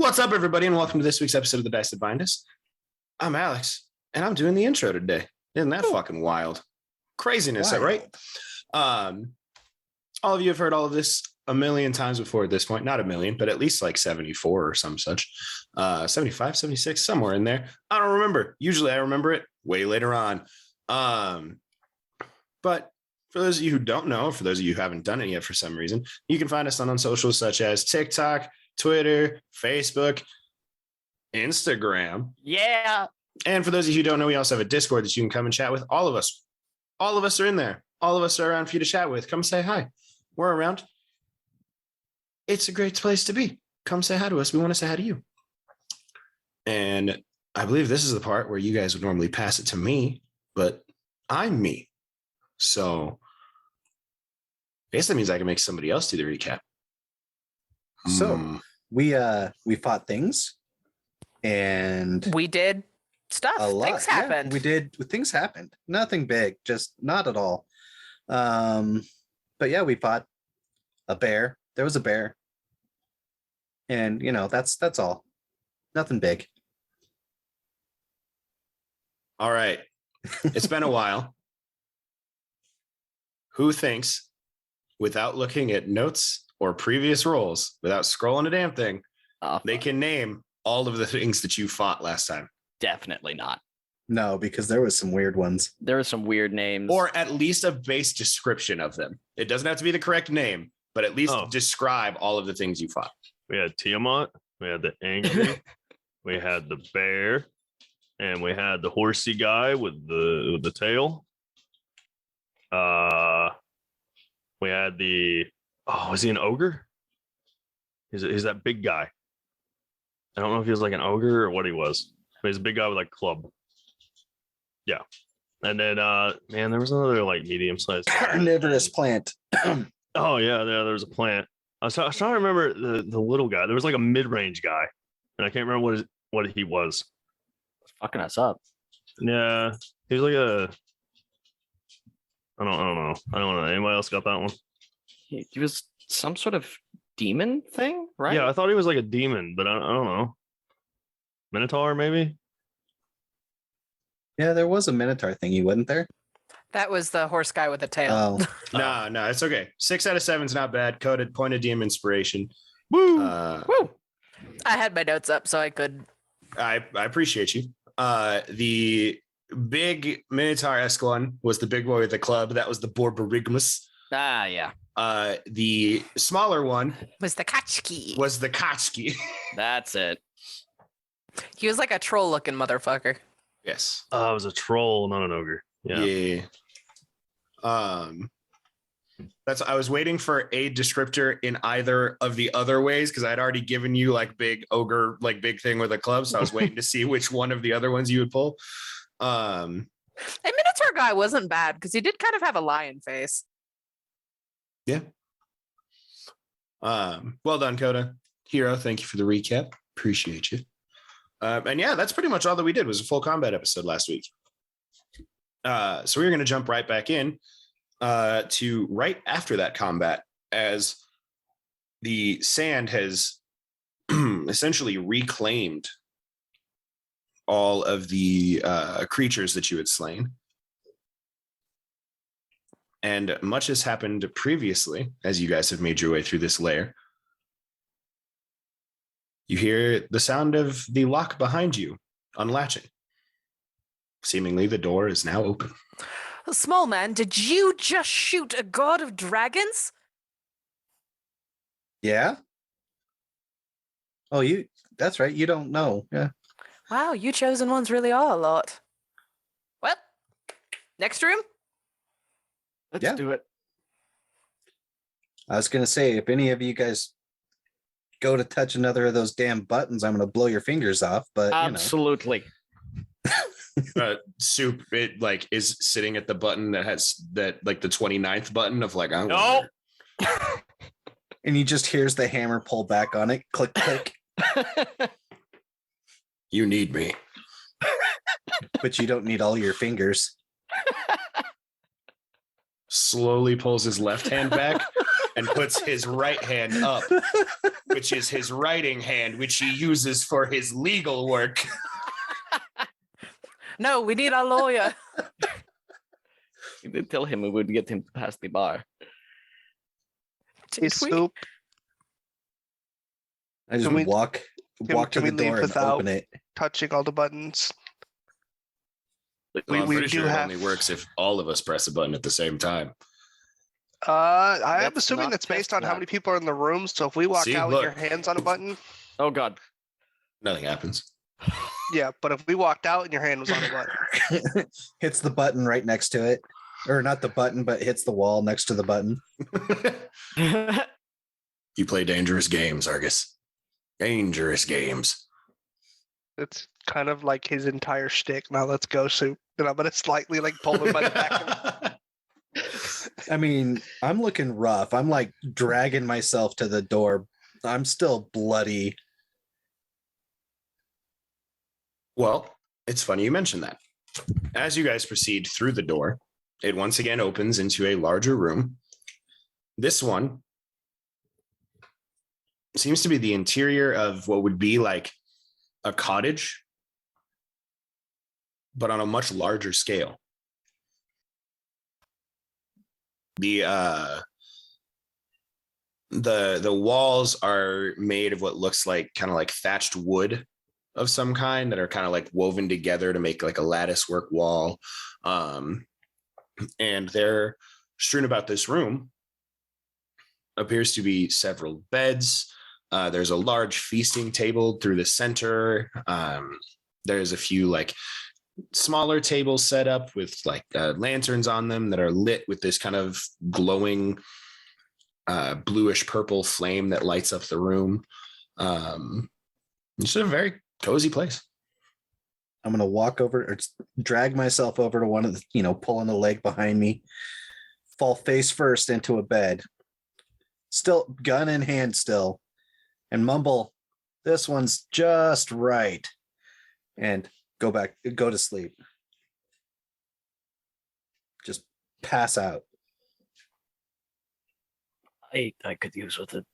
What's up, everybody, and welcome to this week's episode of The Dice That Bind Us. I'm Alex, and I'm doing the intro today. Isn't that fucking wild? Craziness, right? All of you have heard all of this a million times before at this point. Not a million, but at least like 74 or some such. 75, 76, somewhere in there. I don't remember. Usually I remember it way later on. But for those of you who don't know, for those of you who haven't done it yet for some reason, you can find us on socials such as TikTok, Twitter, Facebook, Instagram. Yeah. And for those of you who don't know, we also have a Discord that you can come and chat with all of us. All of us are in there. All of us are around for you to chat with. Come say hi. We're around. It's a great place to be. Come say hi to us. We want to say hi to you. And I believe this is the part where you guys would normally pass it to me, but I'm me. So I guess that means I can make somebody else do the recap. So we fought things and we did stuff. A lot. Things happened. Yeah, things happened. Nothing big, just not at all. But yeah, we fought a bear. There was a bear. And that's all. Nothing big. All right. It's been a while. Who thinks, without looking at notes or previous rolls, without scrolling a damn thing, they can name all of the things that you fought last time? Definitely not. No, because there was some weird ones. There were some weird names. Or at least a base description of them. It doesn't have to be the correct name, but at least describe all of the things you fought. We had Tiamat, we had the angry, we had the bear, and we had the horsey guy with the tail. We had was he an ogre? He's that big guy. I don't know if he was like an ogre or what he was. But he's a big guy with like club. Yeah. And then there was another like medium-sized carnivorous plant. Oh yeah, there was a plant. I was trying to remember the little guy. There was like a mid-range guy, and I can't remember what he was. Fucking us up. Yeah, he was like I don't know. I don't know. Anybody else got that one? He was some sort of demon thing, right? Yeah, I thought he was like a demon, but I don't know. Minotaur, maybe? Yeah, there was a Minotaur thingy, wasn't there? That was the horse guy with the tail. Oh. No, it's okay. 6 out of 7 is not bad. Coded, point of DM inspiration. Woo! Woo! I had my notes up so I could. I appreciate you. The big Minotaur-esque one was the big boy with the club. That was the Borborygmus. Ah, yeah. The smaller one Was the Kachki. was the Kachki. That's it. He was like a troll looking motherfucker. Yes. It was a troll, not an ogre. Yeah. I was waiting for a descriptor in either of the other ways because I'd already given you like big ogre, like big thing with a club. So I was waiting to see which one of the other ones you would pull. A Minotaur guy wasn't bad because he did kind of have a lion face. Yeah. Well done, Coda. Hero, thank you for the recap. Appreciate you. And yeah, that's pretty much all that we did. It was a full combat episode last week. So we're going to jump right back in to right after that combat, as the sand has essentially reclaimed all of the creatures that you had slain. And much has happened previously as you guys have made your way through this lair. You hear the sound of the lock behind you unlatching. Seemingly, the door is now open. Small man, did you just shoot a god of dragons? Yeah. Oh, that's right. You don't know. Yeah. Wow, you chosen ones really are a lot. Well, next room? Let's do it. I was going to say, if any of you guys go to touch another of those damn buttons, I'm going to blow your fingers off. But absolutely. Soup, it like is sitting at the button that has that like the 29th button of like, no. And he just hears the hammer pull back on it. Click, click. You need me. But you don't need all your fingers. Slowly pulls his left hand back and puts his right hand up, which is his writing hand, which he uses for his legal work. No, we need our lawyer. We did tell him we would get him to pass the bar. Hey, Did we? Swoop. I just Can we- walk to can the we leave door and without- open it. Touching all the buttons. Well, I'm we pretty do sure it have- only works if all of us press a button at the same time. I am Let's assuming not that's based test on how that. many people are in the room. So if we walk See, out with your look. hands on a button, Oh God. Nothing happens. yeah. But if we walked out and your hand was on a button, Hits the button right next to it. Or not the button, but hits the wall next to the button. You play dangerous games, Argus. Dangerous games. it's kind of like his entire shtick. Now let's go, Soup. And I'm gonna slightly like pull him by the back. I mean, I'm looking rough. I'm like dragging myself to the door. I'm still bloody. Well, it's funny you mentioned that. As you guys proceed through the door, it once again opens into a larger room. This one seems to be the interior of what would be like a cottage, but on a much larger scale. The walls are made of what looks like kind of like thatched wood of some kind that are kind of like woven together to make like a lattice work wall. And they're strewn about this room. Appears to be several beds. There's a large feasting table through the center. There's a few like smaller tables set up with like lanterns on them that are lit with this kind of glowing bluish purple flame that lights up the room. It's a very cozy place. I'm gonna walk over or drag myself over to one of the, pulling a leg behind me, fall face first into a bed, still gun in hand still, and mumble, "This one's just right," and go to sleep. Just pass out. I could use with it.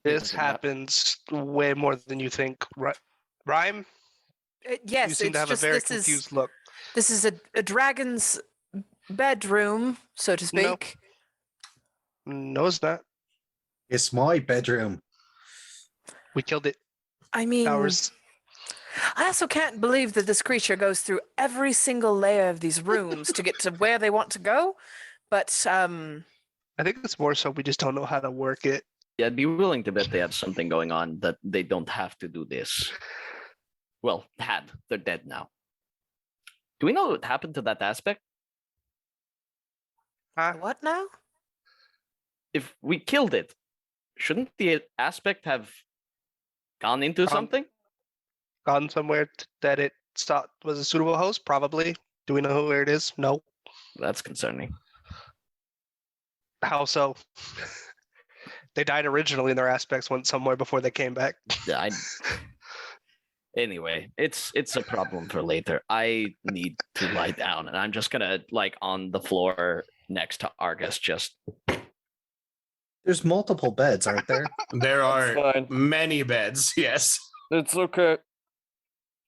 This happens way more than you think. Rhyme, Yes, you seem to it's have just a very this confused is look. this is a dragon's bedroom, so to No. speak. No, it's not. It's my bedroom. We killed it. I mean, Ours. I also can't believe that this creature goes through every single layer of these rooms to get to where they want to go. But I think it's more so we just don't know how to work it. Yeah, I'd be willing to bet they have something going on that they don't have to do this. Well, had. They're dead now. Do we know what happened to that aspect? what now? If we killed it, shouldn't the aspect have gone into something? Gone somewhere that it thought was a suitable host? Probably. Do we know where it is? No. That's concerning. How so? They died originally and their aspects went somewhere before they came back. Yeah, Anyway, it's a problem for later. I need to lie down, and I'm just gonna on the floor next to Argus. Just There's multiple beds, aren't there? There are fine. many beds. Yes. It's okay.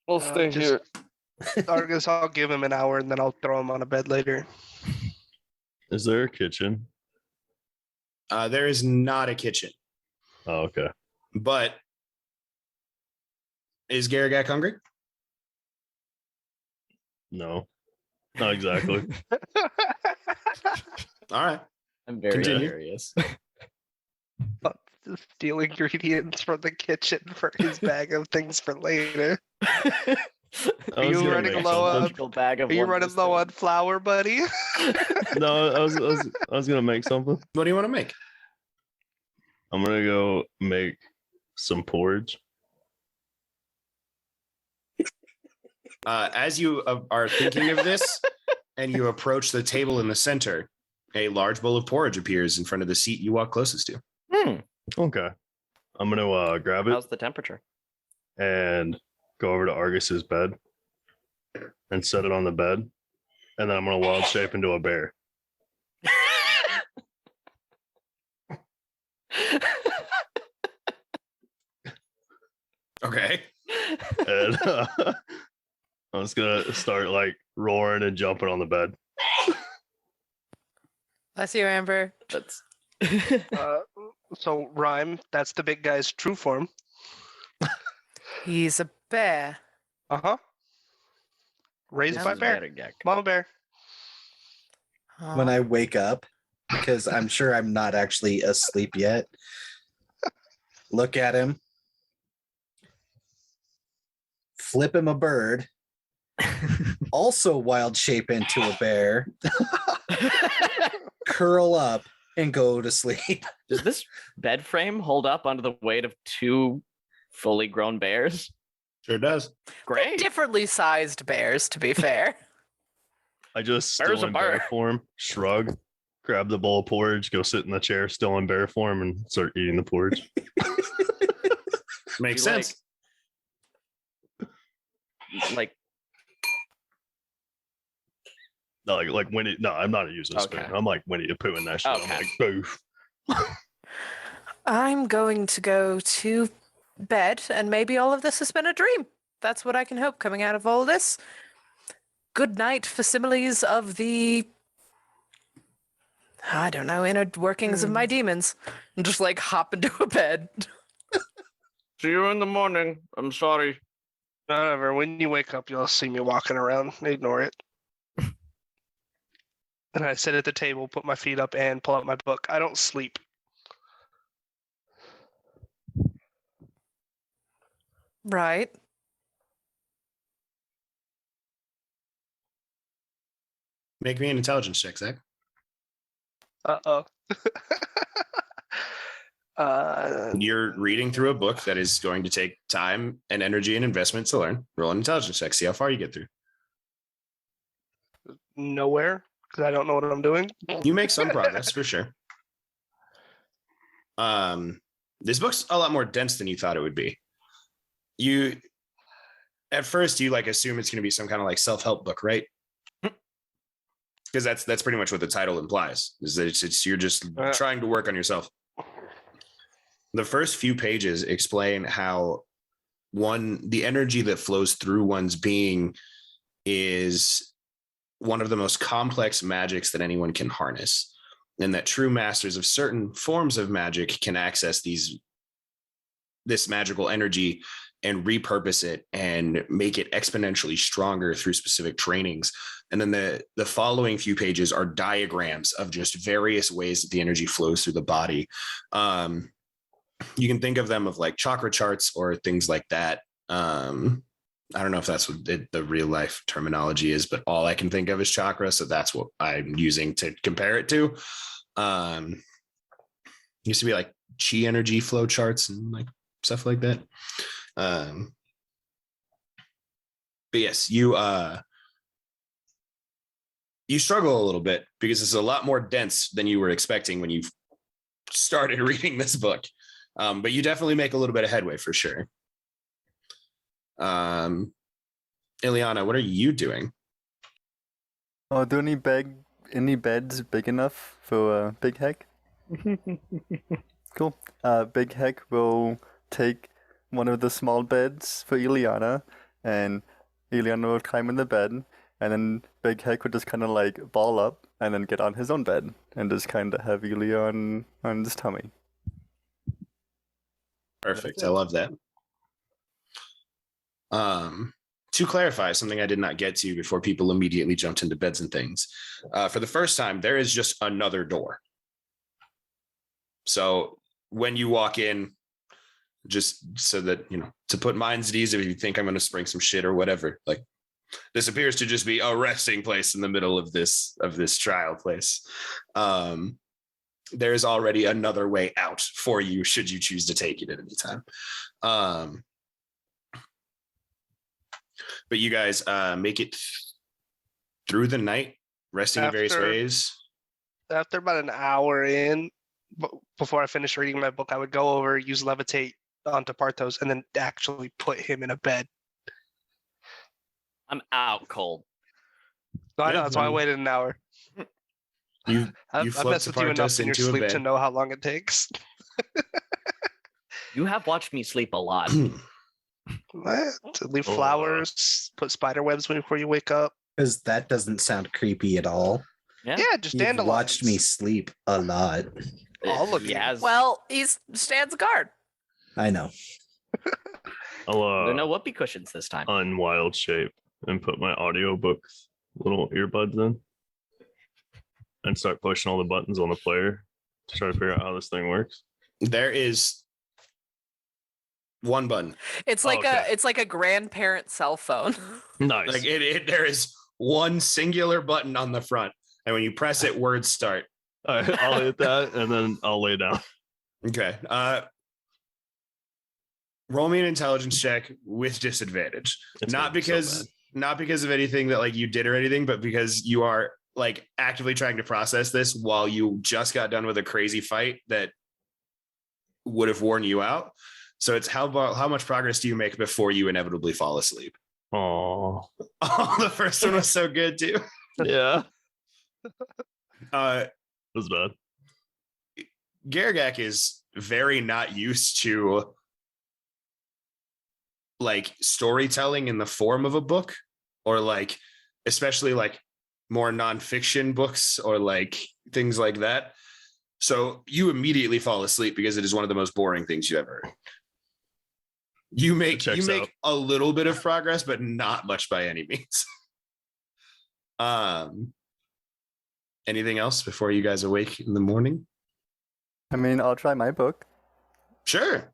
I'll just- Argus, I'll give him an hour and then I'll throw him on a bed later. Is there a kitchen? There is not a kitchen, Oh, okay. but is Garagak hungry? No, not exactly. All right. I'm very Continue. curious. Steal ingredients from the kitchen for his bag of things for later. I Are was you gonna running make low on- something. Magical bag of Are you running wonders low there. on flour, buddy? No, I was gonna make something. What do you want to make? I'm gonna go make some porridge. As you are thinking of this and you approach the table in the center, a large bowl of porridge appears in front of the seat you walk closest to. Okay. I'm gonna grab it How's the temperature? and go over to Argus's bed and set it on the bed, and then I'm gonna wild shape into a bear. Okay. And I'm just gonna start like roaring and jumping on the bed. Bless you, Amber. That's So Rhyme, that's the big guy's true form. He's a bear. Uh-huh. Raised this by is bear. better, Gek. Mama bear. When Oh. I wake up, because I'm sure I'm not actually asleep yet, look at him, flip him a bird, also wild shape into a bear, curl up, and go to sleep. Does this bed frame hold up under the weight of 2 fully grown bears? Sure does. Great. Differently sized bears, to be fair. I just Bear's still a in bear bear. form, shrug, grab the bowl of porridge, go sit in the chair, still in bear form, and start eating the porridge. Makes You sense. Like, No, like Winnie. No, I'm not using a spoon. Okay. I'm like Winnie the Pooh in that shit. Okay. I'm like, boof. I'm going to go to bed, and maybe all of this has been a dream. That's what I can hope coming out of all this. Good night, facsimiles of the, I don't know, inner workings of my demons. And just like hop into a bed. see you in the morning. I'm sorry. Whatever. When you wake up, you'll see me walking around. Ignore it. And I sit at the table, put my feet up, and pull out my book. I don't sleep. Right. Make me an intelligence check, Zach. Uh-oh. You're reading through a book that is going to take time and energy and investment to learn. Roll an intelligence check. See how far you get through. Nowhere, because I don't know what I'm doing. You make some progress for sure. This book's a lot more dense than you thought it would be. You, at first, you like assume it's going to be some kind of like self-help book, right? Because that's pretty much what the title implies. Is that it's you're just trying to work on yourself. The first few pages explain how the energy that flows through one's being is one of the most complex magics that anyone can harness, and that true masters of certain forms of magic can access this magical energy and repurpose it and make it exponentially stronger through specific trainings. And then the following few pages are diagrams of just various ways that the energy flows through the body. You can think of them of like chakra charts or things like that. I don't know if that's what the real life terminology is, but all I can think of is chakra. So that's what I'm using to compare it to. Used to be like chi energy flow charts and like stuff like that. But yes, you struggle a little bit because it's a lot more dense than you were expecting when you started reading this book. But you definitely make a little bit of headway for sure. Ileana, what are you doing? Oh, do any beds big enough for Big Heck? Cool. Big Heck will take one of the small beds for Ileana, and Ileana will climb in the bed, and then Big Heck would just kind of like ball up and then get on his own bed and just kind of have Ileana on his tummy. Perfect. I love that. To clarify something I did not get to before people immediately jumped into beds and things. For the first time, there is just another door. So when you walk in, just so that, to put minds at ease, if you think I'm going to spring some shit or whatever, like this appears to just be a resting place in the middle of this trial place. There is already another way out for you should you choose to take it at any time. But you guys make it through the night, resting in various ways. After about an hour in, before I finished reading my book, I would go over, use levitate onto Parthos, and then actually put him in a bed. I'm out cold. So I know, Yeah, that's why I waited an hour. You I've float messed with you enough Parthos in your into a sleep to bed. know how long it takes. You have watched me sleep a lot. Leave Oh, flowers, put spider webs before you wake up. Because that doesn't sound creepy at all. Yeah. Yeah, just You've dandelions. watched me sleep a lot. All of He you. has. Well, he stands guard. I know. I'll there are no whoopee cushions this time. unwild shape and put my audiobook little earbuds in and start pushing all the buttons on the player to try to figure out how this thing works. There is one button. It's like Okay. it's like a grandparent cell phone. Nice. Like there is one singular button on the front, and when you press it, words start. All right, I'll hit that and then I'll lay down. Okay. Roll me an intelligence check with disadvantage. It's not gonna be so because not because of anything that like you did or anything, but because you are like actively trying to process this while you just got done with a crazy fight that would have worn you out. So it's how much progress do you make before you inevitably fall asleep? bad. Oh, Oh, the first one was so good too. yeah. Uh, It was bad. Garagak is very not used to like storytelling in the form of a book, or like especially like more nonfiction books or like things like that. So you immediately fall asleep because it is one of the most boring things you ever heard. You make checks out. a little bit of progress, but not much by any means. Anything else before you guys awake in the morning? I mean, I'll try my book. Sure.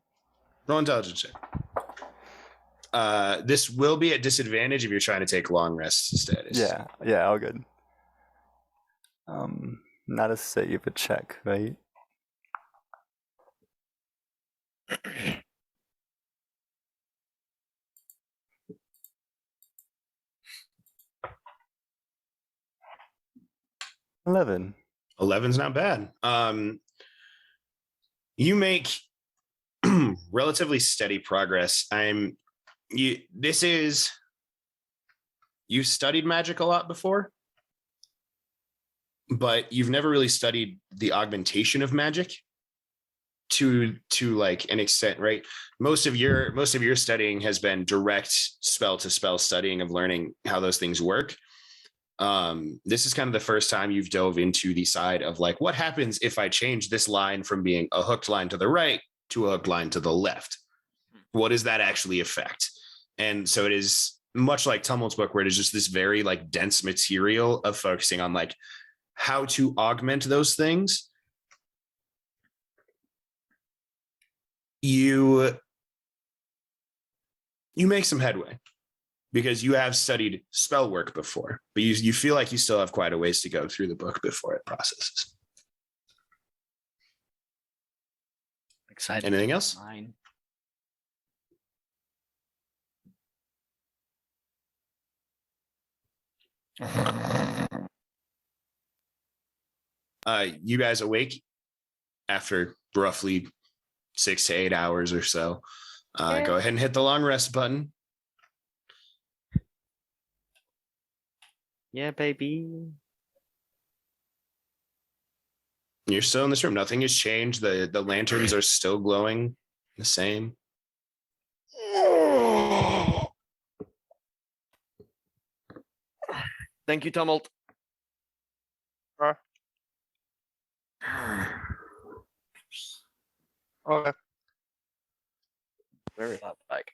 Roll intelligence check. This will be at disadvantage if you're trying to take long rest status. Yeah, all good. Not a save, a check, right? $11. 11's not bad. You make relatively steady progress. You've studied magic a lot before, but you've never really studied the augmentation of magic to like an extent, right? Most of your studying has been direct spell to spell studying of learning how those things work. This is kind of the first time you've dove into the side of like, what happens if I change this line from being a hooked line to the right to a hooked line to the left? What does that actually affect? And so it is much like Tumult's book, where it is just this very like dense material of focusing on like how to augment those things. You make some headway because you have studied spell work before, but you feel like you still have quite a ways to go through the book before it processes. Excited. Anything else? Mine. You guys awake after roughly 6 to 8 hours or so. Go ahead and hit the long rest button. Yeah, baby. You're still in this room. Nothing has changed. The lanterns are still glowing the same. Thank you, Tumult. Okay. Very loud bike.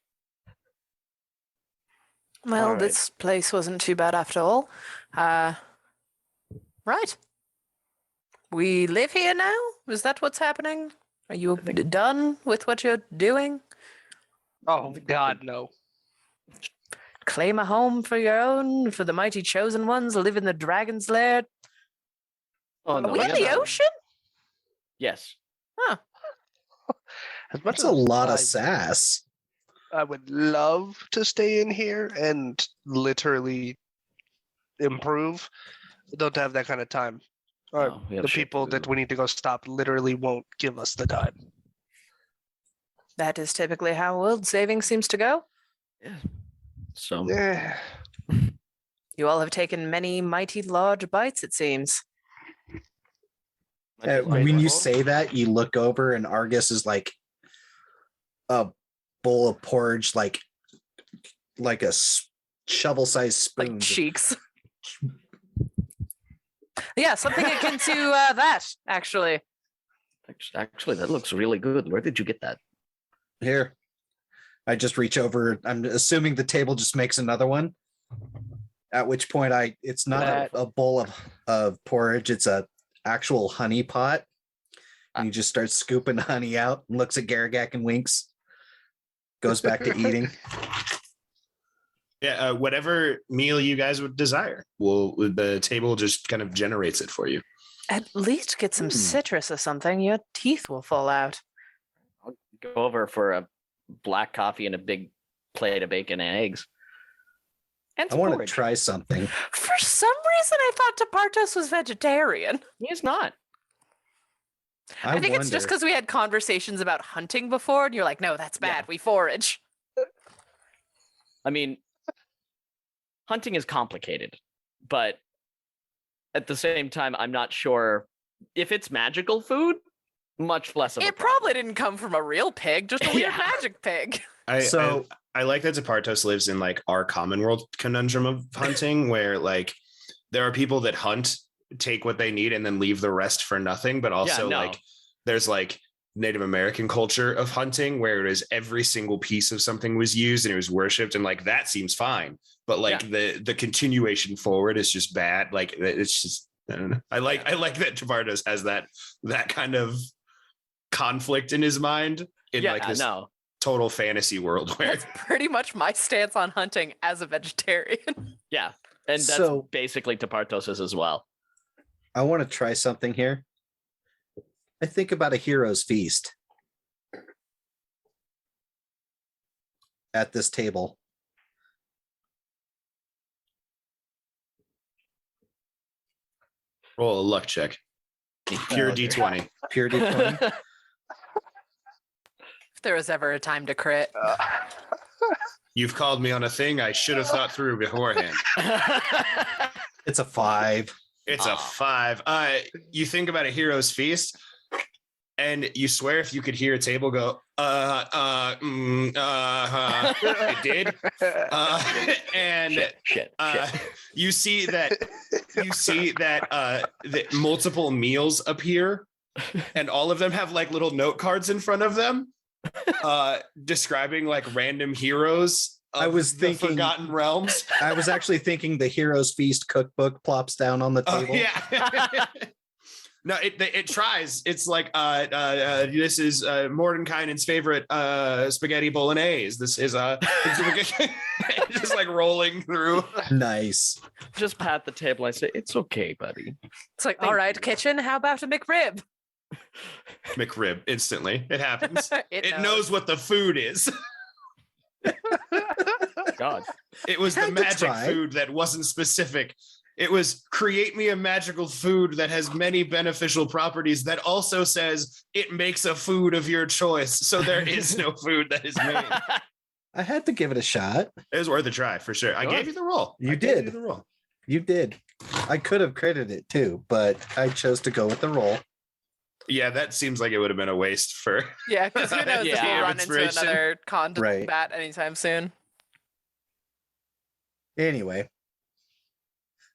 Well, Alright. this place wasn't too bad after all. Right. We live here now? Is that what's happening? Are you done with what you're doing? Oh God, no. Claim a home for your own, for the mighty chosen ones, live in the dragon's lair? Oh Are no, we in have the a- ocean? Yes. As much That's a as lot I- of sass. I would love to stay in here and literally improve. I don't have that kind of time. No, we have The shit to people that do. we need to go stop literally won't give us the time. That is typically how world saving seems to go. So Yeah. You all have taken many mighty large bites, it seems. When you say that, you look over and Argus is like a bowl of porridge, like a shovel-sized spoon. Like cheeks. Yeah, something akin to that, actually. Actually, that looks really good. Where did you get that? Here, I just reach over. I'm assuming the table just makes another one. At which point, it's not a bowl of porridge. It's a actual honey pot. And he just starts scooping honey out and looks at Garagak and winks. Goes back to eating. Yeah, whatever meal you guys would desire, the table just kind of generates it for you. At least get some citrus or something. Your teeth will fall out. I'll go over for a black coffee and a big plate of bacon and eggs. And I want to try something. For some reason, I thought Departos was vegetarian. He is not. I think it's just because we had conversations about hunting before, and you're like, no, that's bad. Yeah. We forage. I mean, hunting is complicated, but at the same time, I'm not sure if it's magical food, much less of a problem. Probably didn't come from a real pig, just a weird magic pig. I like that Departos lives in like our common world conundrum of hunting, where like there are people that hunt, take what they need, and then leave the rest for nothing. But also like there's like Native American culture of hunting where it is every single piece of something was used and it was worshipped, and like that seems fine. But like the continuation forward is just bad. Like it's just I don't know. I like that Departos has that kind of conflict in his mind in like this total fantasy world where that's pretty much my stance on hunting as a vegetarian. Yeah. And that's basically Departos's as well. I want to try something here. I think about a hero's feast at this table. Roll a luck check. Pure D20. Pure D20. If there was ever a time to crit. You've called me on a thing I should have thought through beforehand. It's a 5. It's a 5. You think about a hero's feast, and you swear if you could hear a table go, it did. And shit. You see that multiple meals appear, and all of them have like little note cards in front of them, describing like random heroes. I was thinking Forgotten Realms. I was actually thinking the Heroes Feast cookbook plops down on the table. Yeah. No, it tries. It's like this is Mordenkainen's favorite spaghetti bolognese. This is just like rolling through. Nice. Just pat the table. I say, it's okay, buddy. It's like, all right, kitchen, how about a McRib? McRib, instantly. It happens. It knows what the food is. God. It was the magic food that wasn't specific. It was create me a magical food that has many beneficial properties that also says it makes a food of your choice. So there is no food that is made. I had to give it a shot. It was worth a try for sure. I gave you the roll. You did. You did. I could have credited it too, but I chose to go with the roll. Yeah, that seems like it would have been a waste for. Yeah, because who knows if we'll run into another combat anytime soon. Anyway,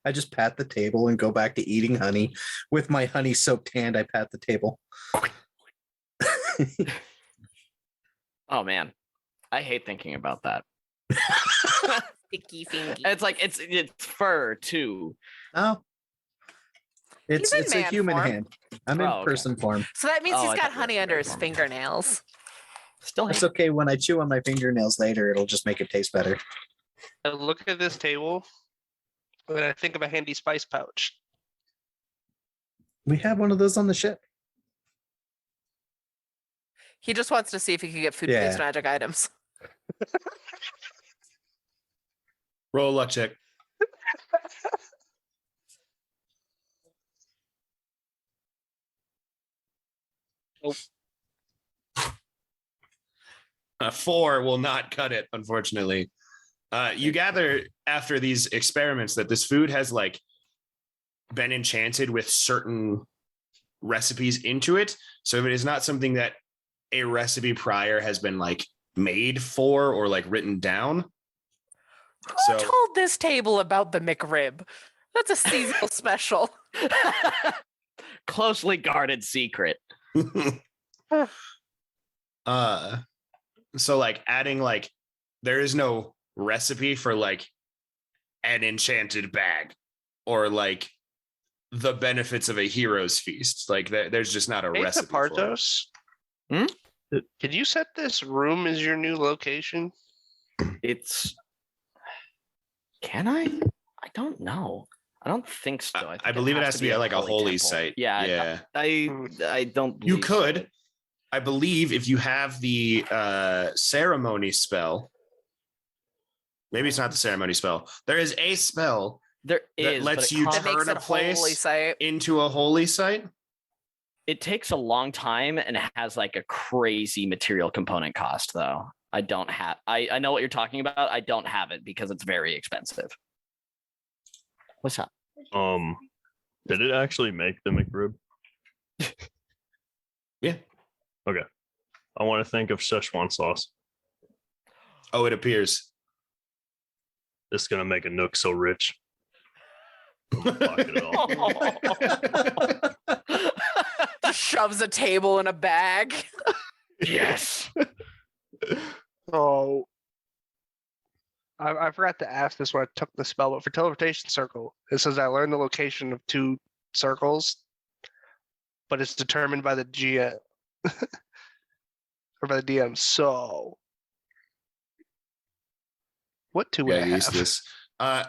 I just pat the table and go back to eating honey. With my honey-soaked hand, I pat the table. Oh man, I hate thinking about that. Sticky fingy. It's like it's fur too. Oh, it's a human hand. I'm in person form. So that means he's got honey under his fingernails. Still, it's okay. When I chew on my fingernails later, it'll just make it taste better. I look at this table and I think of a handy spice pouch. We have one of those on the ship. He just wants to see if he can get food-based magic items. Roll a luck check. Nope. A 4 will not cut it, unfortunately. You gather after these experiments that this food has like been enchanted with certain recipes into it. So if it is not something that a recipe prior has been like made for or like written down. Who told this table about the McRib? That's a seasonal special. Closely guarded secret. So like adding like there is no recipe for like an enchanted bag or like the benefits of a hero's feast. Like there's just not a Hey, recipe for it. Partos. Hmm? Can you set this room as your new location? It's. Can I? I don't know. I don't think so. I think believe it has to be a like a holy temple. site. Yeah, Yeah. I don't. You believe so. could. I believe if you have the ceremony spell, maybe it's not the ceremony spell. There is a spell There that is, lets but you That makes turn it a a holy place site. into a holy site. it takes a long time and it has like a crazy material component cost though. I don't have. I know what you're talking about. I don't have it because it's very expensive. What's up? Did it actually make the McRib? Yeah. Okay. I want to think of Szechuan sauce. Oh, it appears. This is gonna make a Nook so rich. I'm gonna pocket it all. Just shoves a table in a bag. Yes. So I forgot to ask this when I took the spell, but for teleportation circle, it says I learned the location of 2 circles, but it's determined by the GM or by the DM. So what two would I Yeah, use have? this.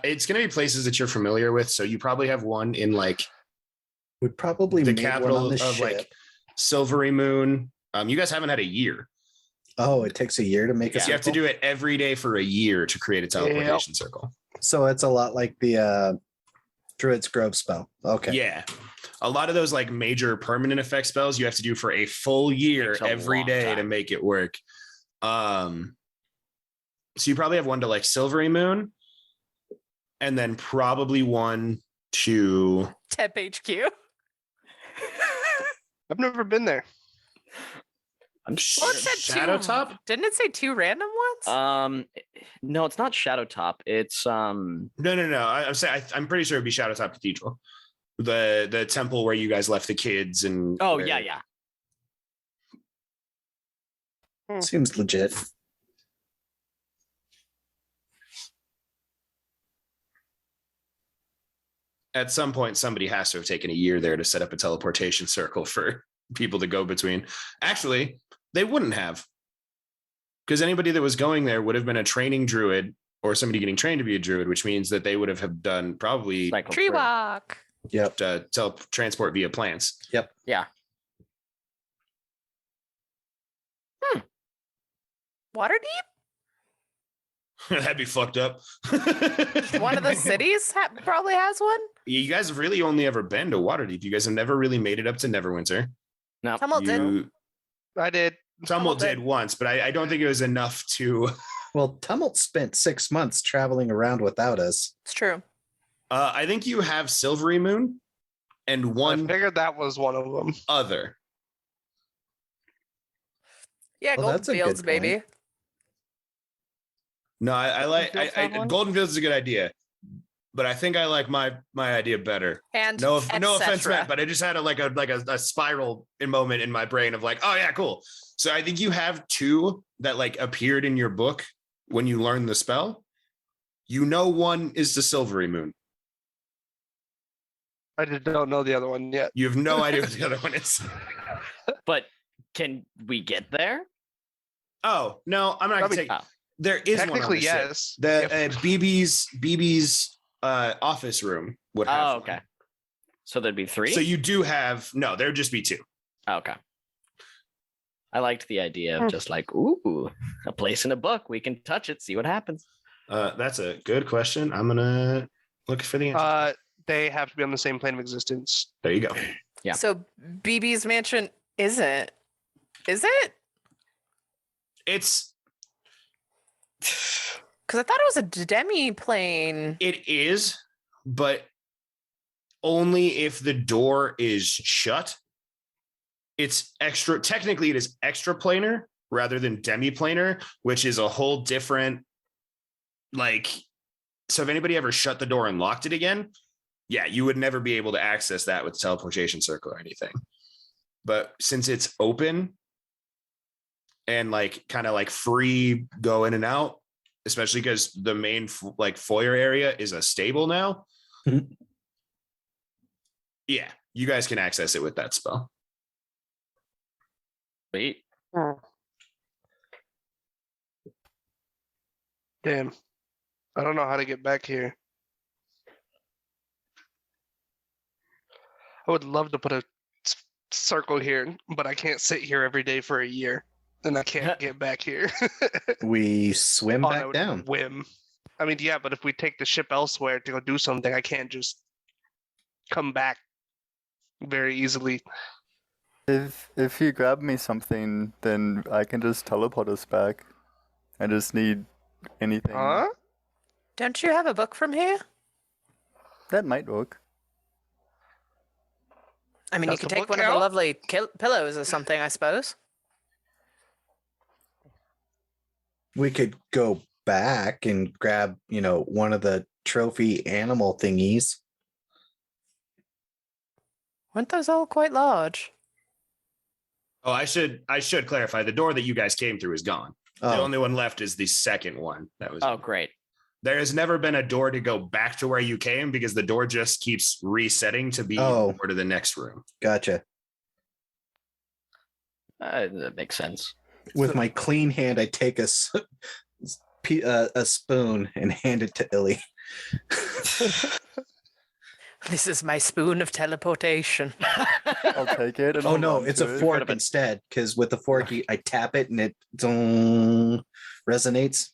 It's gonna be places that you're familiar with. So you probably have one in like We probably the made one capital on of the ship. like Silvery Moon. You guys haven't had a year. Oh, it takes a year to make a So you have to circle? do it every day for a year to create a teleportation circle. So it's a lot like the Druid's Grove spell. Okay. Yeah. A lot of those like major permanent effect spells you have to do for a full year Takes a every long day to time. make it work. So you probably have one to like Silvery Moon, and then probably one to Tep HQ. I've never been there. I'm Well, it said Shadow 2. Top. Didn't it say 2 random ones? No, it's not Shadow Top. It's No. I'm saying I'm pretty sure it'd be Shadow Top Cathedral, the temple where you guys left the kids and. Oh where- yeah. Seems legit. At some point, somebody has to have taken a year there to set up a teleportation circle for people to go between. Actually, they wouldn't have, because anybody that was going there would have been a training druid or somebody getting trained to be a druid, which means that they would have done probably Cycle Tree through. walk. Yep. transport via plants. Yeah. Waterdeep? That'd be fucked up. One of the cities probably has one. You guys have really only ever been to Waterdeep. You guys have never really made it up to Neverwinter. No. Tumult did. You, I did. Tumult did once, but I don't think it was enough to. Well, Tumult spent 6 months traveling around without us. It's true. I think you have Silvery Moon and I one figured that was one of them. other. Yeah, Well, Golden that's a good Fields, baby. point. No, I like Fields have one? Golden Fields is a good idea, but I think I like my idea better. And No offense etc. meant, but I just had a spiral moment in my brain of like, oh yeah, cool. So I think you have 2 that like appeared in your book when you learned the spell. You know, one is the Silvery Moon. I don't know the other one yet. You have no idea what the other one is. But can we get there? Oh no, I'm not I gonna mean, take. There is one on Technically, the ship. yes. The Yep. BB's office room would have. Oh, one. okay. So there'd be 3? So you do have there'd just be 2. Oh, okay. I liked the idea of just like, ooh, a place in a book. We can touch it, see what happens. That's a good question. I'm gonna look for the answer. They have to be on the same plane of existence. There you go. Yeah. So BB's mansion isn't. Is it? It's Because I thought it was a demi-plane. it is, but only if the door is shut it's extra. Technically, it is extraplanar rather than demiplanar, which is a whole different like. So if anybody ever shut the door and locked it again, yeah, you would never be able to access that with teleportation circle or anything. But since it's open and like kind of like free go in and out, especially because the main like foyer area is a stable now. Mhm. Yeah, you guys can access it with that spell. Sweet. Damn. I don't know how to get back here. I would love to put a circle here, but I can't sit here every day for a year. And I can't get back here. We swim On back a down. whim. I mean, yeah, but if we take the ship elsewhere to go do something, I can't just come back very easily. If you grab me something, then I can just teleport us back. I just need anything. Huh? Don't you have a book from here? That might work. I mean, you Does could the take book one of the count? lovely pillows or something, I suppose. We could go back and grab, one of the trophy animal thingies. Weren't those all quite large? Oh, I should clarify. The door that you guys came through is gone. The Oh, only one left is the second one. That was. Oh, great. There has never been a door to go back to where you came because the door just keeps resetting to be Oh. over to the next room. gotcha. That makes sense. With my clean hand, I take a spoon and hand it to Illy. This is my spoon of teleportation. I'll take it. And Oh hold no, on it's to a it. fork instead. Because with the fork, I tap it and it resonates.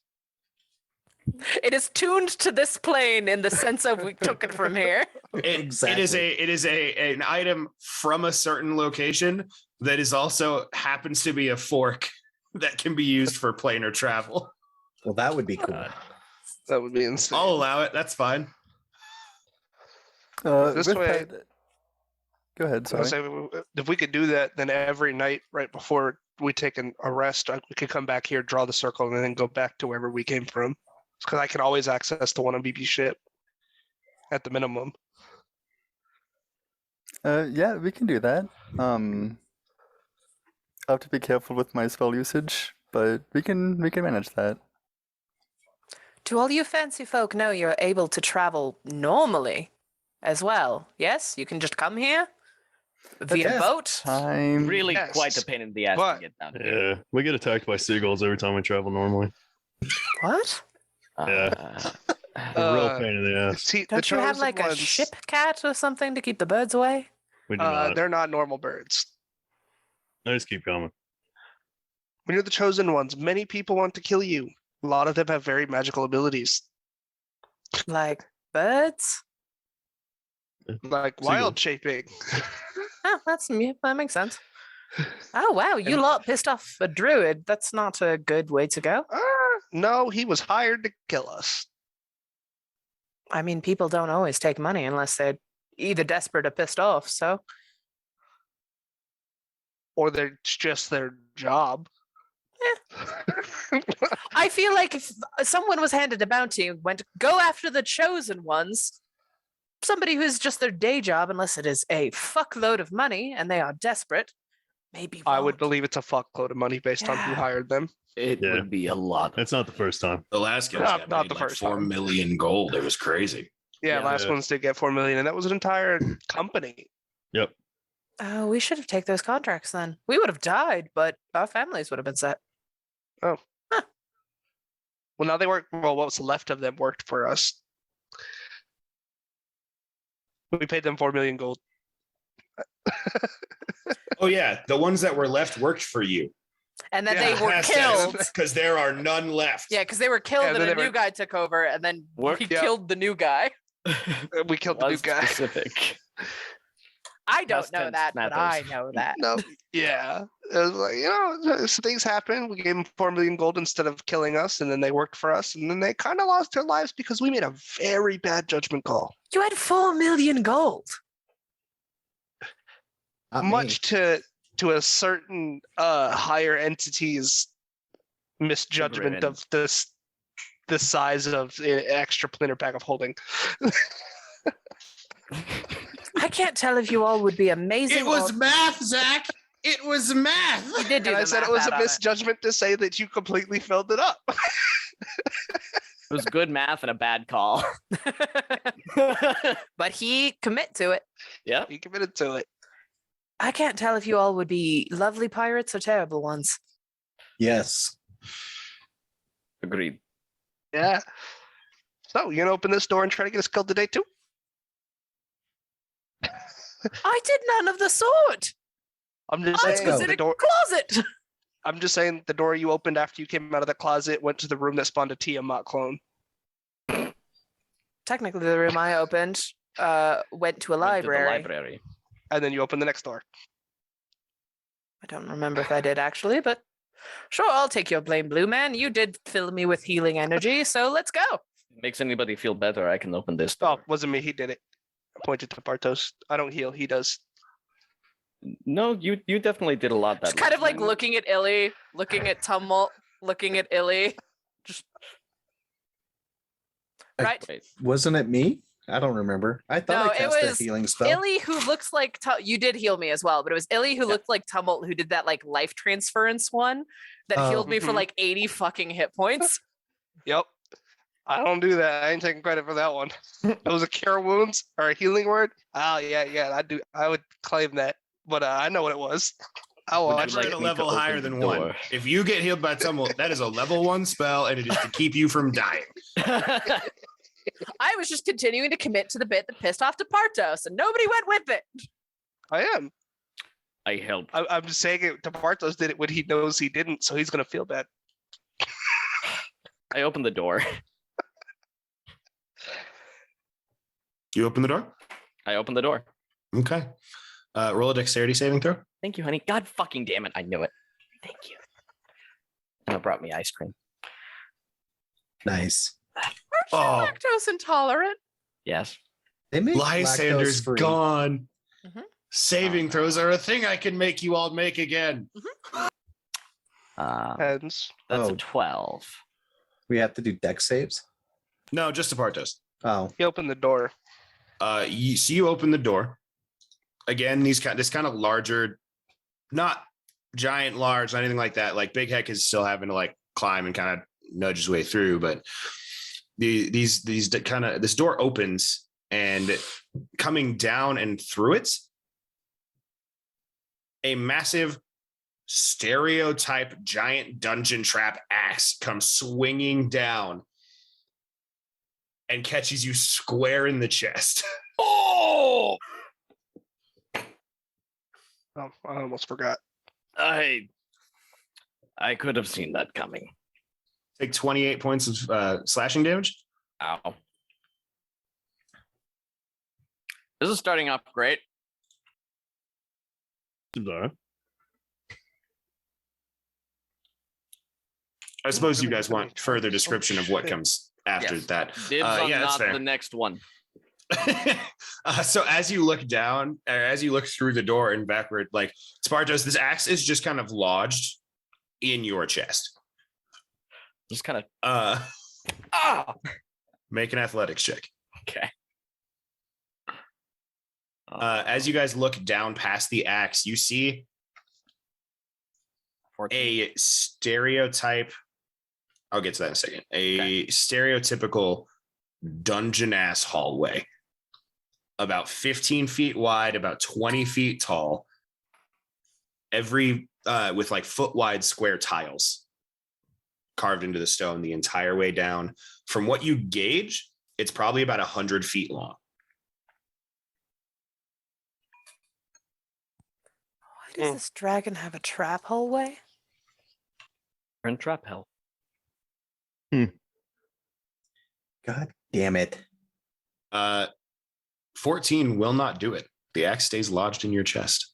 It is tuned to this plane in the sense of we took it from here. Exactly. It is an item from a certain location that is also happens to be a fork that can be used for planar travel. Well, that would be cool. That would be insane. I'll allow it. That's fine. This with way- that- Go ahead, I was sorry. saying, if we could do that, then every night right before we take a rest, we could come back here, draw the circle, and then go back to wherever we came from. Because I can always access the one on BB ship at the minimum. Yeah, we can do that. I have to be careful with my spell usage, but we can manage that. Do all you fancy folk know you're able to travel normally as well? Yes? You can just come here via Yes. boat? Time. Really Yes, quite a pain in the ass but- to get down here. Yeah, we get attacked by seagulls every time we travel normally. What? Uh, A real Uh, pain in the ass. See, the Don't you have chosen like a ones, ship cat or something to keep the birds away? We do not. They're not normal birds. I just keep coming. When you're the chosen ones, many people want to kill you. A lot of them have very magical abilities, Like birds? like wild shaping. Oh, that makes sense. Oh wow, you lot pissed off a druid. That's not a good way to go. No, he was hired to kill us. I mean, people don't always take money unless they're either desperate or pissed off. So Or they're just their job. I feel like if someone was handed a bounty and went, go after the chosen ones, somebody who's just their day job, unless it is a fuckload of money and they are desperate, maybe I would won't. believe it's a fuckload of money based on who Yeah. hired them. it Yeah. would be a lot. It's not the first time. The last guy Not- got not paid the like first 4 time. million gold. It was crazy. Yeah, Yeah. last ones did get 4 million, and that was an entire company. Yep. Oh, we should have taken those contracts then. We would have died, but our families would have been set. Well, now they work. Well, what was left of them worked for us. We paid them 4 million gold. Oh yeah, the ones that were left worked for you. And then Yeah. they were killed. because there are none left. Yeah, because they were killed Yeah, and then a they new were- guy took over, and then Work- he Yeah. killed the new guy. We killed the new Was guy. specific. I don't Past know tense that, but I matters. know that. No, yeah. It was like, so things happen. We gave them 4 million gold instead of killing us, and then they worked for us, and then they kind of lost their lives because we made a very bad judgment call. You had 4 million gold. Not me. Much to to a certain higher entity's misjudgment Agreement. of the size of an extra planter pack of holding. I can't tell if you all would be amazing. It was or... math, Zach. It was math. You did do And the I said it math was a out on it. misjudgment to say that you completely filled it up. It was good math and a bad call. But he commit to it. Yep. You committed to it. I can't tell if you all would be lovely pirates or terrible ones. Yes. Agreed. Yeah. So you gonna open this door and try to get us killed today too? I did none of the sort. I'm just I saying was in the a door. closet. I'm just saying the door you opened after you came out of the closet went to the room that spawned a Tiamat clone. Technically, the room I opened went to a Went to the library. library. And then you opened the next door. I don't remember if I did actually, but sure, I'll take your blame, Blue Man. You did fill me with healing energy, so let's go. Makes anybody feel better, I can open this Oh, door. wasn't me. He did it. I pointed to Bartos. I don't heal. He does. No, you definitely did a lot that Just kind of last like time. looking at Illy, looking at Tumult, looking at Illy. Just right. Wait, Wasn't it me? I don't remember. I thought No, I it cast a was healing spell. Illy, who looks like you did heal me as well, but it was Illy who Yeah. looked like Tumult, who did that like life transference one that Oh. healed me for Mhm. like 80 fucking hit points. Yep. I don't do that. I ain't taking credit for that one. It was a cure wounds or a healing word. Oh yeah, I do. I would claim that, but I know what it was. I'll Would you watch Never like at a me to level open higher the than one. door? If you get healed by tumult, that is a level 1 spell, and it is to keep you from dying. I was just continuing to commit to the bit that pissed off to Partos, and nobody went with it. I am. I helped. I'm just saying it. Bartos did it when he knows he didn't, so he's gonna feel bad. I opened the door. You open the door? I opened the door. Okay. Roll a dexterity saving throw. Thank you, honey. God fucking damn it. I knew it. Thank you. And it brought me ice cream. Nice. Oh, Lactose intolerant. Yes. They make Lysander's lactose-free. gone. Mhm. Saving throws are a thing I can make you all make again. Hens. That's Oh. a 12. We have to do deck saves. No, just a Partos. Oh, He opened the door. You open the door. Again, this kind of larger, not giant, large, not anything like that. Like Big Heck is still having to like climb and kind of nudge his way through, but this door opens, and coming down and through it, a massive stereotype giant dungeon trap axe comes swinging down and catches you square in the chest. Oh! Oh, I almost forgot. I could have seen that coming. Take 28 points of slashing damage. Ow. This is starting off great. I suppose you guys want further description of what comes after Yes. that. Dibs on yeah, that's not fair. the next one. So as you look down, or as you look through the door and backward, like Spartos, this axe is just kind of lodged in your chest. Just kind of Make an athletics check. okay. As you guys look down past the axe, you see 14. a stereotype. I'll get to that in a second. A stereotypical dungeon ass hallway, about 15 feet wide, about 20 feet tall, every with like foot wide square tiles carved into the stone the entire way down. From what you gauge, it's probably about 100 feet long. Why does this dragon have a trap hallway? We're in trap hell. God damn it. 14 will not do it. The axe stays lodged in your chest.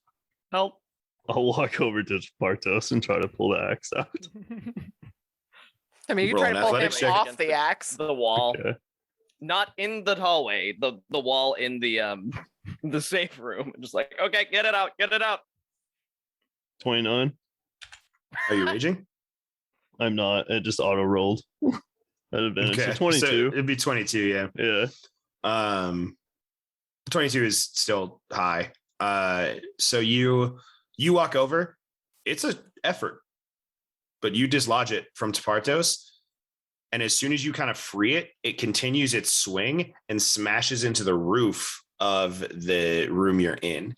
Help. I'll walk over to Bartos and try to pull the axe out. I mean, you Roll try an to pull him athletics check. off the axe. The wall. Okay. Not in the hallway. The wall in the safe room. Just like, okay, get it out. Get it out. 29. Are you raging? I'm not. It just auto rolled. At advantage. So So 22. it'd be 22, yeah. Yeah. 22 is still high. So you walk over. It's an effort, but you dislodge it from Tapartos. And as soon as you kind of free it, it continues its swing and smashes into the roof of the room you're in.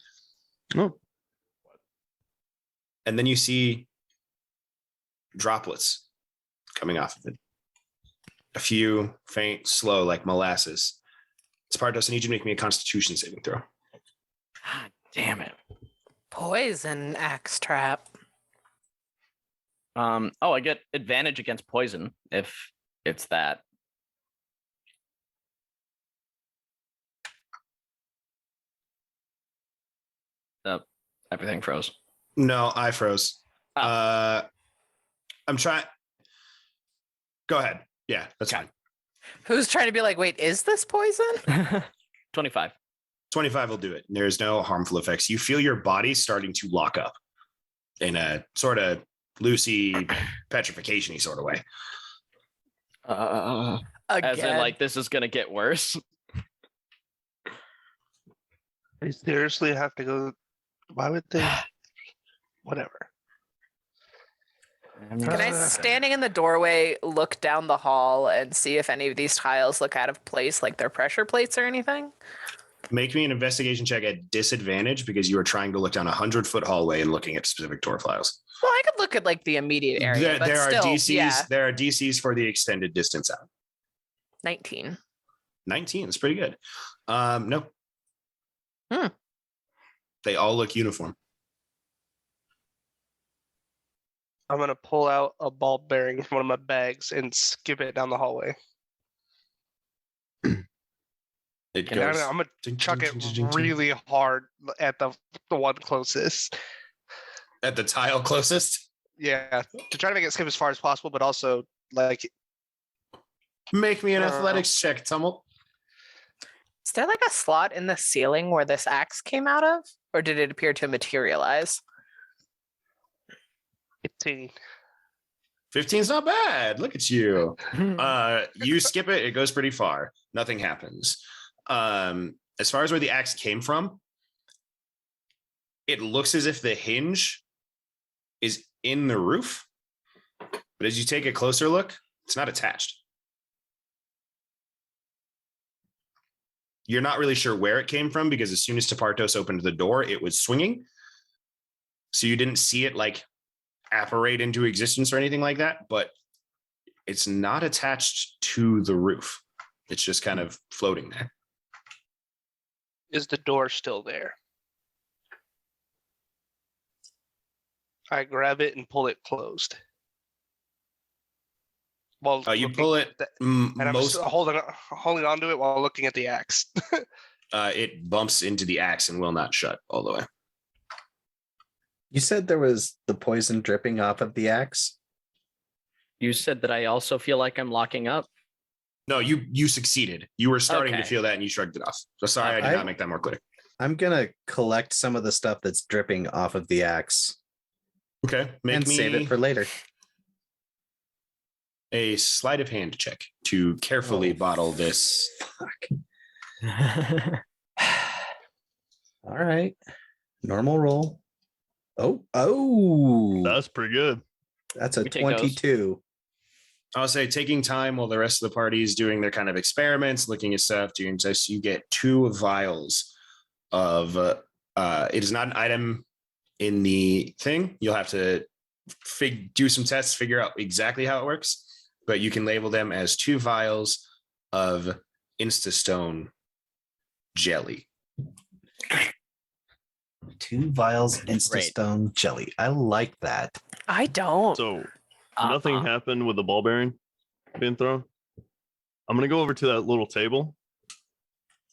Oh. And then you see droplets coming off of it. A few faint, slow, like molasses. Tapartos, I need you to make me a Constitution saving throw. God damn it. Poison axe trap. I get advantage against poison if it's that. Everything froze. No, I froze. Oh. I'm trying. Go ahead. Yeah, that's fine. Who's trying to be like, wait, is this poison? 25. 25 will do it. There's no harmful effects. You feel your body starting to lock up in a sort of loosey petrification-y sort of way. As in, Again. like, this is gonna get worse. They seriously have to go. Why would they? Whatever. Can I, standing in the doorway, look down the hall and see if any of these tiles look out of place, like they're pressure plates or anything? Make me an investigation check at disadvantage because you are trying to look down a 100-foot hallway and looking at specific door files. Well, I could look at like the immediate area, but There are still, DCs. yeah, There are DCs for the extended distance out. 19. 19. That's pretty good. No. Hmm. They all look uniform. I'm gonna pull out a ball bearing from one of my bags and skip it down the hallway. It And goes. I'm gonna chuck it really hard at the one closest. At the tile closest. Yeah, to try to make it skip as far as possible, but also like Make me an athletics check, Tumult. Is there like a slot in the ceiling where this axe came out of? Or did it appear to materialize? 15. 15's not bad. Look at you. You skip it, it goes pretty far. Nothing happens. As far as where the axe came from, it looks as if the hinge is in the roof. But as you take a closer look, it's not attached. You're not really sure where it came from because as soon as Tapartos opened the door, it was swinging. So you didn't see it like apparate into existence or anything like that, but it's not attached to the roof. It's just kind of floating there. Is the door still there? I grab it and pull it closed. Well, You looking pull it. at the- and I'm Most still holding onto it while looking at the axe. it bumps into the axe and will not shut all the way. You said there was the poison dripping off of the axe. You said that I also feel like I'm locking up. No, you succeeded. You were starting to Okay. feel that and you shrugged it off. So sorry, I did not make that more clear. I'm gonna collect some of the stuff that's dripping off of the axe Okay, make and me save it for later. a sleight of hand check to carefully Oh, bottle this. Fuck. All right. Normal roll. Oh, That's pretty good. that's a We take those. 22. I'll say taking time while the rest of the party is doing their kind of experiments, looking at stuff, doing this, you get 2 vials of it is not an item in the thing. You'll have to do some tests, figure out exactly how it works, but you can label them as 2 vials of Instastone jelly. 2 vials Instastone jelly. I like that. I don't. So nothing happened with the ball bearing being thrown. I'm gonna go over to that little table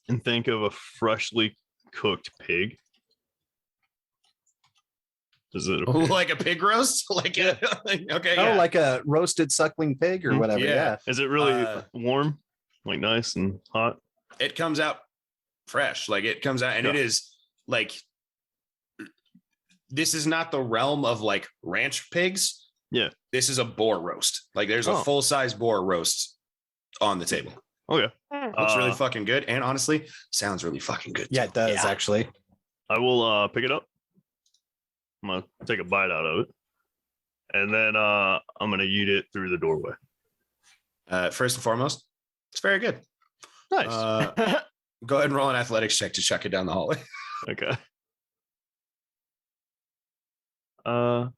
and think of a freshly cooked pig. Is it a pig? Like a pig roast? Like a, okay, Oh, yeah. like a roasted suckling pig or Mm, whatever. yeah. Yeah. Is it really Uh, warm? Like nice and hot? It comes out fresh. Like it comes out and it Yeah. is like this is not the realm of like ranch pigs. Yeah. This is a boar roast. Like there's a Oh. full size boar roast on the table. Okay. Looks really fucking good. And honestly, sounds really fucking good. Yeah, too. it does Yeah. actually. I will pick it up. I'm gonna take a bite out of it, and then I'm gonna eat it through the doorway. First and foremost, it's very good. Nice. Go ahead and roll an athletics check to chuck it down the hallway. Okay. Can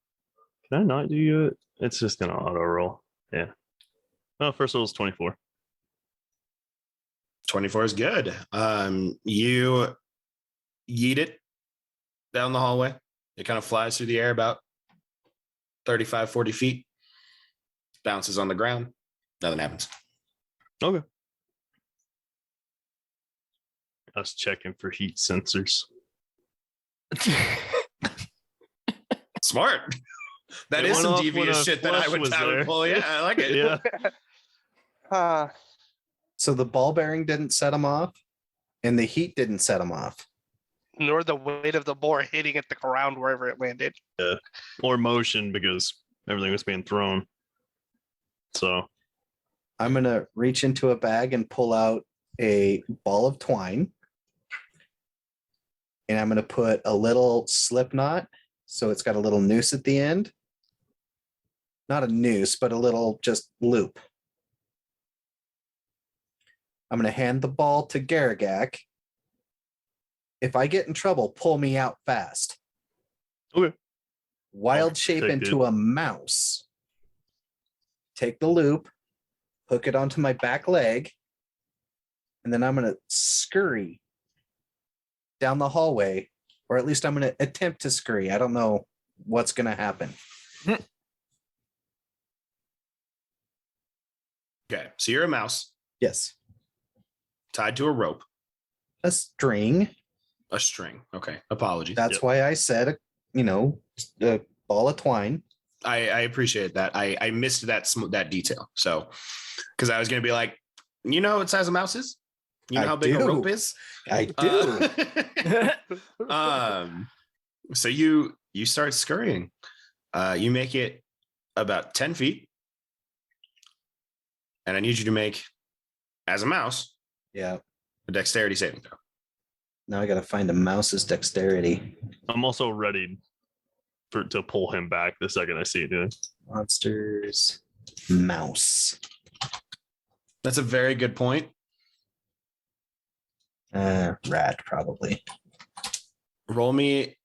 I not do it? It's just gonna auto roll. Yeah. Oh, first roll is 24. 24 is good. You yeet it down the hallway. It kind of flies through the air about 35, 40 feet, bounces on the ground. Nothing happens. Okay. I was checking for heat sensors. Smart. That It is went some off when devious a shit that I flush would was there. pull. Yeah, I like it. Yeah. So the ball bearing didn't set him off, and the heat didn't set him off. Nor the weight of the boar hitting at the ground wherever it landed. Or motion because everything was being thrown. So I'm gonna reach into a bag and pull out a ball of twine, and I'm gonna put a little slip knot, so it's got a little noose at the end. Not a noose, but a little just loop. I'm gonna hand the ball to Garagak. If I get in trouble, pull me out fast. Okay. Wild shape take into a mouse. Take the loop, hook it onto my back leg, and then I'm going to scurry down the hallway, or at least I'm going to attempt to scurry. I don't know what's going to happen. Okay. So you're a mouse Yes. tied to a rope, A string. a string. Okay. Apologies. That's Yep. why I said, a ball of twine. I appreciate that. I missed that detail. So, because I was going to be like, you know what size a mouse is? You know I how big do. a rope is? I do. So you start scurrying. You make it about 10 feet. And I need you to make, as a mouse, Yeah. a dexterity saving throw. Now I got to find a mouse's dexterity. I'm also ready to pull him back the second I see it doing. Monsters. Mouse. That's a very good point. Rat, probably. Roll me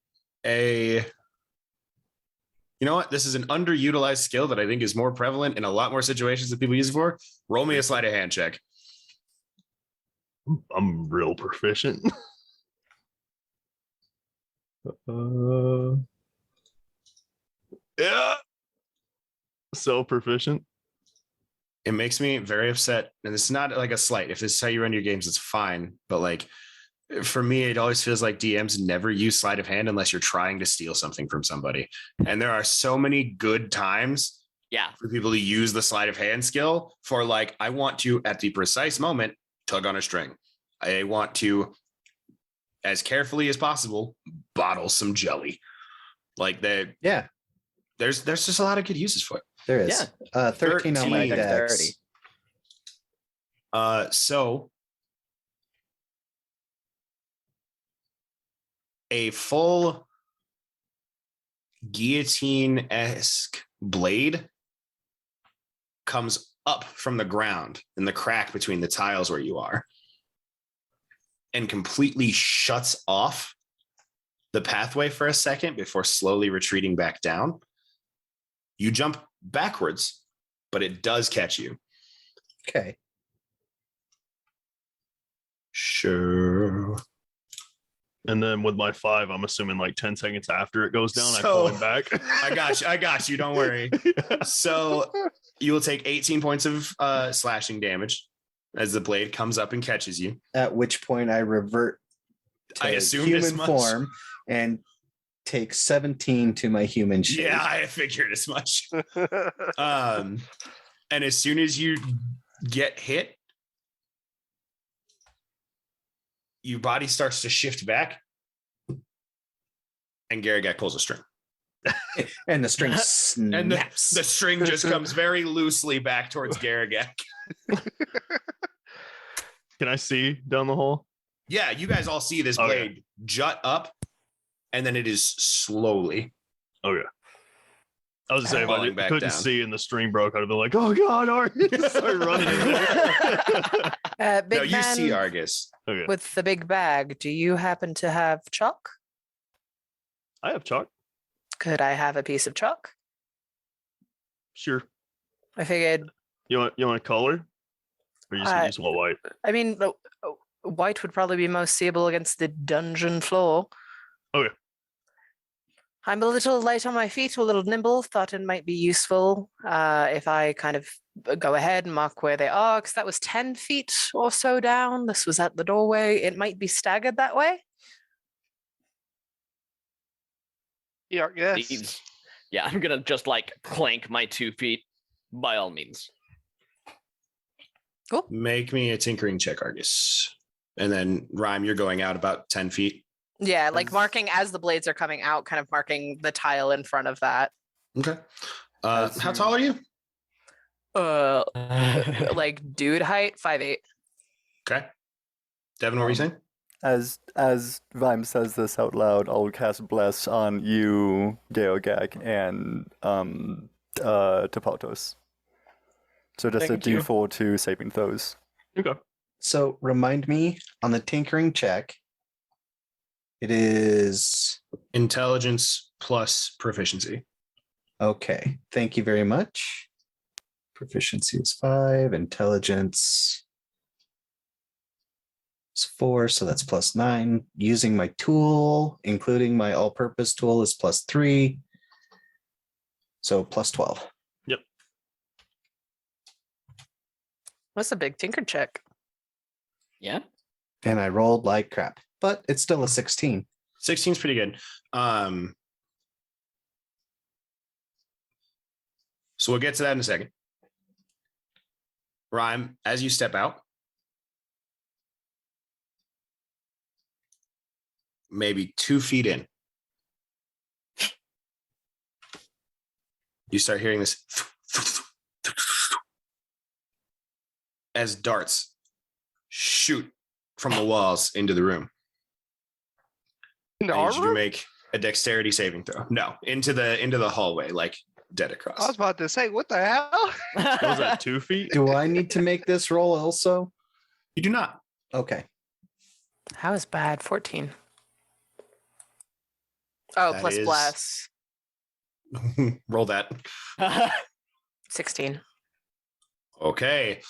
a. You know what? This is an underutilized skill that I think is more prevalent in a lot more situations that people use it for. Roll me a sleight of hand check. I'm real proficient. Yeah. So proficient. It makes me very upset. And it's not like a slight. If this is how you run your games, it's fine. But like for me, it always feels like DMs never use sleight of hand unless you're trying to steal something from somebody. And there are so many good times Yeah. for people to use the sleight of hand skill for like, I want to, at the precise moment, tug on a string. I want to, as carefully as possible, bottle some jelly. Like that. Yeah, There's just a lot of good uses for it. there is. 13 on my 13. dex. So a full guillotine-esque blade comes up from the ground in the crack between the tiles where you are and completely shuts off the pathway for a second before slowly retreating back down. You jump backwards, but it does catch you. Okay. Sure. And then with my 5, I'm assuming like 10 seconds after it goes down, I pull So- him back. I got you. Don't worry. So you will take 18 points of slashing damage as the blade comes up and catches you. At which point I revert to I assumed as human much. form and take 17 to my human shape. Yeah, I figured as much. And as soon as you get hit, your body starts to shift back And Garagak pulls a string. And the string And the snaps. string just comes very loosely back towards Garagak. Can I see down the hole? Yeah, you guys all see this Okay. blade jut up, and then it is slowly. Okay. I was saying, if Falling I back couldn't down. see and the string broke, I'd have been like, "Oh God, Argus!" Start running in there. Big No, you man see Argus. Okay. with the big bag. Do you happen to have chalk? I have chalk. Could I have a piece of chalk? Sure. I figured. You want color? Or you just want white? I mean, white would probably be most seeable against the dungeon floor. Okay. I'm a little light on my feet, a little nimble. Thought it might be useful if I kind of go ahead and mark where they are, because that was 10 feet or so down. This was at the doorway. It might be staggered that way. Yeah, yes. These- Yeah, I'm gonna just like clank my 2 feet by all means. Make me a tinkering check, Argus. And then Rhyme, you're going out about 10 feet. Yeah, like As- marking as the blades are coming out, kind of marking the tile in front of that. Okay. As How you- tall are you? Like dude height, 5'8". Okay. Devin, what were you saying? As Vime says this out loud, I'll cast Bless on you, Geogag, and Topatos. So just Thank a you. D4 to saving throws. Okay. So remind me on the tinkering check. It is Intelligence plus proficiency. okay. Thank you very much. Proficiency is 5. Intelligence is 4, so that's +9. Using my tool, including my all-purpose tool, is +3. So +12. What's a big tinker check? Yeah. And I rolled like crap, but it's still a 16. 16 is pretty good. So we'll get to that in a second. Rhyme, as you step out, maybe 2 feet in, you start hearing this as darts shoot from the walls into the room. In the I need you to armor? make a dexterity saving throw. No, into the hallway, like dead I across. was about to say, what the hell? What was that? 2 feet? Do I need to make this roll also? You do not. Okay. How is bad? 14. Oh, That plus is- bless. Roll that. 16. Okay.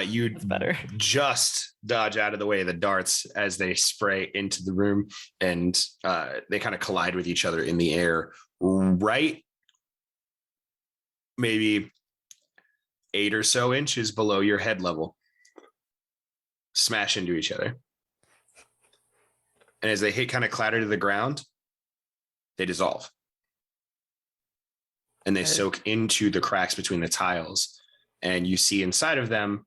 You That's better. just dodge out of the way of the darts as they spray into the room, and they kind of collide with each other in the air, right maybe 8 or so inches below your head level. Smash into each other. And as they hit, kind of clatter to the ground, they dissolve. And they Okay. soak into the cracks between the tiles. And you see inside of them,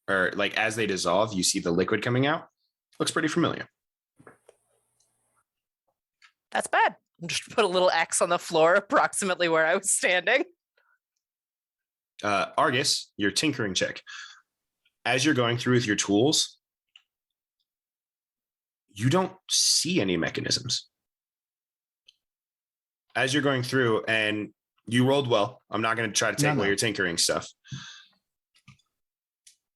or like as they dissolve, you see the liquid coming out. Looks pretty familiar. That's bad. Just put a little X on the floor, approximately where I was standing. Argus, your tinkering check. As you're going through with your tools, you don't see any mechanisms. As you're going through, and you rolled well. I'm not going to try to take No, away no. your tinkering stuff.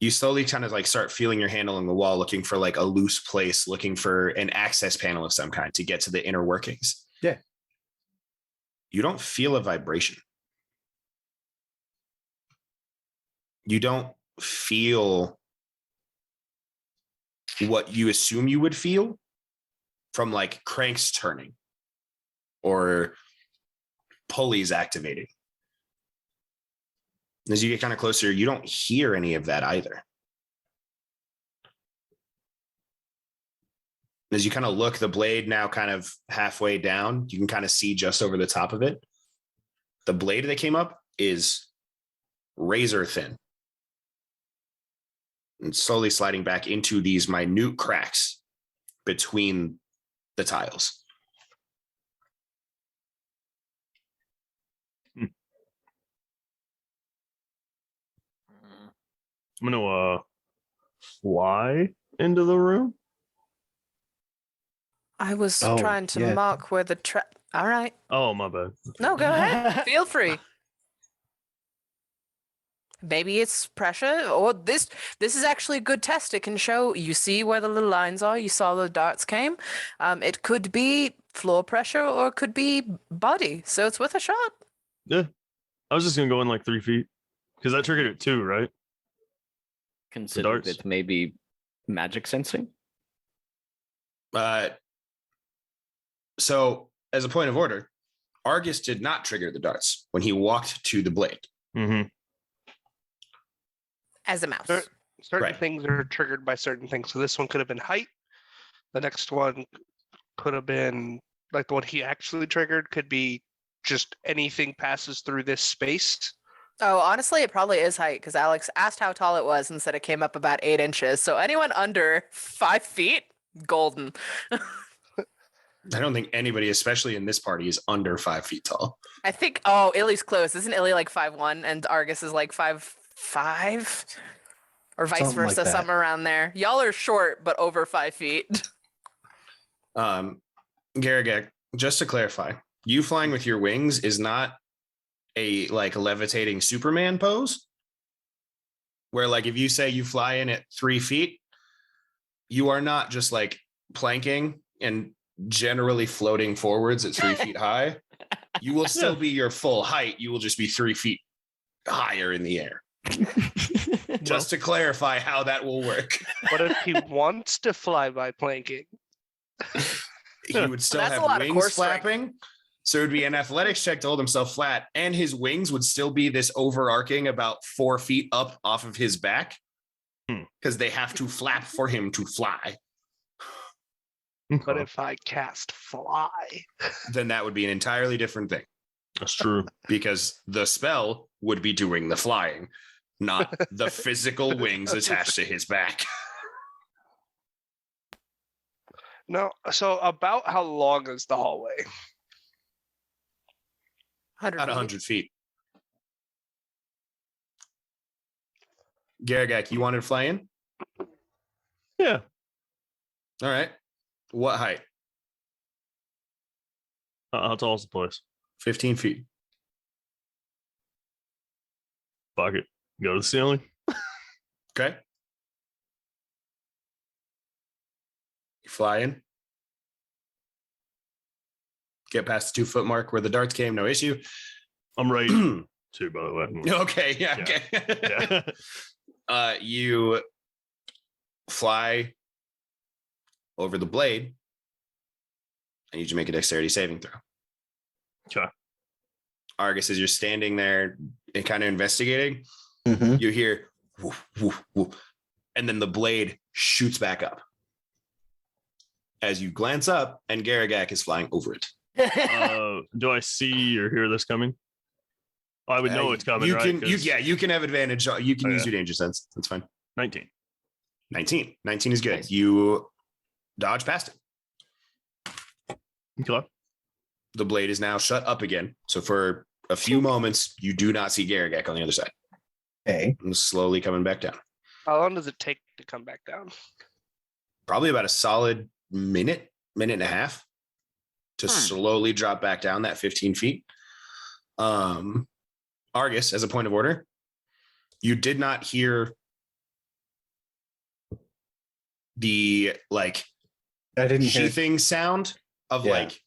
You slowly kind of like start feeling your hand along the wall, looking for like a loose place, looking for an access panel of some kind to get to the inner workings. Yeah. You don't feel a vibration. You don't feel what you assume you would feel from like cranks turning or pulleys activating. As you get kind of closer, you don't hear any of that either. As you kind of look, the blade now kind of halfway down, you can kind of see just over the top of it. The blade that came up is razor thin and slowly sliding back into these minute cracks between the tiles. I'm gonna fly into the room. I was Oh, trying to yeah. mark where the trap. All right. Oh, my bad. No, go ahead. Feel free. Maybe it's pressure, or this is actually a good test. It can show you see where the little lines are. You saw the darts came. It could be floor pressure or it could be body. So it's worth a shot. Yeah, I was just gonna go in like 3 feet because that triggered it too, right? Consider darts? with maybe magic sensing. So, as a point of order, Argus did not trigger the darts when he walked to the blade. Mm-hmm. As a mouse. Certain Right. things are triggered by certain things. So this one could have been height. The next one could have been like the one he actually triggered could be just anything passes through this space. Oh, honestly, it probably is height because Alex asked how tall it was and said it came up about 8 inches. So anyone under 5 feet, golden. I don't think anybody, especially in this party, is under 5 feet tall. I think. Oh, Illy's close. Isn't Illy like 5'1" and Argus is like 5'5"? Or vice Something like versa, that. something around there. Y'all are short, but over 5 feet. Garagak, just to clarify, you flying with your wings is not a like levitating Superman pose. Where like if you say you fly in at 3 feet, you are not just like planking and generally floating forwards at 3 feet high. You will still be your full height. You will just be 3 feet higher in the air. Just to clarify how that will work. But if he wants to fly by planking, He would still That's a have lot of wings core strength. flapping. So it would be an athletics check to hold himself flat, and his wings would still be this overarching about 4 feet up off of his back because they have to flap for him to fly. but if I cast fly, Then that would be an entirely different thing That's true. because the spell would be doing the flying, not the physical wings attached to his back. no. So about how long is the hallway? 100 About feet. 100 feet. Garagak, you wanted to fly in? Yeah. All right. What height? How tall is the place? 15 feet. Fuck it. Go to the ceiling. Okay. You fly in. Get past the 2 foot mark where the darts came, no issue. I'm right too, by the way. Okay, yeah, Yeah. okay. Yeah. You fly over the blade. I need you to make a dexterity saving throw. Okay. Argus, as you're standing there and kind of investigating, Mhm. you hear woof, woof, woof, and then the blade shoots back up. As you glance up, and Garagak is flying over it. Do I see or hear this coming? I would know it's coming, You right? can, 'Cause you can have advantage. You can use Okay. your danger sense. That's fine. 19. 19. 19 is good. Nice. You dodge past it. Okay. The blade is now shut up again. So for a few moments, you do not see Garagak on the other side. Okay. And slowly coming back down. How long does it take to come back down? Probably about a solid minute and a half to slowly drop back down that 15 feet. Argus, as a point of order, you did not hear the like I didn't hear. sheathing sound of Yeah. like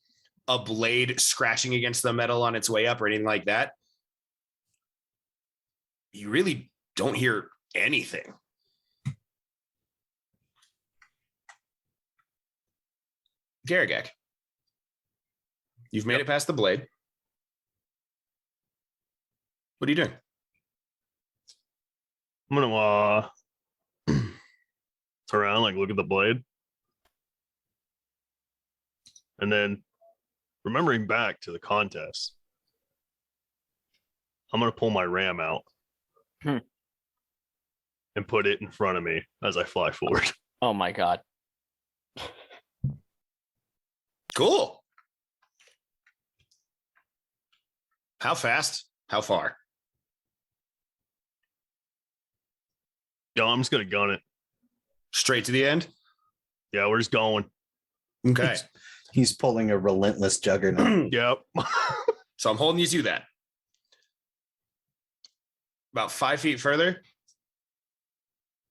a blade scratching against the metal on its way up or anything like that. You really don't hear anything. Garagak, you've made it past the blade. What are you doing? I'm gonna turn around, like look at the blade. And then remembering back to the contest, I'm gonna pull my ram out and put it in front of me as I fly forward. Oh my god. Cool. How fast? How far? I'm just gonna gun it. Straight to the end. Yeah, we're just going. Okay. He's pulling a relentless juggernaut. Yep. So I'm holding you to that. About 5 feet further,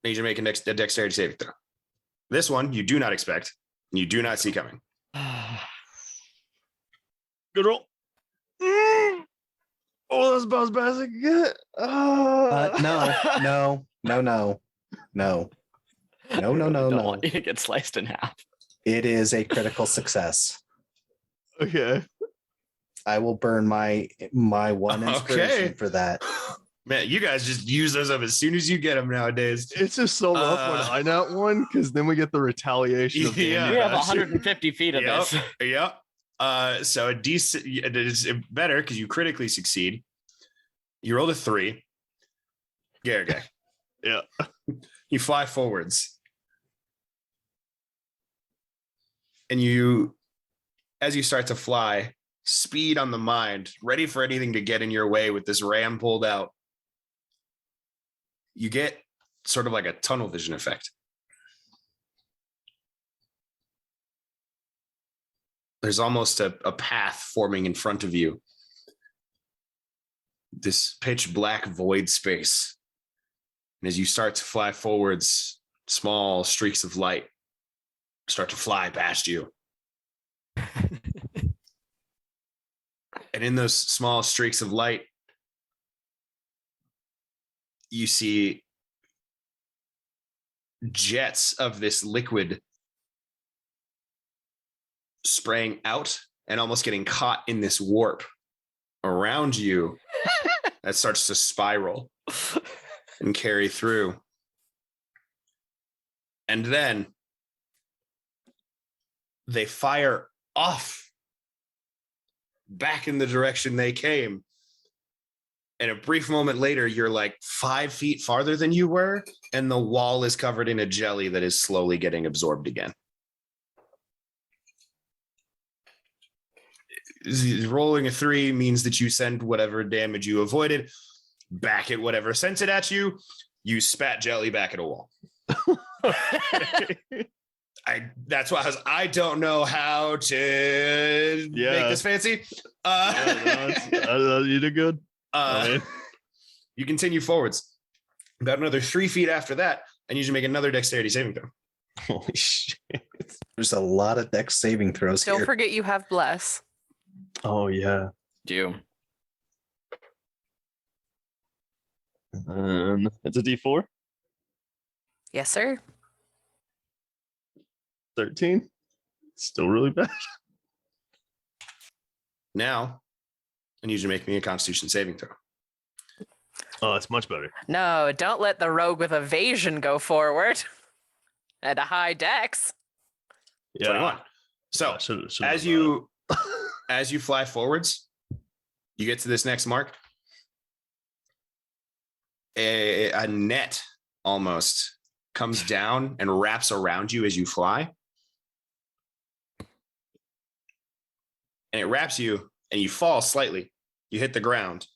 need you to make a dexterity saving throw. This one you do not expect, and you do not see coming. Good roll. Oh, that's about as bad as I can get. No. Don't want you to get sliced in half. It is a critical success. Okay. I will burn my one inspiration Okay. for that. Man, you guys just use those up as soon as you get them nowadays. It's just so rough when I not one because then we get the retaliation of the Yeah. We have Bash. 150 feet of Yep. this. Yep. So a decent, it's better because you critically succeed. You rolled a 3. Garrett. Yeah. You fly forwards. And you, as you start to fly, speed on the mind, ready for anything to get in your way with this ram pulled out. You get sort of like a tunnel vision effect. There's almost a path forming in front of you. This pitch black void space. And as you start to fly forwards, small streaks of light start to fly past you. And in those small streaks of light, you see jets of this liquid spraying out and almost getting caught in this warp around you that starts to spiral and carry through. And then they fire off back in the direction they came. And a brief moment later, you're like 5 feet farther than you were, and the wall is covered in a jelly that is slowly getting absorbed again. Rolling a 3 means that you send whatever damage you avoided back at whatever sent it at you. You spat jelly back at a wall. That's why I don't know how to make this fancy. You did good. You continue forwards. About another 3 feet after that, I need you to make another dexterity saving throw. Holy shit. There's a lot of dex saving throws Don't here. forget you have bless. Oh yeah. Do. It's a D4. Yes, sir. 13. Still really bad. Now, I need you to make me a Constitution saving throw. Oh, that's much better. No, don't let the rogue with evasion go forward. At a high dex. 21. So, as you fly forwards, you get to this next mark. A net almost comes down and wraps around you as you fly. And it wraps you and you fall slightly. You hit the ground.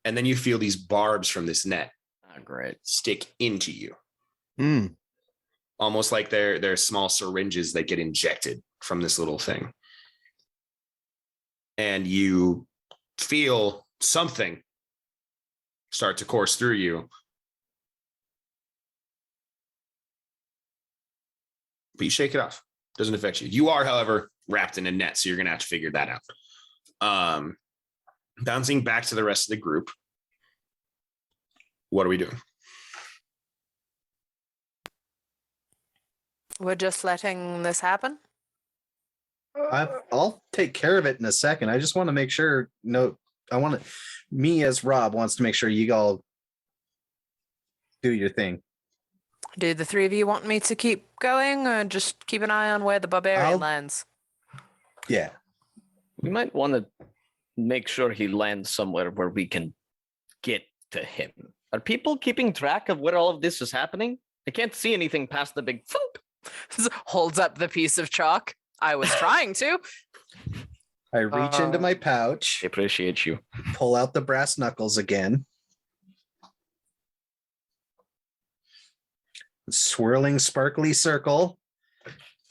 And then you feel these barbs from this net Great. stick into you. Mm. Almost like they're small syringes that get injected from this little thing. And you feel something start to course through you. But you shake it off. Doesn't affect you. You are, however, wrapped in a net, so you're going to have to figure that out. Bouncing back to the rest of the group. What are we doing? We're just letting this happen. I'll take care of it in a second. I just want to make sure. Me as Rob wants to make sure you all do your thing. Do the three of you want me to keep going, or just keep an eye on where the barbarian lands? Yeah. We might want to make sure he lands somewhere where we can get to him. Are people keeping track of where all of this is happening? I can't see anything past the big foop. Holds up the piece of chalk. I was trying to. I reach into my pouch, I appreciate you. pull out the brass knuckles again. swirling sparkly circle,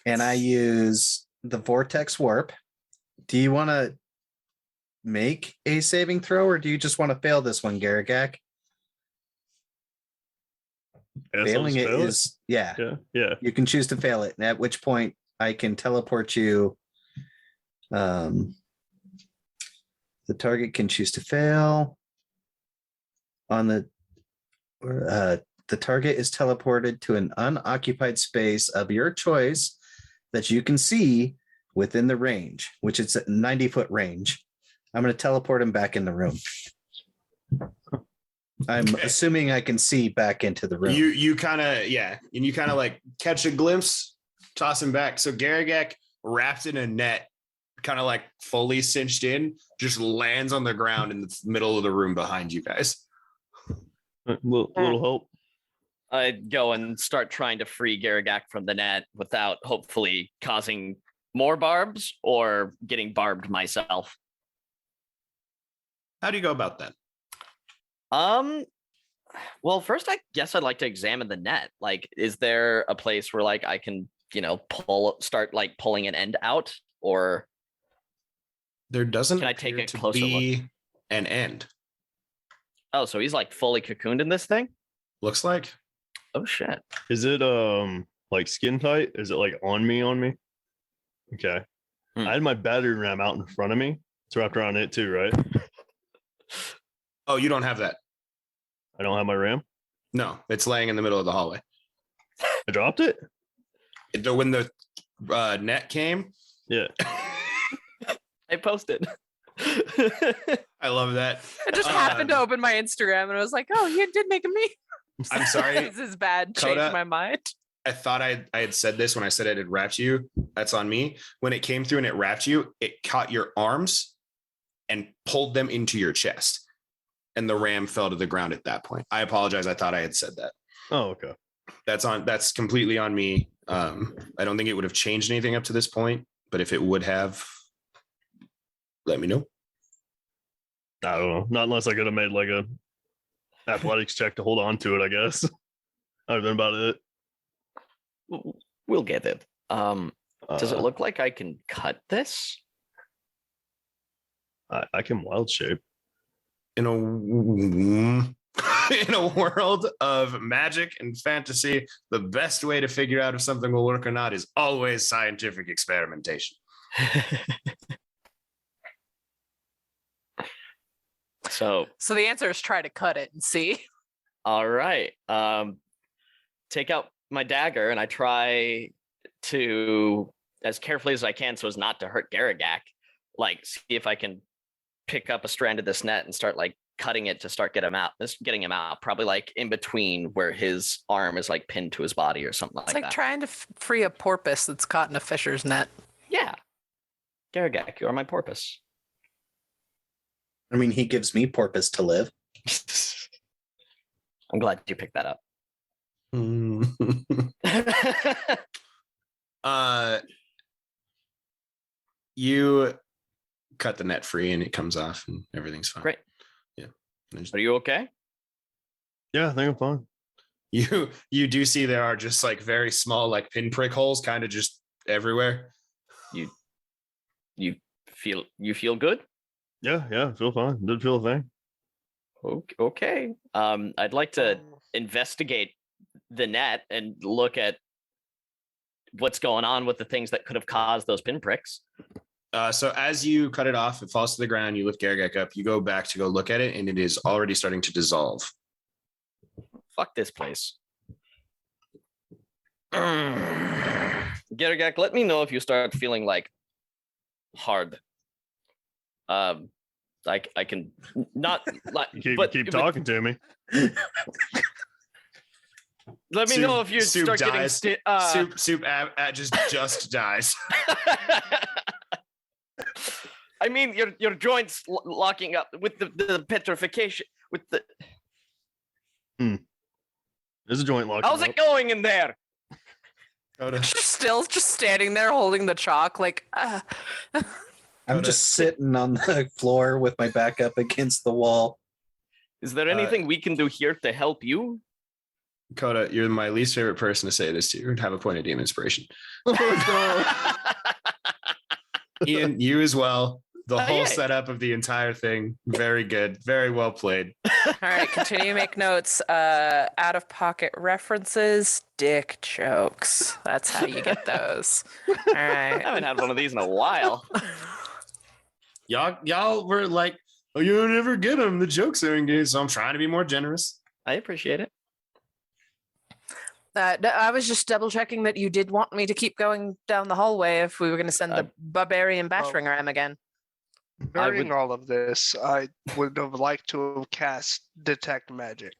and I use the vortex warp. Do you want to make a saving throw, or do you just want to fail this one, Garagak? Failing it is Yeah. You can choose to fail it, at which point I can teleport you. The target can choose to fail. On the target is teleported to an unoccupied space of your choice that you can see within the range, which is a 90-foot range. I'm going to teleport him back in the room. I'm assuming I can see back into the room. You kind of, and you kind of like catch a glimpse, toss him back. So Garagak, wrapped in a net, kind of like fully cinched in, just lands on the ground in the middle of the room behind you guys. Little help. I'd go and start trying to free Garagak from the net without hopefully causing more barbs or getting barbed myself. How do you go about that? Well, first I guess I'd like to examine the net. Like, is there a place where like I can, start like pulling an end out, or There doesn't can I take appear a to closer be look? an end. Oh, so he's like fully cocooned in this thing? Looks like. Oh shit. Is it like skin tight? Is it like on me? Okay. I had my battering ram out in front of me. It's wrapped around it too, right? Oh, you don't have that. I don't have my ram. No, it's laying in the middle of the hallway. I dropped it. When the net came. Yeah. I posted. I love that. I just happened to open my Instagram and I was like, oh, you did make a meme. I'm sorry. This is bad. Coda, Changed my mind. I thought I had said this when I said it had wrapped you. That's on me. When it came through and it wrapped you, it caught your arms and pulled them into your chest. And the ram fell to the ground at that point. I apologize. I thought I had said that. Oh, okay. That's completely on me. I don't think it would have changed anything up to this point, but if it would have, let me know. I don't know. Not unless I could have made like a athletics check to hold on to it, I guess. I've been about it. We'll get it. Does it look like I can cut this? I can wild shape. In a world of magic and fantasy, the best way to figure out if something will work or not is always scientific experimentation. So the answer is try to cut it and see. all right. Take out my dagger and I try to, as carefully as I can so as not to hurt Garagak, like see if I can pick up a strand of this net and start like cutting it to start getting him out, probably like in between where his arm is like pinned to his body or something It's like like that. trying to free a porpoise that's caught in a fisher's net. Yeah. Garagak, you are my porpoise. I mean, he gives me porpoise to live. I'm glad you picked that up. You cut the net free and it comes off and everything's fine. Great. Yeah. Are you okay? Yeah, I think I'm fine. You do see there are just like very small like pinprick holes kind of just everywhere. You feel good? Yeah, I feel fine. Didn't feel a thing. Okay. I'd like to investigate the net and look at what's going on with the things that could have caused those pinpricks. So as you cut it off, it falls to the ground. You lift Garagak up. You go back to go look at it, and it is already starting to dissolve. Fuck this place. Garagak, let me know if you start feeling like hard. Like I can not like keep talking to me. Let me know if you start dies. getting Soup just dies. I mean your joints locking up with the petrification with the There's a joint lock. How's it going in there? Still just standing there holding the chalk like I'm just sitting on the floor with my back up against the wall. Is there anything we can do here to help you? Coda, you're my least favorite person to say this to and have a point of DM inspiration. Ian, you as well. The whole yay. setup of the entire thing, very good, very well played. All right, continue to make notes. Out of pocket references, dick jokes. That's how you get those. All I right. haven't had one of these in a while. Y'all were like, oh, you never get them. The jokes are engaged, so I'm trying to be more generous. I appreciate it. I was just double checking that you did want me to keep going down the hallway if we were going to send the barbarian battering ram again. During all of this, I would have liked to have cast detect magic.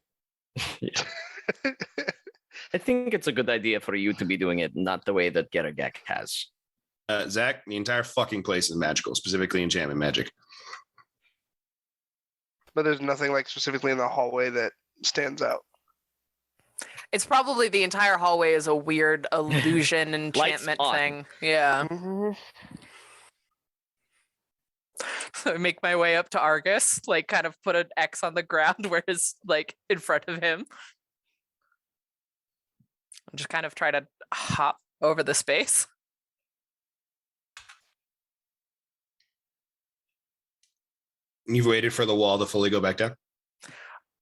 I think it's a good idea for you to be doing it, not the way that Geragak has. Zach, the entire fucking place is magical, specifically enchantment magic. But there's nothing like specifically in the hallway that stands out. It's probably the entire hallway is a weird illusion enchantment on. thing. Yeah. So I make my way up to Argus, like kind of put an X on the ground where it's like in front of him. And just kind of try to hop over the space. You've waited for the wall to fully go back down?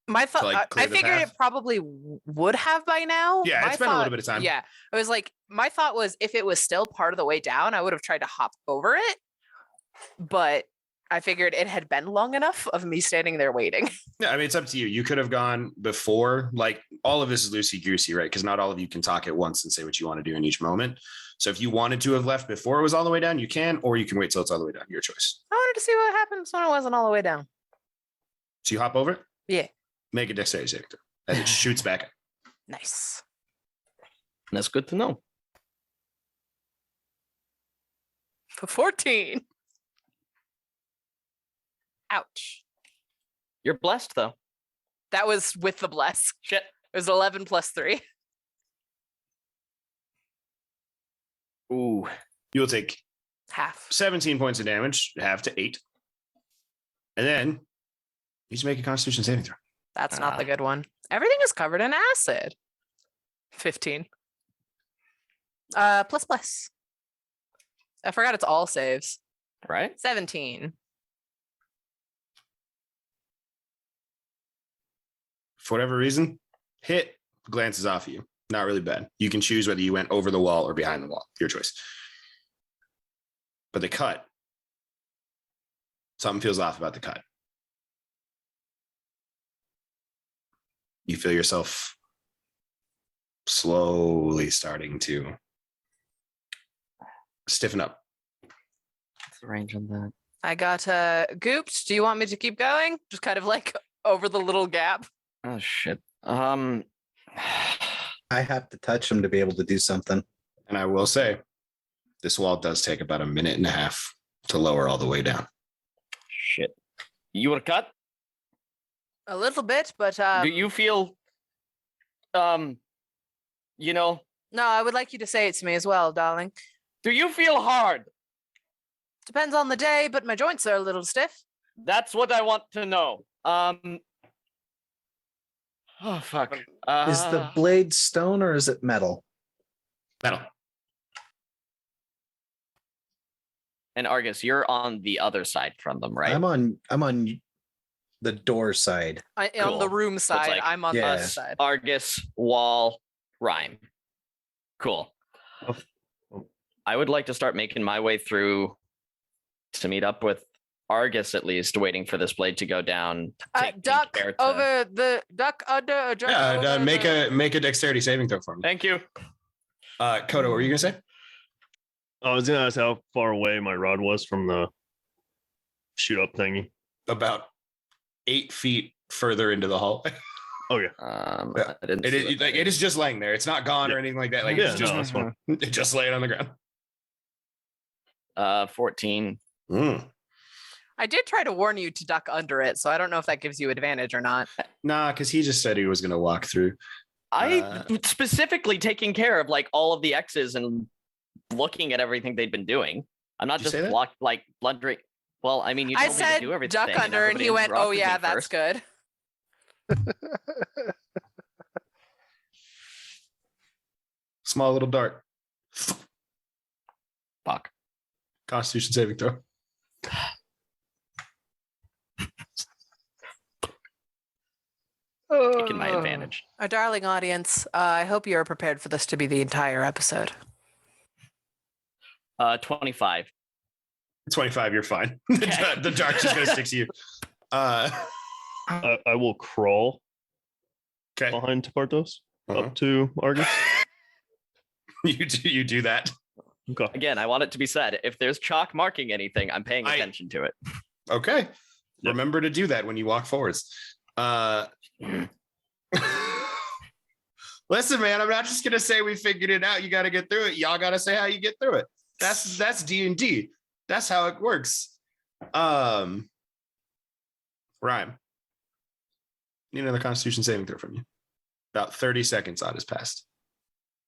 My thought, like, clear I the figured path? it probably would have by now. Yeah, My it's been a little bit of time. Yeah, I was like, my thought was if it was still part of the way down, I would have tried to hop over it. But I figured it had been long enough of me standing there waiting. Yeah, I mean, it's up to you. You could have gone before, like all of this is loosey-goosey, right? Because not all of you can talk at once and say what you want to do in each moment. So if you wanted to have left before it was all the way down, you can, or you can wait till it's all the way down. Your choice. I wanted to see what happens when it wasn't all the way down. So you hop over it? Yeah. Make a dexterity saving throw as it shoots back. Nice. That's good to know. For 14. Ouch. You're blessed, though. That was with the bless. Shit. It was 11 plus 3. Ooh. You'll take Half. 17 points of damage, half to 8. And then you just make a constitution saving throw. That's not the good one. Everything is covered in acid. 15. Plus. I forgot it's all saves. Right? 17. For whatever reason, hit glances off you. Not really bad. You can choose whether you went over the wall or behind the wall. Your choice. But the cut, something feels off about the cut. You feel yourself slowly starting to stiffen up. What's the range on that? I got gooped. Do you want me to keep going? Just kind of like over the little gap. Oh, shit. I have to touch him to be able to do something. And I will say, this wall does take about a minute and a half to lower all the way down. Shit. You were cut? A little bit, but Do you feel, you know, no, I would like you to say it to me as well, darling. do you feel hard? Depends on the day, but my joints are a little stiff. That's what I want to know. Oh, fuck. Is the blade stone or is it metal? Metal. And Argus, you're on the other side from them, right? I'm on the door side. On Cool. the room So it's side, like I'm on the Yeah. other side. Argus, wall, rhyme. Cool. I would like to start making my way through to meet up with Argus, at least, waiting for this blade to go down. taking Duck care to- over the duck under. Duck Yeah, over make the- a dexterity saving throw for me. Thank you. Coda, what were you gonna say? I was gonna ask how far away my rod was from the shoot up thingy. About 8 feet further into the hall. Oh yeah. Yeah. I didn't It see is what that like it is just laying there. It's not gone or Yeah. anything like that. Like Yeah, it's just no, that's fine. just laying on the ground. 14. I did try to warn you to duck under it, so I don't know if that gives you advantage or not. Nah, because he just said he was gonna walk through. I specifically taking care of like all of the X's and looking at everything they'd been doing. I'm not Did you say just that? blundering. Well, I mean, you I told me said to do everything. duck under, and he everybody went, "Oh interrupted yeah, me that's first. good." Small little dart. Fuck. Constitution saving throw. Taking my advantage. Our darling audience, I hope you are prepared for this to be the entire episode. 25. 25, you're fine. Okay. The dart's just gonna stick to you. I will crawl Okay. behind Tapartos Uh-huh. up to Argus. You do that. Okay. Again, I want it to be said, if there's chalk marking anything, I'm paying attention to it. Okay. Yep. Remember to do that when you walk forwards. Listen, man, I'm not just gonna say we figured it out. You got to get through it. Y'all got to say how you get through it. That's D&D. That's how it works. Rhyme. Need another Constitution saving throw from you. About 30 seconds on has passed.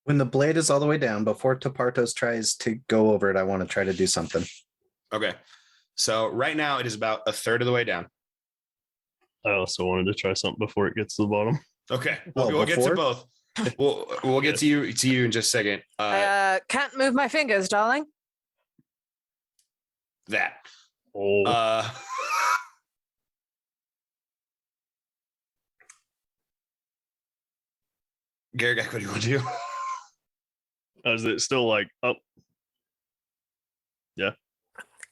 When the blade is all the way down, before Tapartos tries to go over it, I want to try to do something. Okay. So right now it is about a third of the way down. I also wanted to try something before it gets to the bottom. Okay. Oh, We'll get to before? both. We'll get to you in just a second. Can't move my fingers, darling. That. Oh, Garrick, what do you want to do? is it still like up?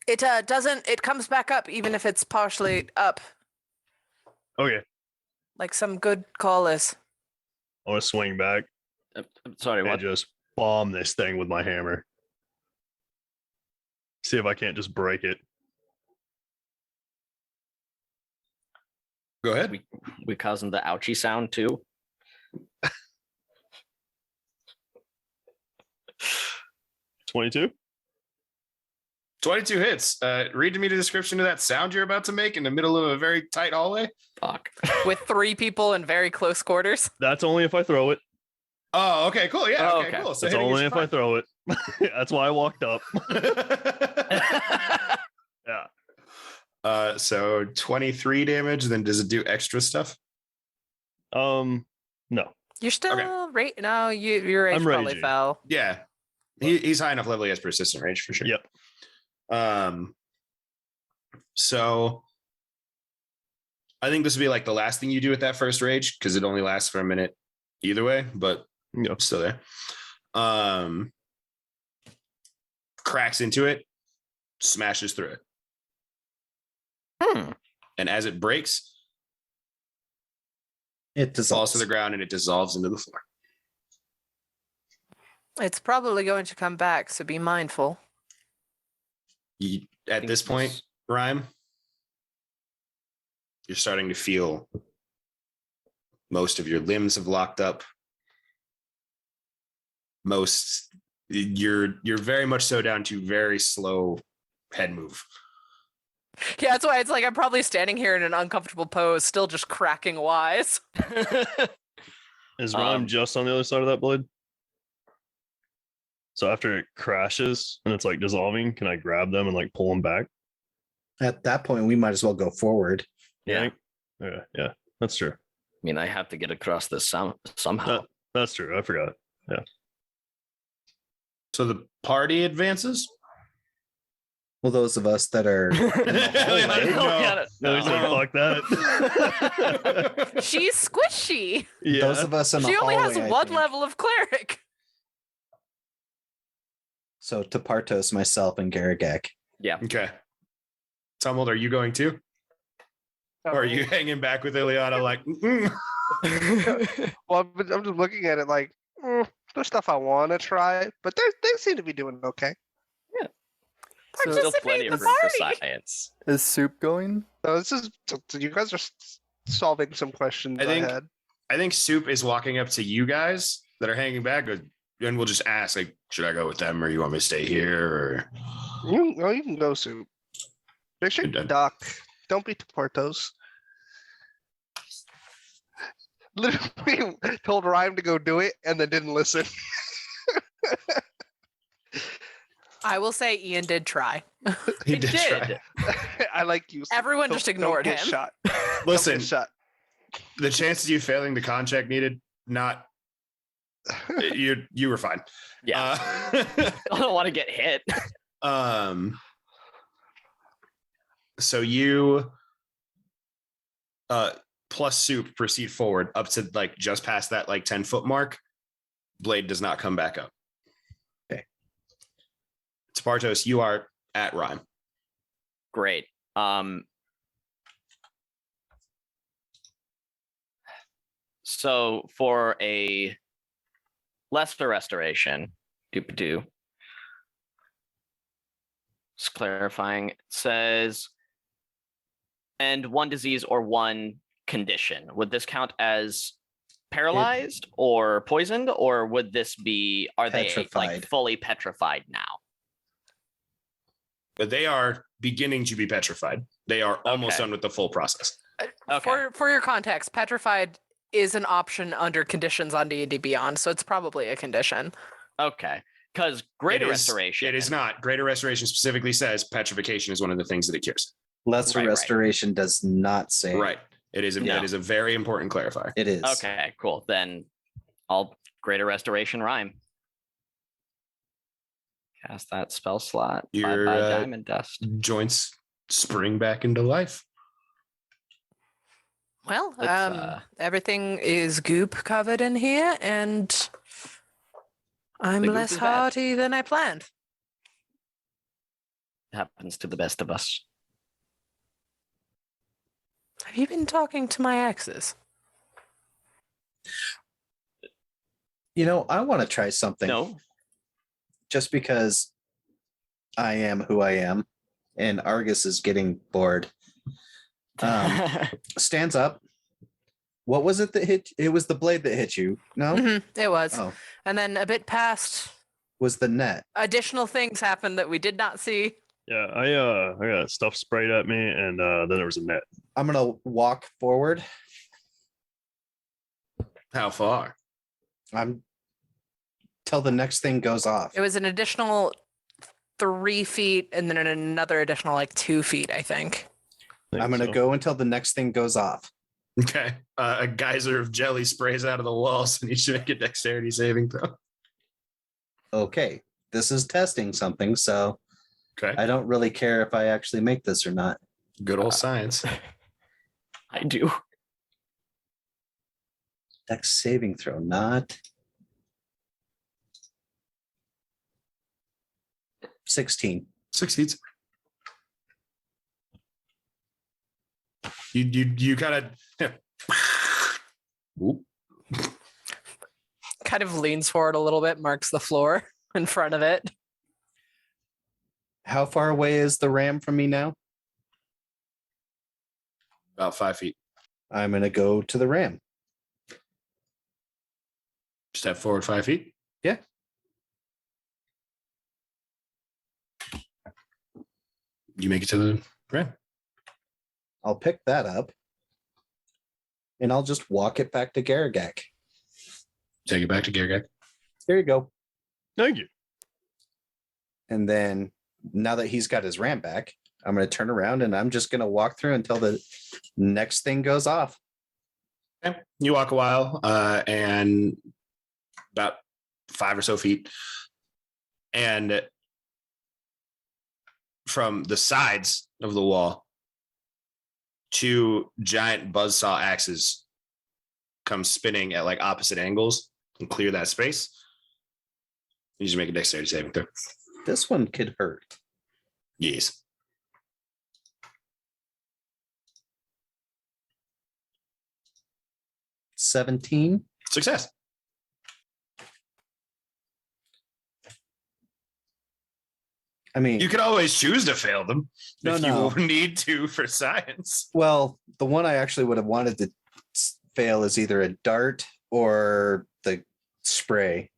It doesn't. It comes back up even if it's partially up, Okay. like some good call is. I want to swing back I'm sorry, and what? just bomb this thing with my hammer. See if I can't just break it. Go ahead. We causing the ouchie sound too. 22. 22 hits. Read to me the description of that sound you're about to make in the middle of a very tight hallway. Fuck. With 3 people in very close quarters. That's only if I throw it. Oh, okay, cool. Yeah, Oh, okay, okay. cool. So It's hitting only is if I throw it. That's why I walked up. Yeah. So 23 damage. Then does it do extra stuff? No. You're still no, your rage I'm probably raging. fell. Yeah, he's high enough level. He has persistent rage for sure. Yep. So I think this would be like the last thing you do with that first rage because it only lasts for a minute either way, but Yep. still there. Cracks into it, smashes through it. And as it breaks, It falls dissolves. to the ground and it dissolves into the floor. It's probably going to come back, so be mindful. At think this point, it's- Rhyme, you're starting to feel most of your limbs have locked up. You're very much so down to very slow head move. Yeah, that's why it's like I'm probably standing here in an uncomfortable pose, still just cracking wise. Is Rhyme Um, just on the other side of that blade? So after it crashes and it's like dissolving, can I grab them and like pull them back? At that point, we might as well go forward. Yeah. Yeah, that's true. I mean, I have to get across this somehow. That's true. I forgot. So the party advances. Well, those of us that are in the hallway, No, he's like, fuck that. She's squishy. Yeah. those of us in the She only has hallway, I one think. level of cleric. So Tapartos, myself, and Garagak. Okay. Tumbled, are you going too? Or are you hanging back with Ileana like, Well, I'm just looking at it like, there's stuff I want to try, but they seem to be doing okay. So Still plenty Participate in of the room for party. science. is soup going? So this is so you guys are solving some questions I think- had. I think Soup is walking up to you guys that are hanging back, and we'll just ask, like, should I go with them or you want me to stay here? Or You can go, Soup. Make sure you Good done. duck. Don't be Portos. Literally told Rhyme to go do it and then didn't listen. I will say Ian did try. he He did try. did. I like you. Soup. Everyone Don't- just don't ignored get him. Shot. Listen, Don't get shot. the chances of you failing the contract needed, not You were fine. Yeah. I don't want to get hit. So you plus soup proceed forward up to like just past that like 10-foot mark. Blade does not come back up. Okay. Spartos, you are at Rhyme. Great. So for a lesser restoration, doop-a-doo. Just clarifying, it says, and one disease or one condition. Would this count as paralyzed or poisoned, or would this be, are they like Petrified. fully petrified now? But they are beginning to be petrified. They are almost Okay. done with the full process. Okay. For your context, petrified is an option under conditions on D&D Beyond, so it's probably a condition. Okay. Because greater It is- restoration. It is not. Greater restoration specifically says petrification is one of the things that it cures. Lesser Right. restoration does not say. Right. It is. No. It is a very important clarifier. It is. Okay, cool. Then I'll greater restoration Rhyme. Cast that spell slot. Your, Bye bye diamond dust. Joints spring back into life. Well, Let's, everything is goop covered in here, and I'm The goop less is bad. hearty than I planned. Happens to the best of us. Have you been talking to my exes? I want to try something. No. Just because I am who I am, and Argus is getting bored. Stands up. What was it that hit? It was the blade that hit you. No, Mhm, it was. oh, And then a bit past, was the net. additional things happened that we did not see. Yeah, I got stuff sprayed at me, and then there was a net. I'm gonna walk forward. How far? I'm till the next thing goes off. It was an additional 3 feet, and then another additional 2 feet, I think. I'm gonna go until the next thing goes off. Okay. A geyser of jelly sprays out of the walls, and you should make a dexterity saving throw. Okay, this is testing something, so Okay. I don't really care if I actually make this or not. Good old science. I do. Dex saving throw, not 16. Succeeds. You kind of. Kind of leans forward a little bit, marks the floor in front of it. How far away is the ram from me now? About 5 feet. I'm gonna go to the ram. Step forward 5 feet. Yeah. You make it to the ground. I'll pick that up and I'll just walk it back to Garagak. Take it back to Gargak. There you go. Thank you. And then now that he's got his ram back, I'm going to turn around and I'm just going to walk through until the next thing goes off. Okay. You walk a while, and about 5 or so feet, and from the sides of the wall, 2 giant buzzsaw axes come spinning at like opposite angles and clear that space. You just make a dexterity saving throw. This one could hurt. Yes. $17. Success. I mean, You could always choose to fail them if No. you need to for science. well, the one I actually would have wanted to fail is either a dart or the spray,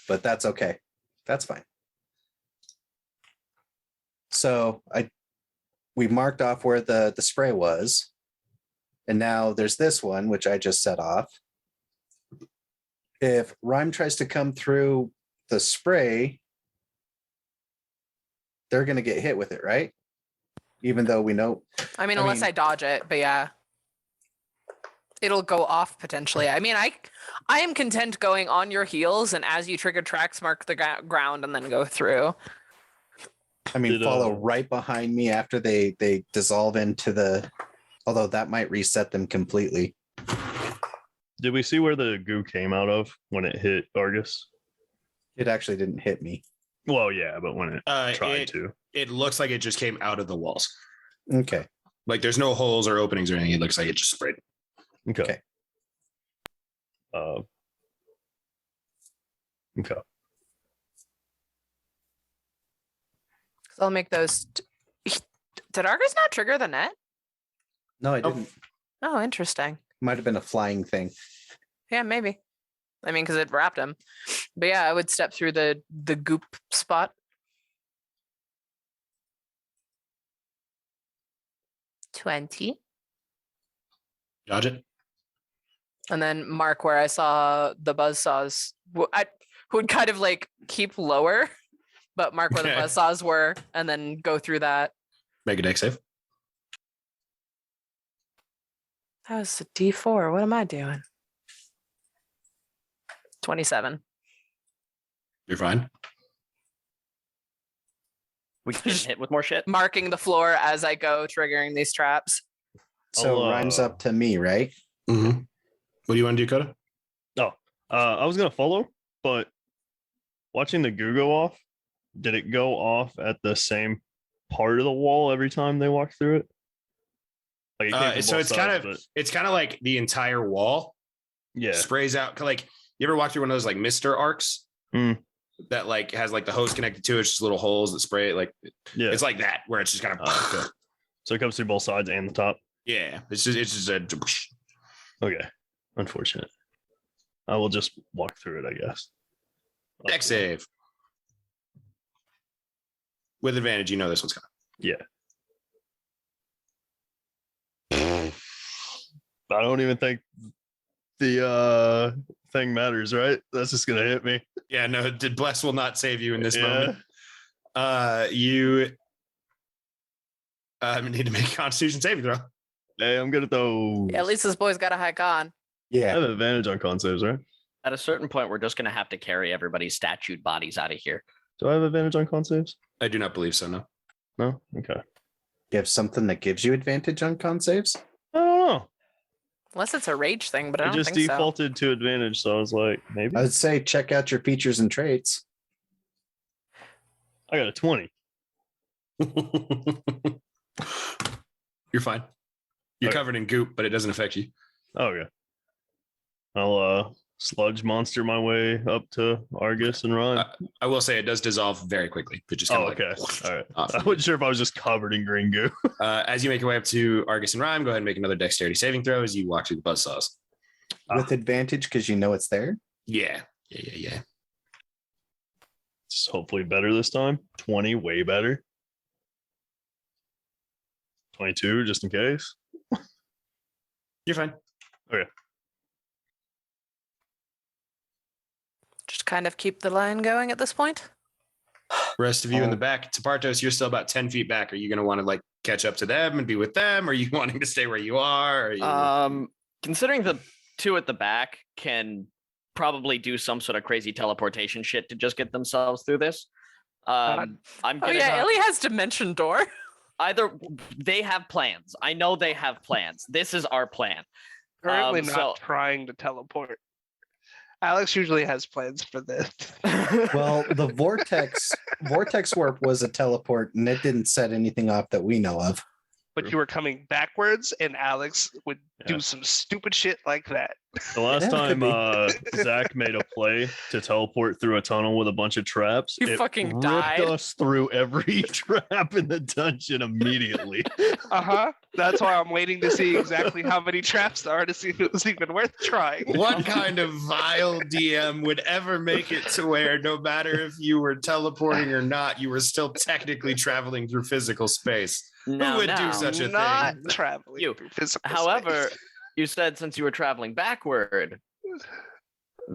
but that's okay. That's fine. So we marked off where the spray was, and now there's this one which I just set off. If Rhyme tries to come through the spray, they're going to get hit with it, right? Even though we know. I mean, I unless mean- I dodge it, but yeah. It'll go off potentially. I mean, I am content going on your heels, and as you trigger tracks, mark the ground and then go through. I mean, Did, follow right behind me after they dissolve into the. Although that might reset them completely. Did we see where the goo came out of when it hit Argus? It actually didn't hit me. Well, yeah, but when it tried to. It looks like it just came out of the walls. Okay. Like there's no holes or openings or anything. It looks like it just sprayed. Okay. Okay. Okay. So I'll make those. Did Argus not trigger the net? No, I Nope. didn't. Oh, interesting. Might have been a flying thing. Yeah, maybe. I mean, because it wrapped him. But yeah, I would step through the goop spot. 20. Dodge it. And then mark where I saw the buzzsaws. I would kind of like keep lower, but mark where the Okay. buzzsaws were and then go through that. Make a deck save. That was a D4. What am I doing? 27. You're fine. We can hit with more shit. Marking the floor as I go, triggering these traps. So I'll, rhymes up to me, right? Mm-hmm. What do you want to do, Coda? I was gonna follow, but watching the goo go off, did it go off at the same part of the wall every time they walked through it? Like it came from So both it's kind sides, of but it's kind of like the entire wall yeah. sprays out. Like you ever walk through one of those like Mister arcs Mm. that like has like the hose connected to it, it's just little holes that spray it. Like Yeah. it's like that where it's just kind of Okay. So it comes through both sides and the top. yeah. It's just a Okay. Unfortunate. I will just walk through it, I guess. deck save with advantage. You know this one's coming. Yeah. I don't even think the thing matters, right? That's just gonna hit me. Yeah, no, did bless will not save you in this Yeah. moment. You need to make a Constitution saving throw. Hey, I'm good at those. Yeah, at least this boy's got a high con. I Yeah. have advantage on con saves, right? At a certain point, we're just going to have to carry everybody's statued bodies out of here. Do I have advantage on con saves? I do not believe so. No. No? Okay. You have something that gives you advantage on con saves? I don't know. Unless it's a rage thing, but I It don't just think so. defaulted to advantage, so I was like, maybe. I would say check out your features and traits. I got a 20. You're fine. You're Okay. covered in goop, but it doesn't affect you. Okay. I'll sludge monster my way up to Argus and run. I will say it does dissolve very quickly. It just kind of okay. All right. off. I wasn't sure if I was just covered in green goo. As you make your way up to Argus and Rhyme, go ahead and make another dexterity saving throw as you walk through the buzzsaws. With advantage because you know it's there. Yeah. It's hopefully better this time. 20, way better. 22, just in case. You're fine. Just kind of keep the line going at this point. Rest of you in the back. Tapartos, you're still about 10 feet back. Are you going to want to like catch up to them and be with them? Or are you wanting to stay where you are? Are you... Considering the two at the back can probably do some sort of crazy teleportation shit to just get themselves through this. I'm Oh gonna yeah, Ellie has dimension door. either they have plans. I know they have plans. This is our plan. Currently not so- trying to teleport. Alex usually has plans for this. Well, the vortex warp was a teleport and it didn't set anything off that we know of. But you were coming backwards, and Alex would Yeah. do some stupid shit like that. The last Yeah, time could Zach made a play to teleport through a tunnel with a bunch of traps, You it fucking ripped died. us through every trap in the dungeon immediately. That's why I'm waiting to see exactly how many traps there are to see if it was even worth trying. What kind of vile DM would ever make it to where no matter if you were teleporting or not, you were still technically traveling through physical space? No, Who would do no. such a Not thing? traveling You. through physical However, space. you said since you were traveling backward,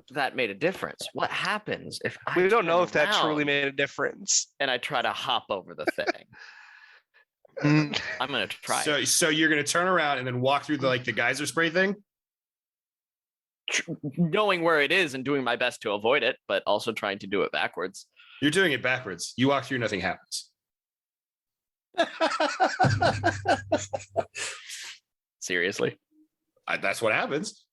that made a difference. What happens if I We don't know turn if that truly around made a difference. and I try to hop over the thing? I'm gonna try. So you're going to turn around and then walk through the like the geyser spray thing? knowing where it is and doing my best to avoid it, but also trying to do it backwards. You're doing it backwards. You walk through, nothing happens. Seriously, That's what happens.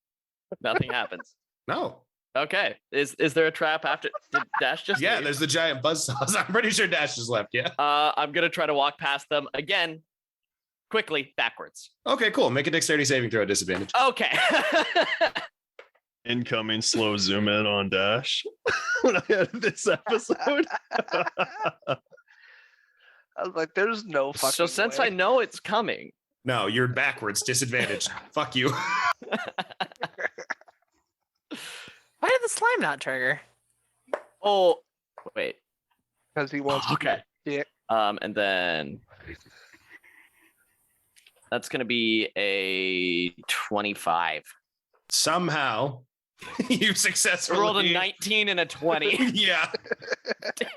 nothing happens. No. Okay, is there a trap after? Did Dash just? Yeah, leave? there's the giant buzzsaws. I'm pretty sure Dash just left. Yeah. I'm gonna try to walk past them again, quickly backwards. Okay, cool. Make a dexterity saving throw at disadvantage. Okay. Incoming slow zoom in on Dash when I had this episode. I was like, there's no fucking So since way. I know it's coming, No, you're backwards. Disadvantage. Fuck you. Why did the slime not trigger? oh wait, Because he wants okay. Yeah. And then that's gonna be a 25. Somehow, you I successfully rolled a 19 and a 20. Yeah, Damn.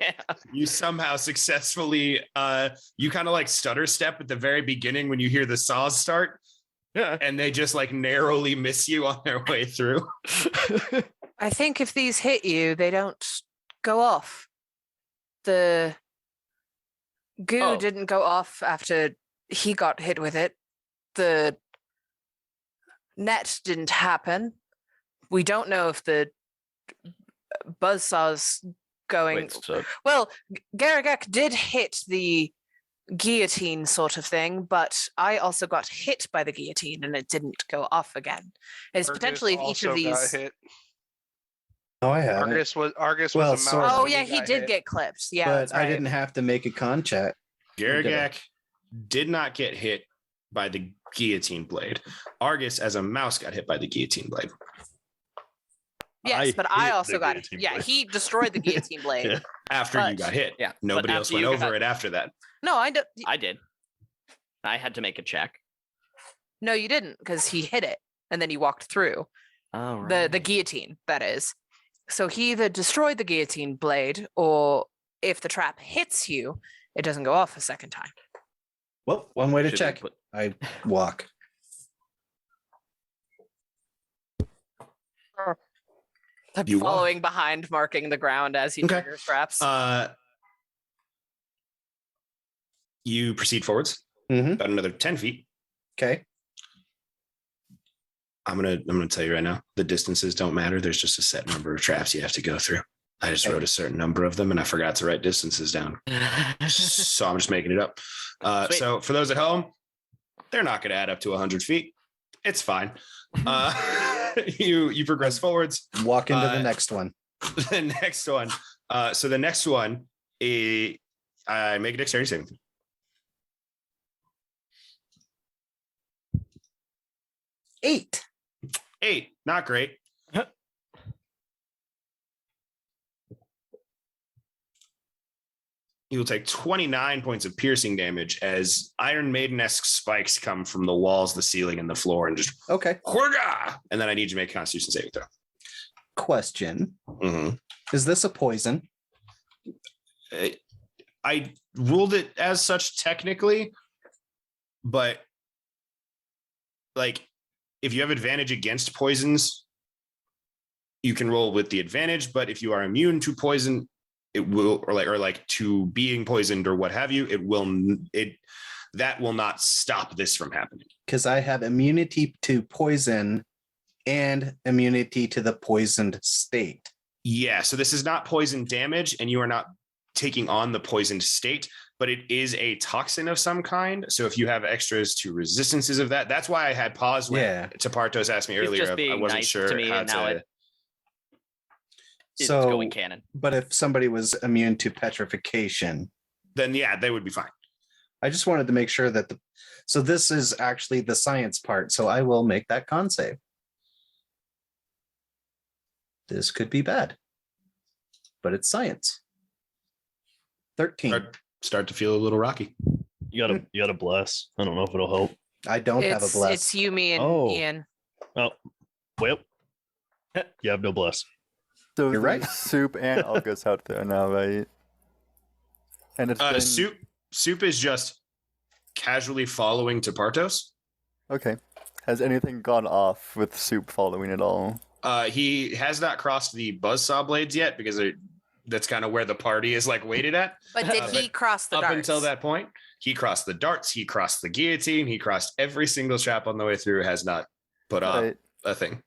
you somehow successfully. You kind of like stutter step at the very beginning when you hear the saws start, Yeah. and they just like narrowly miss you on their way through. I think if these hit you, they don't go off. The goo Oh. didn't go off after he got hit with it. The net didn't happen. We don't know if the buzzsaw's going. Wait, so Well, Garagak did hit the guillotine sort of thing, but I also got hit by the guillotine and it didn't go off again. It's Argus potentially if each of also got these. hit. Oh, I haven't. Argus Well, was a sort mouse. of. Oh when yeah, he got did hit. get clipped. Yeah, but that's I right. didn't have to make a con check. Garagak did not get hit by the guillotine blade. Argus, as a mouse, got hit by the guillotine blade. Yes, but I hit also the got. guillotine Yeah, blade. he destroyed the guillotine blade. Yeah. After you But- got hit. yeah, but Nobody else after went you over got- it after that. No, I don't. I did. I had to make a check. No, you didn't, because he hit it and then he walked through Oh, the guillotine. That is. So he either destroyed the guillotine blade, or if the trap hits you, it doesn't go off a second time. Well, one way to Should we check. put- I walk. I'm You walk. following behind, marking the ground as he Okay. triggers traps. You proceed forwards Mhm. about another 10 feet. Okay. I'm gonna tell you right now, the distances don't matter. There's just a set number of traps you have to go through. I just Okay. wrote a certain number of them and I forgot to write distances down. So I'm just making it up. Sweet. So for those at home, they're not gonna add up to 100 feet. It's fine. You progress forwards. Walk into the Uh, next one. The next one. So the next one is I make a dexterity saving throw. 8. 8, not great. You will take 29 points of piercing damage as Iron Maiden-esque spikes come from the walls, the ceiling, and the floor, and just Okay. Horga! And then I need you to make a Constitution saving throw. Question. Mhm. Is this a poison? I ruled it as such technically, but like if you have advantage against poisons, you can roll with the advantage. But if you are immune to poison, it will, or like to being poisoned or what have you, that will not stop this from happening. Because I have immunity to poison and immunity to the poisoned state. Yeah, so this is not poison damage, and you are not taking on the poisoned state, but it is a toxin of some kind. So if you have extras to resistances of that, that's why I had paused when Yeah. Tapartos asked me He's earlier. just I being wasn't nice sure to me, how and now to. it's So, going canon. but if somebody was immune to petrification, Then yeah, they would be fine. I just wanted to make sure that so this is actually the science part. So I will make that con save. This could be bad, but it's science. 13. Start to feel a little rocky. You gotta bless. I don't know if it'll help. I don't have a bless. It's you, me, and Oh. Ian. Oh, well, you have no bless. So You're right. there's Soup and August out there now, right? And it's been... Soup is just casually following Tapartos. Okay. Has anything gone off with Soup following at all? He has not crossed the buzzsaw blades yet because that's kind of where the party is like weighted at. But did he cross the Up darts? until that point, he crossed the darts, he crossed the guillotine, he crossed every single trap on the way through, has not put up Right. a thing.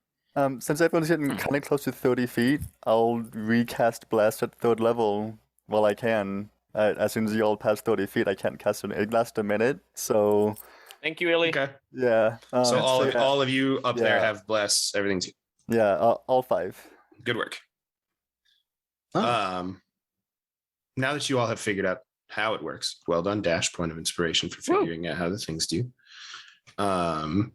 Since everyone's getting kind of close to 30 feet, I'll recast Blast at 3rd level while I can. As soon as you all pass 30 feet, I can't cast it. It lasts a minute, so Thank you, Illy. Okay. yeah. So yeah, all of you up there Yeah. have bless. Everything's yeah, all 5. good work. Oh. Now that you all have figured out how it works, well done, Dash. Point of inspiration for figuring out how the things do. I'm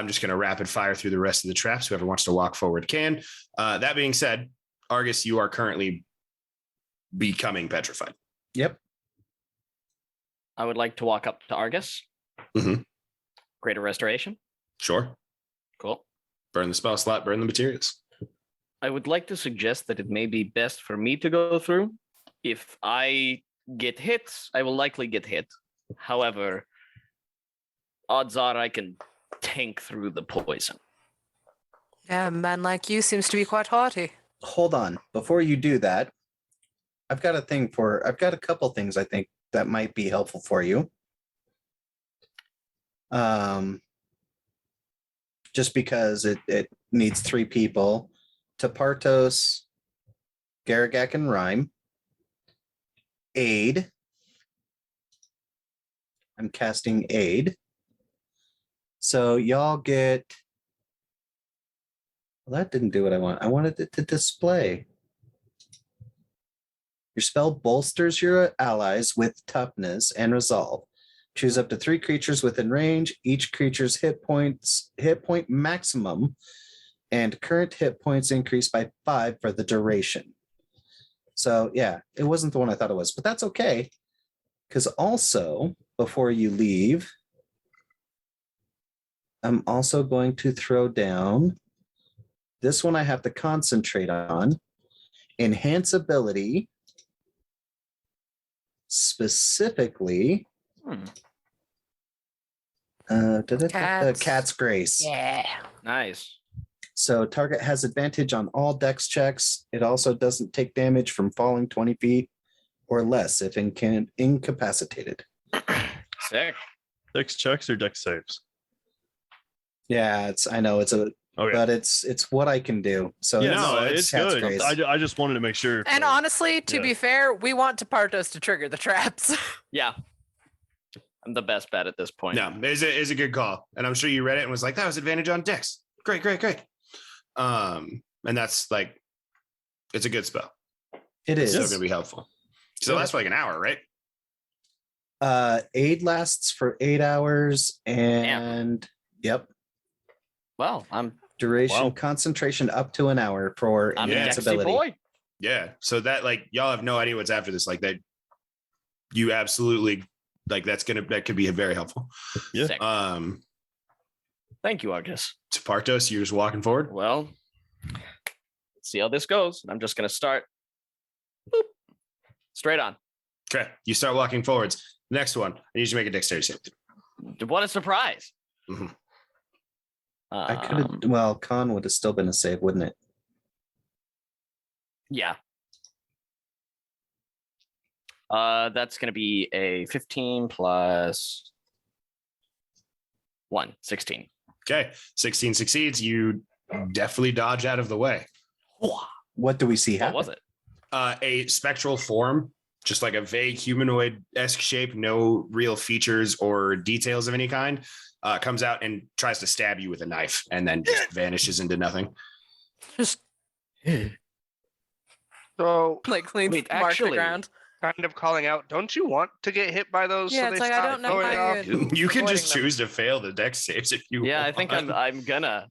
just going to rapid fire through the rest of the traps. Whoever wants to walk forward can. That being said, Argus, you are currently becoming petrified. Yep. I would like to walk up to Argus. Mhm. Greater Restoration. Sure. Cool. Burn the spell slot, burn the materials. I would like to suggest that it may be best for me to go through. If I get hit, I will likely get hit. However, odds are I can tank through the poison. Yeah, a man like you seems to be quite haughty. Hold on. Before you do that, I've got a couple things I think that might be helpful for you. Just because it needs 3 people. Tapartos, Garagak, and Rhyme. Aid. I'm casting Aid. So y'all get. Well, that didn't do what I want. I wanted it to display. Your spell bolsters your allies with toughness and resolve. Choose up to 3 creatures within range. Each creature's hit point maximum and current hit points increase by 5 for the duration. So yeah, it wasn't the one I thought it was, but that's okay. Because also, before you leave, I'm also going to throw down this one I have to concentrate on. Enhance ability. Specifically, Cat's Grace. Yeah. Nice. So target has advantage on all dex checks. It also doesn't take damage from falling 20 feet or less if incapacitated. Sick. Dex checks or dex saves? Yeah, I know it's a, Okay. but it's what I can do. So Yeah, no, it's Cat's good. Grace. I just wanted to make sure. And so- honestly, to yeah. be fair, we want Tapartos to trigger the traps. Yeah. I'm the best bet at this point. No, it's a good call. And I'm sure you read it and was like, that was advantage on Dex. Great. And that's like, it's a good spell. It is. Still going to be helpful. So it lasts for like an hour, right? Aid lasts for 8 hours and yep. Well, I'm Duration Wow. concentration up to an hour for a enhance Dexy ability. boy. Yeah. So that like, y'all have no idea what's after this. Like that, you absolutely like that could be very helpful. Yeah. Sick. Thank you, Argus. To Partos, you're just walking forward. Well, let's see how this goes. I'm just gonna start. Boop. Straight on. Okay. You start walking forwards. Next one, I need you to make a dexterity save. What a surprise. Mhm. I could have. Well, con would have still been a save, wouldn't it? Yeah. That's gonna be a 15 plus 1, 16. Okay. 16 succeeds. You definitely dodge out of the way. What do we see What happen? was it? A spectral form, just like a vague humanoid-esque shape, no real features or details of any kind, comes out and tries to stab you with a knife and then just vanishes into nothing. Just So like clean Wait, mark the actually- ground. kind of calling out, don't you want to get hit by those? Yeah, so it's they like, I stop don't know going how off? you- You can Avoiding just them. choose to fail the dex saves if you Yeah, I want. think I'm gonna.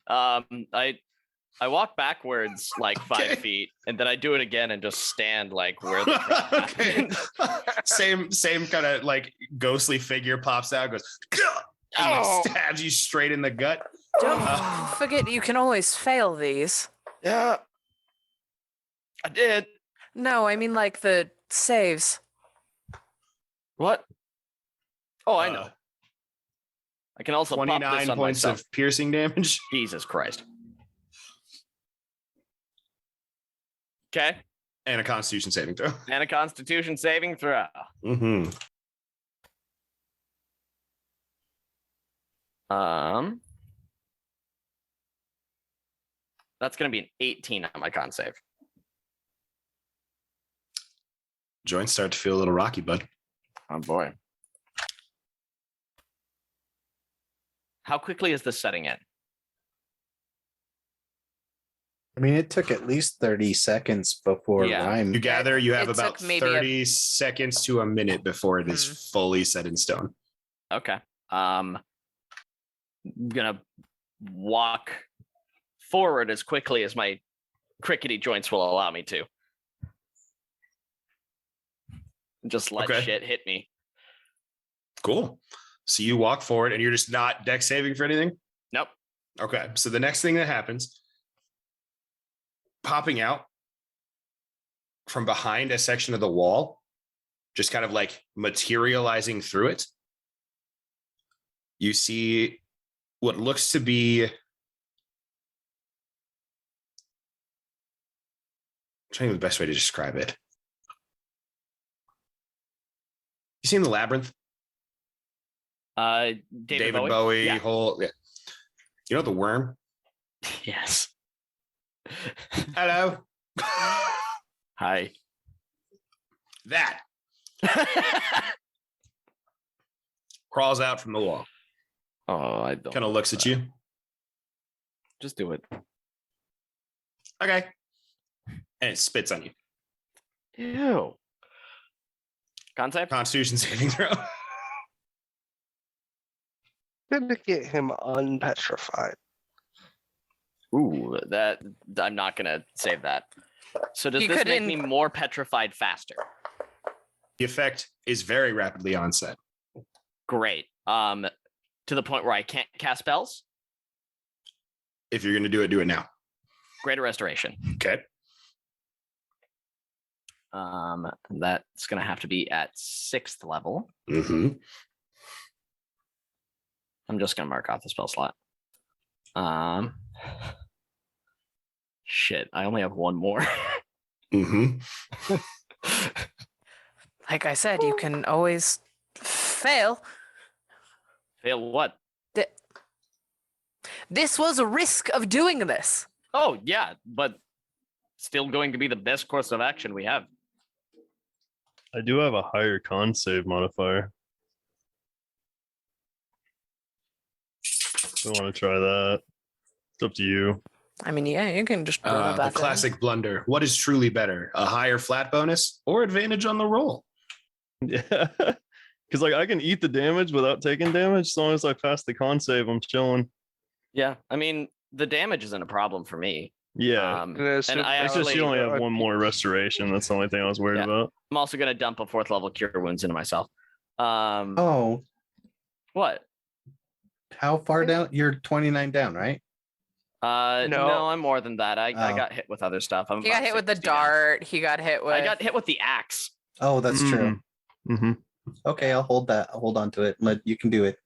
I walk backwards like 5 Okay. feet, and then I do it again and just stand like where the trap Okay. happened. same kind of like ghostly figure pops out, goes, "Gah!" and Oh. like stabs you straight in the gut. Don't Uh, forget you can always fail these. Yeah, I did. No, I mean like the saves. What? Oh, I Uh, know. I can also pop 29 this on points myself. of piercing damage. Jesus Christ. Okay. And a constitution saving throw. And a Constitution saving throw. Mm-hmm. That's going to be an 18 on my con save. Joints start to feel a little rocky, bud. Oh boy. How quickly is this setting in? I mean, it took at least 30 seconds before Yeah. rhyme. You gather you have It about took maybe 30 seconds to a minute before it is fully set in stone. Okay. I'm gonna walk forward as quickly as my crickety joints will allow me to. Just let Okay. shit hit me. Cool. So you walk forward and you're just not deck saving for anything? Nope. Okay. So the next thing that happens, popping out from behind a section of the wall, just kind of like materializing through it, you see what looks to be, I'm trying to think of the best way to describe it. You seen the labyrinth? David Bowie? Yeah. Whole. Yeah. You know the worm? Yes. Hello. Hi. That crawls out from the wall. Oh, I don't. Kind of looks at you. Just do it. Okay. And it spits on you. Ew. Concept? Constitution saving throw. Gonna get him unpetrified. Ooh, that I'm not gonna save that. So does You this could make me more petrified faster? The effect is very rapidly onset. Great. To the point where I can't cast spells. If you're going to do it now. Greater restoration. Okay. That's gonna have to be at 6th level. Mm-hmm. I'm just gonna mark off the spell slot. Shit, I only have one more. Mm-hmm. Like I said, you can always fail. Fail what? This was a risk of doing this. Oh yeah, but still going to be the best course of action we have. I do have a higher con save modifier. I want to try that. It's up to you. I mean, yeah, you can just run up The after him. classic blunder. What is truly better? A higher flat bonus or advantage on the roll? Yeah. Because like I can eat the damage without taking damage. As long as I pass the con save, I'm chilling. Yeah, I mean the damage isn't a problem for me. Yeah. And Yeah, I It's just actually, you only have one more restoration. That's the only thing I was worried Yeah. about. I'm also gonna dump a 4th level cure wounds into myself. Oh, What? how far down? You're 29 down, right? No, I'm more than that. I Oh. got hit with other stuff. I'm He got about hit with the 60 down. dart. He got hit with. I got hit with the axe. Oh, that's true. Mm-hmm. Okay, I'll hold that. I'll hold on to it. You can do it.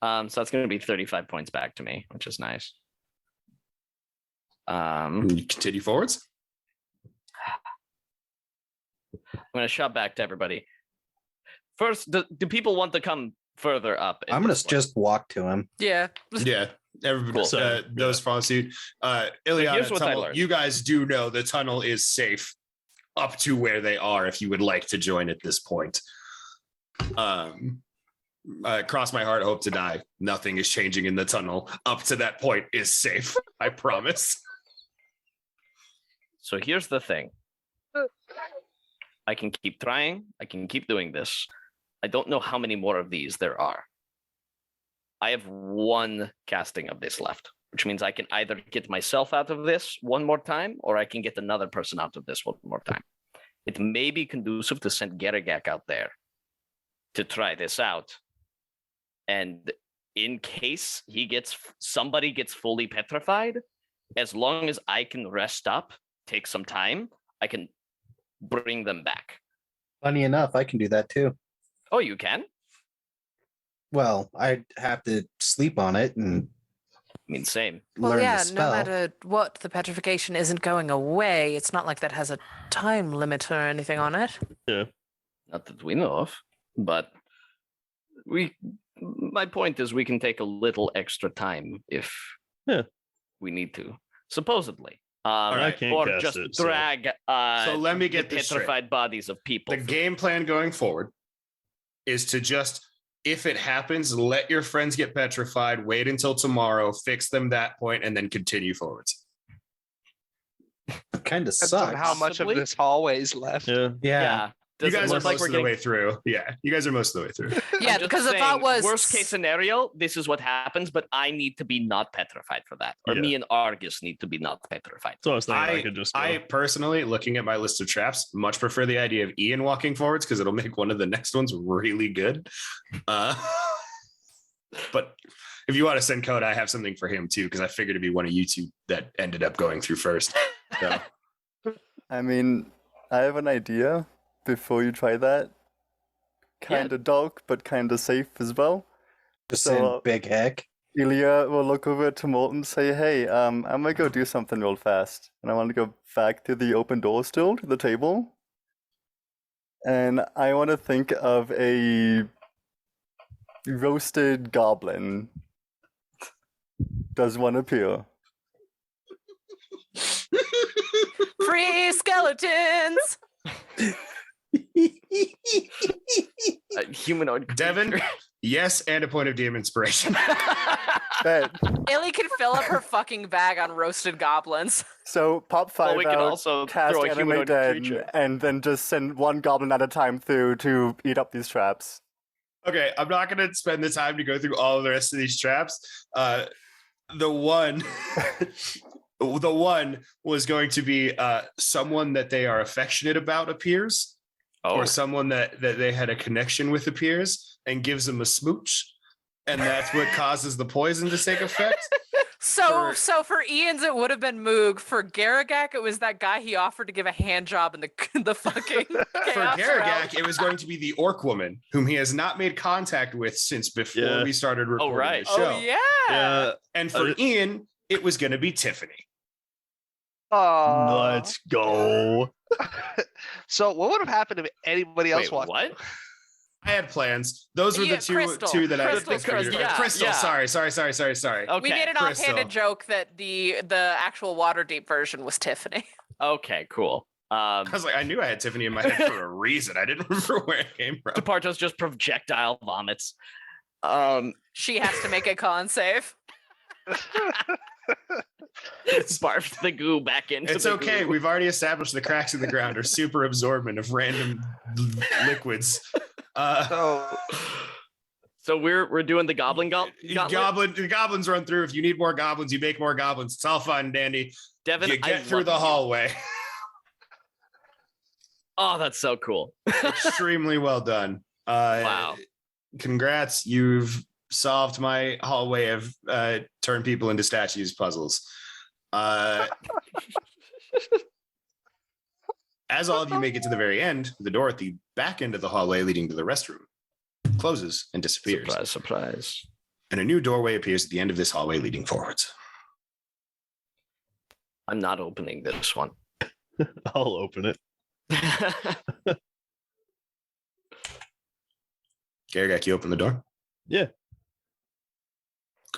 So that's gonna be 35 points back to me, which is nice. You continue forwards. I'm gonna shout back to everybody. First, do people want to come further up? in I'm gonna this one? just walk to him. Yeah. Yeah. Everybody, Cool. So, those follow suit. Ileana, here's what I tunnel, learned. you guys do know the tunnel is safe up to where they are if you would like to join at this point. Cross my heart, hope to die. Nothing is changing in the tunnel. Up to that point is safe. I promise. So here's the thing. I can keep trying. I can keep doing this. I don't know how many more of these there are. I have one casting of this left, which means I can either get myself out of this one more time, or I can get another person out of this one more time. It may be conducive to send Garagak out there to try this out. And in case somebody gets fully petrified, as long as I can rest up, take some time, I can bring them back. Funny enough, I can do that too. Oh, you can? Well, I'd have to sleep on it and I mean, same. Well, learn yeah, the spell. no matter what, the petrification isn't going away. It's not like that has a time limit or anything on it. Not that we know of, but my point is we can take a little extra time if we need to, supposedly. I can't or cast just it, so- drag So let me the get this straight. petrified bodies of people. The game plan going forward is to just, if it happens, let your friends get petrified, wait until tomorrow, fix them that point, and then continue forwards. Kind of Depends on sucks. how much of Possibly. this hallway is left. Yeah. Yeah. You Does it guys are look like most we're of the getting way through. Yeah, you guys are most of the way through. Yeah, I'm just because the thought saying, was worst case scenario, this is what happens, but I need to be not petrified for that. Or Yeah. me and Argus need to be not petrified. So I was thinking I could just go. I personally, looking at my list of traps, much prefer the idea of Ian walking forwards because it'll make one of the next ones really good. But if you want to send code, I have something for him too, because I figured it'd be one of you two that ended up going through first. So I mean, I have an idea before you try that. Kind of dark, but kind of safe as well. Just So, saying, big heck. Ilya will look over to Molten and say, hey, I'm gonna go do something real fast. And I want to go back to the open door still, to the table. And I want to think of a roasted goblin. Does one appear? free skeletons. Humanoid. Devin, creature. yes, and a point of DM inspiration. Bet. Illy can fill up her fucking bag on roasted goblins. So pop Well, five we can out, also cast throw a Animate humanoid Dead, creature. and then just send one goblin at a time through to eat up these traps. Okay, I'm not going to spend the time to go through all of the rest of these traps. The one was going to be someone that they are affectionate about appears, Oh, or someone that they had a connection with appears and gives them a smooch, and that's what causes the poison to take effect. So For- for Ian's it would have been Moog. For Garagak, it was that guy he offered to give a hand job in the fucking For Chaos Realm. Garagak, it was going to be the orc woman whom he has not made contact with since before Yeah. we started recording right. the show. Oh yeah. Yeah. And for Ian, it was going to be Tiffany. Let's go. So what would have happened if anybody else wait, walked? what? I had plans. Those were Yeah, the Crystal. two that Crystal, I figured. yeah, Crystal. yeah. Sorry. Okay. We made an Crystal. offhanded joke that the actual Waterdeep version was Tiffany. Okay, cool. I was like, I knew I had Tiffany in my head for a reason. I didn't remember where it came from. Departo's just projectile vomits. She has to make a con save. Barfed the goo back into It's the okay. goo. We've already established the cracks in the ground are super absorbent of random liquids. So we're doing the goblin gauntlet? The goblins run through. If you need more goblins, you make more goblins. It's all fun and dandy. Devin, You I get through love the you. hallway. Oh, that's so cool. Extremely well done. Wow. Congrats. You've solved my hallway of turn people into statues puzzles. As all of you make it to the very end, the door at the back end of the hallway leading to the restroom closes and disappears. Surprise, surprise. And a new doorway appears at the end of this hallway leading forwards. I'm not opening this one. I'll open it. Garagak, you open the door? Yeah.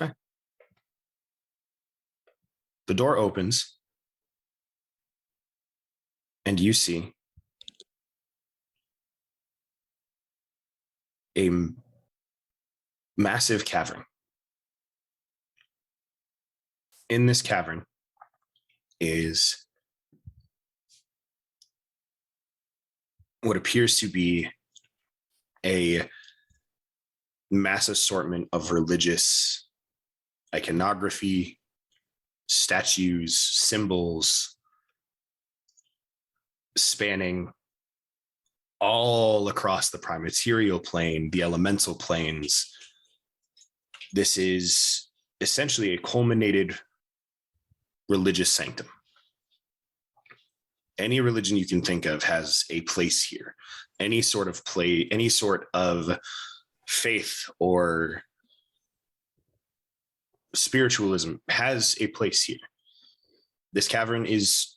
Okay. The door opens, and you see a massive cavern. In this cavern is what appears to be a mass assortment of religious iconography, statues, symbols, spanning all across the primaterial plane, the elemental planes. This is essentially a culminated religious sanctum. Any religion you can think of has a place here. Any sort of faith or spiritualism has a place here. This cavern is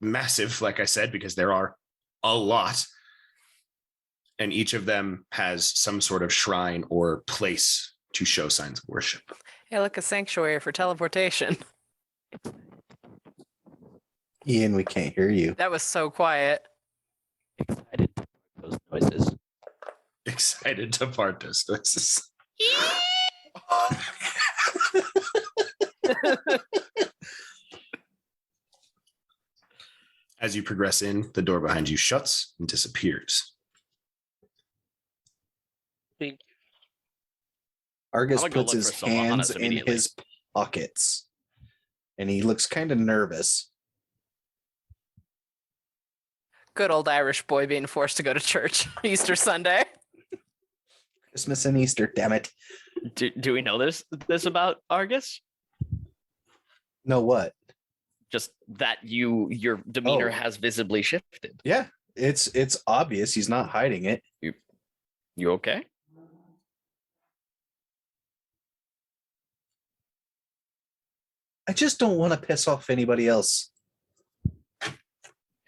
massive, like I said, because there are a lot. And each of them has some sort of shrine or place to show signs of worship. Yeah, like a sanctuary for teleportation. Ian, we can't hear you. That was so quiet. Excited to those noises. Excited to part those noises. As you progress in, the door behind you shuts and disappears. Argus I'm gonna go puts look his for Sylvanas hands in immediately. his pockets and he looks kind of nervous. Good old Irish boy being forced to go to church Easter Sunday. Christmas and Easter, damn it. Do we know this about Argus? Know what? Just that your demeanor Oh. has visibly shifted. Yeah, it's obvious. He's not hiding it. You okay? I just don't want to piss off anybody else.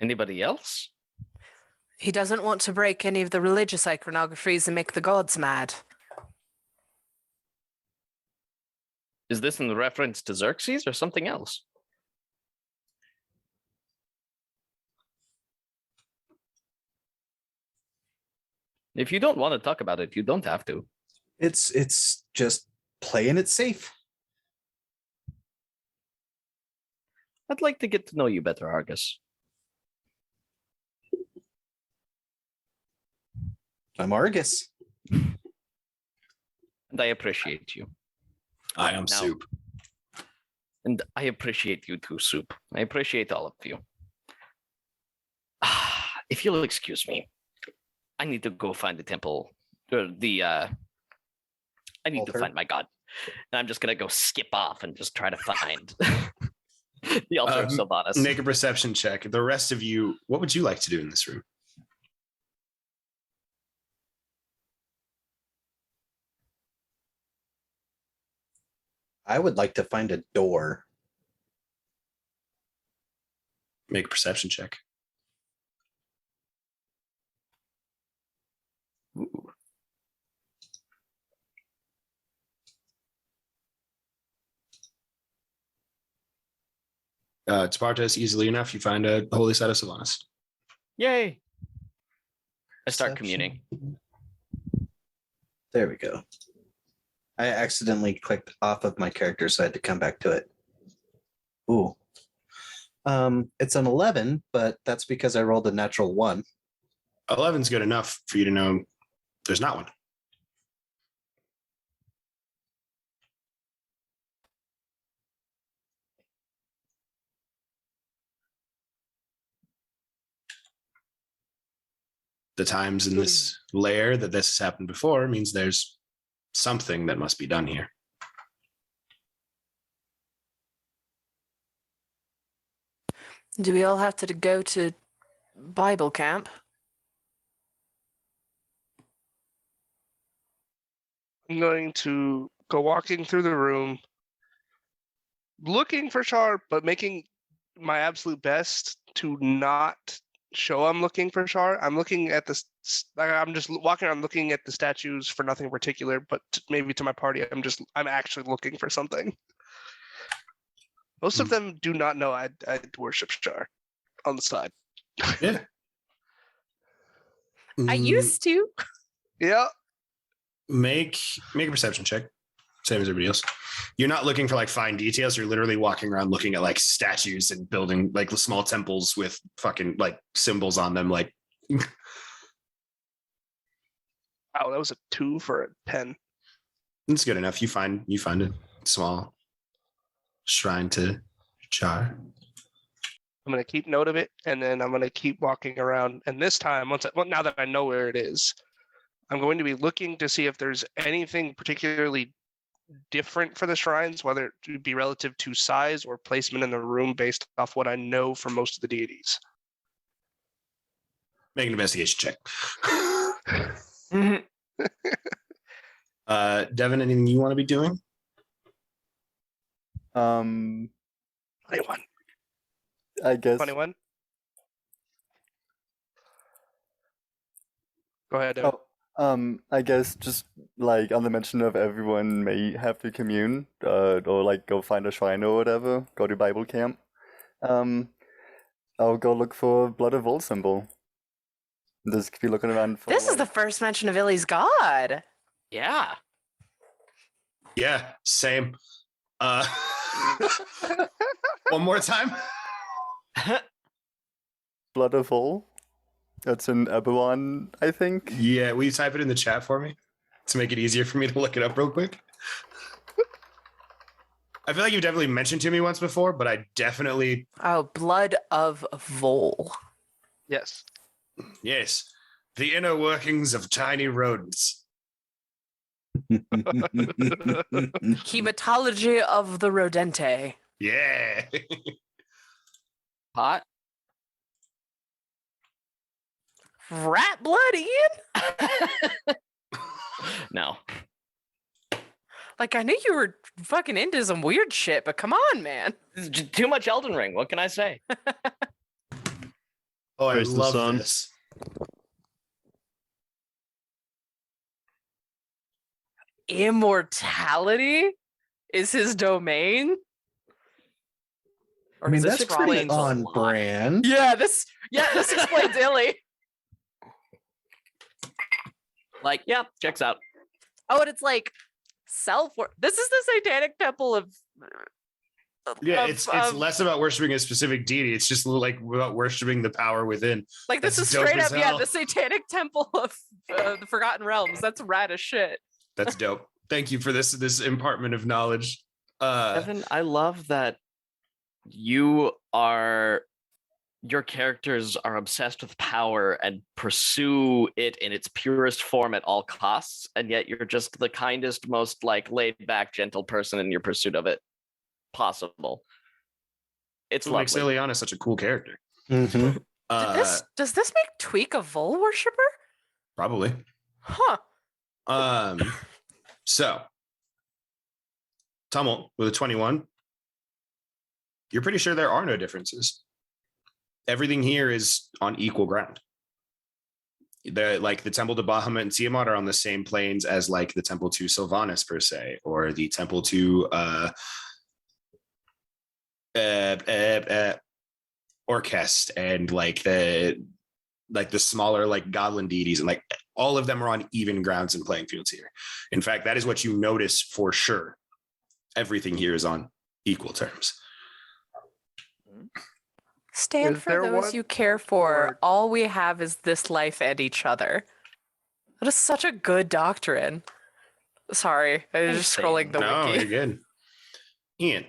Anybody else? He doesn't want to break any of the religious iconographies and make the gods mad. Is this in reference to Xerxes or something else? If you don't want to talk about it, you don't have to. It's just playing it safe. I'd like to get to know you better, Argus. I'm Argus. And I appreciate you. I am Now- Soup. And I appreciate you too, Soup. I appreciate all of you. If you'll excuse me, I need to go find the temple. I need Altar? to find my god. And I'm just gonna go skip off and just try to find the altar of Sylvanas. Make a perception check. The rest of you, what would you like to do in this room? I would like to find a door. Make a perception check. Ooh. Spartus, easily enough, you find a holy site of Sylvanas. Yay! I start Perception. communing. There we go. I accidentally clicked off of my character, so I had to come back to it. Ooh. It's an 11, but that's because I rolled a natural 1. 11's good enough for you to know there's not one. The times in this lair that this has happened before means there's something that must be done here. Do we all have to go to Bible camp? I'm going to go walking through the room, looking for Char, but making my absolute best to not show I'm looking for Char. I'm looking at the. I'm just walking around looking at the statues for nothing particular, but maybe to my party, I'm actually looking for something. Most of them do not know I'd worship Char on the side. Yeah. I used to. Yeah. Make a perception check. Same as everybody else. You're not looking for like fine details. You're literally walking around looking at like statues and building like small temples with fucking like symbols on them. Like, Wow, that was a 2 for a 10. it's good enough. You find a small shrine to Char. I'm gonna keep note of it, and then I'm gonna keep walking around. And this time, now that I know where it is, I'm going to be looking to see if there's anything particularly different for the shrines, whether it would be relative to size or placement in the room based off what I know for most of the deities. Make an investigation check. Devin, anything you want to be doing? 21. I guess 21. Go ahead, Devin. I guess just like on the mention of everyone may have to commune, or like go find a shrine or whatever, go to Bible camp. I'll go look for Blood of Vol symbol. Just be looking around for. This is the first mention of Illy's god. Yeah. Yeah, same. One more time. Blood of Vol. That's in Eberron, I think. Yeah, will you type it in the chat for me to make it easier for me to look it up real quick? I feel like you've definitely mentioned to me once before, but I definitely Oh, Blood of Vol. Yes. yes, the inner workings of tiny rodents. Hematology of the Rodente. Yeah. Hot. Rat blood, Ian? No. Like, I knew you were fucking into some weird shit, but come on, man. This is just too much Elden Ring. What can I say? Oh, I Praise the love sun. this. Immortality is his domain? I mean, does this that's pretty explain a on lot? brand. Yeah, this explains Illy. Like, yeah, checks out. Oh, and it's like self-work. This is the satanic temple of Yeah, of- it's of- less about worshiping a specific deity. It's just like about worshiping the power within. like this That's is dope straight as up, yeah, hell. the satanic temple of the Forgotten Realms. That's rad as shit. That's dope. Thank you for this impartment of knowledge. Evan, I love that your characters are obsessed with power and pursue it in its purest form at all costs, and yet you're just the kindest, most like laid back, gentle person in your pursuit of it possible. It's That's what makes lovely. Ileana such a cool character. Mhm. Does this make Tweak a Vol worshiper? Probably. Huh. So Tumult with a 21. You're pretty sure there are no differences. Everything here is on equal ground. The temple to Bahamut and Tiamat are on the same planes as like the temple to Sylvanas per se, or the temple to Orkest, and like the smaller like godlin deities, and like all of them are on even grounds and playing fields here. In fact, that is what you notice for sure. Everything here is on equal terms. Stand Is for there those one you care for. or- All we have is this life and each other. That is such a good doctrine. Sorry, I was just scrolling the No, wiki. you're good. Ian,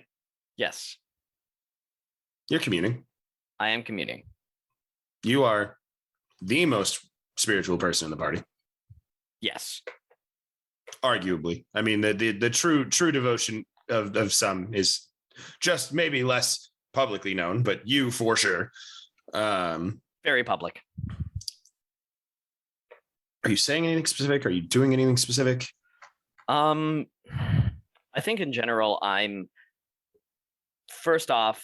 Yes, you're communing. I am communing. You are the most spiritual person in the party, Yes. arguably. I mean, the true devotion of some is just maybe less publicly known, but you for sure. Very public. Are you saying anything specific? Are you doing anything specific? I think in general, I'm first off,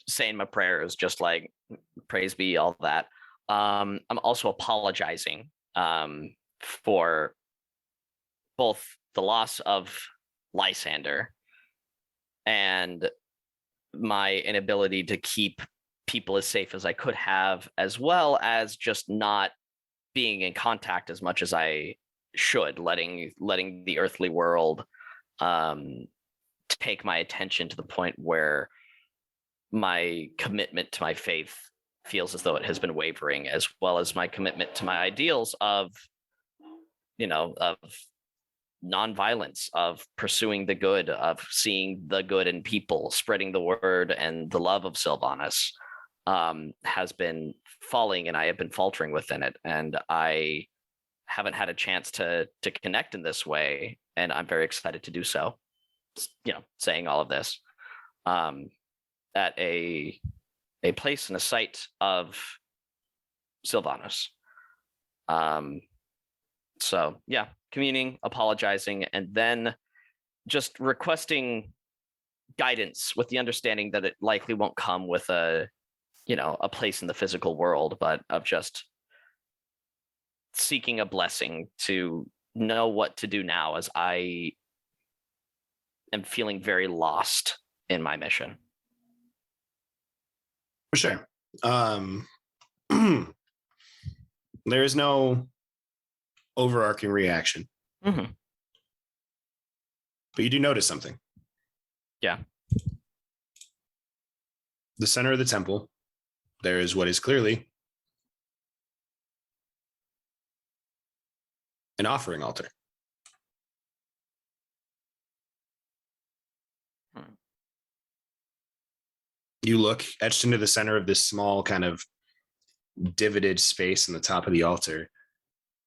saying my prayers, just like praise be, all that. I'm also apologizing for both the loss of Lysander and my inability to keep people as safe as I could have, as well as just not being in contact as much as I should, letting the earthly world take my attention to the point where my commitment to my faith feels as though it has been wavering, as well as my commitment to my ideals of nonviolence, of pursuing the good, of seeing the good in people, spreading the word and the love of Sylvanas, has been falling, and I have been faltering within it, and I haven't had a chance to connect in this way, and I'm very excited to do so. Saying all of this at a place and a site of Sylvanas. So yeah, communing, apologizing, and then just requesting guidance with the understanding that it likely won't come with a place in the physical world, but of just seeking a blessing to know what to do now, as I am feeling very lost in my mission. For sure. There is no overarching reaction, Mm-hmm. but you do notice something. Yeah. The center of the temple, there is what is clearly an offering altar. You look etched into the center of this small kind of divoted space in the top of the altar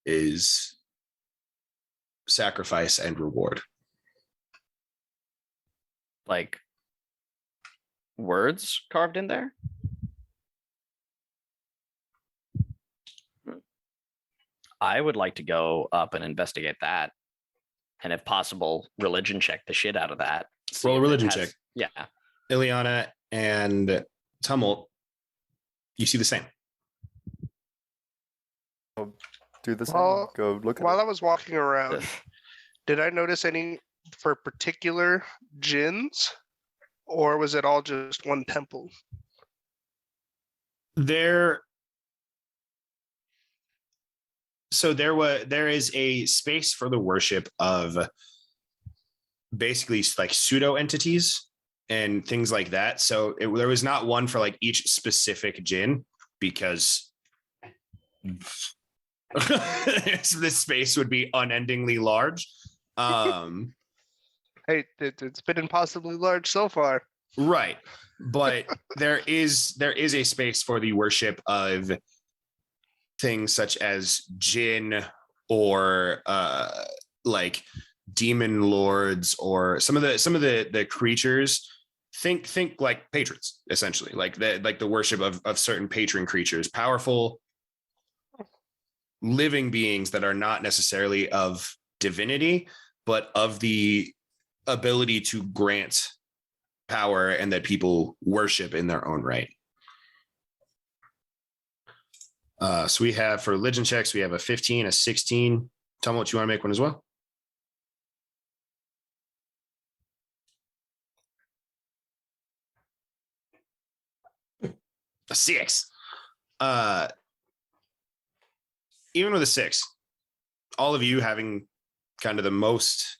is sacrifice and reward. Like words carved in there? I would like to go up and investigate that. And if possible, religion check the shit out of that. See Roll a if it religion has- check. Yeah. Ileana and Tumult, you see the same. Do the same. Well, Go look at While it. I was walking around, did I notice any for particular gins, or was it all just one temple? There is a space for the worship of basically like pseudo entities and things like that. So there was not one for like each specific djinn, because this space would be unendingly large. Hey, it's been impossibly large so far. Right. But there is a space for the worship of things such as jinn, or like demon lords, or some of the creatures. Think like patrons, essentially, like the worship of certain patron creatures, powerful living beings that are not necessarily of divinity, but of the ability to grant power, and that people worship in their own right. So we have, for religion checks, we have a 15, a 16. Tell me what you want to make one as well. A 6. Even with a 6, all of you having kind of the most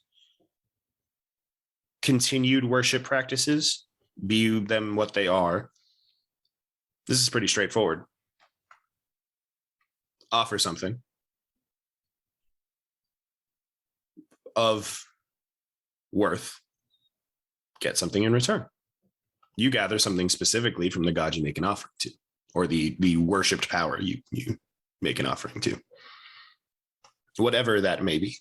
continued worship practices, be them what they are, this is pretty straightforward. Offer something of worth, get something in return. You gather something specifically from the god you make an offering to, or the worshipped power you make an offering to, whatever that may be.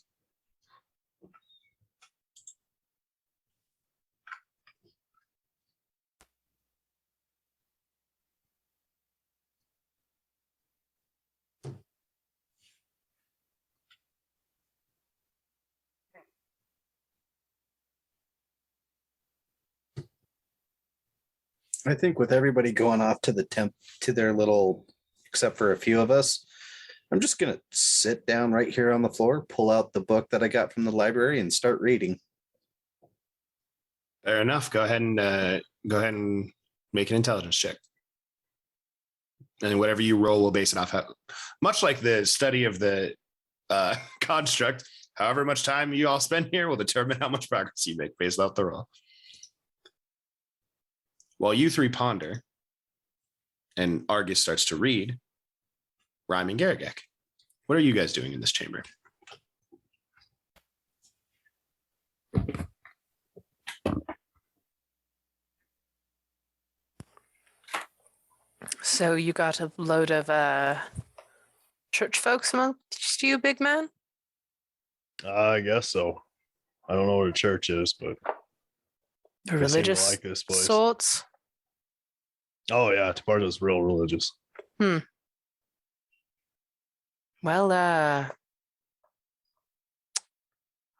I think with everybody going off to the to their little, except for a few of us, I'm just gonna sit down right here on the floor, pull out the book that I got from the library, and start reading. Fair enough. Go ahead and make an intelligence check. And whatever you roll, we'll base it off much like the study of the construct. However much time you all spend here will determine how much progress you make based off the roll. While you three ponder, and Argus starts to read, Rhyme and Garagak, what are you guys doing in this chamber? So you got a load of church folks amongst you, big man? I guess so. I don't know what a church is, but The they seem to religious like this place. sorts? Oh yeah, Taparta's real religious. Well,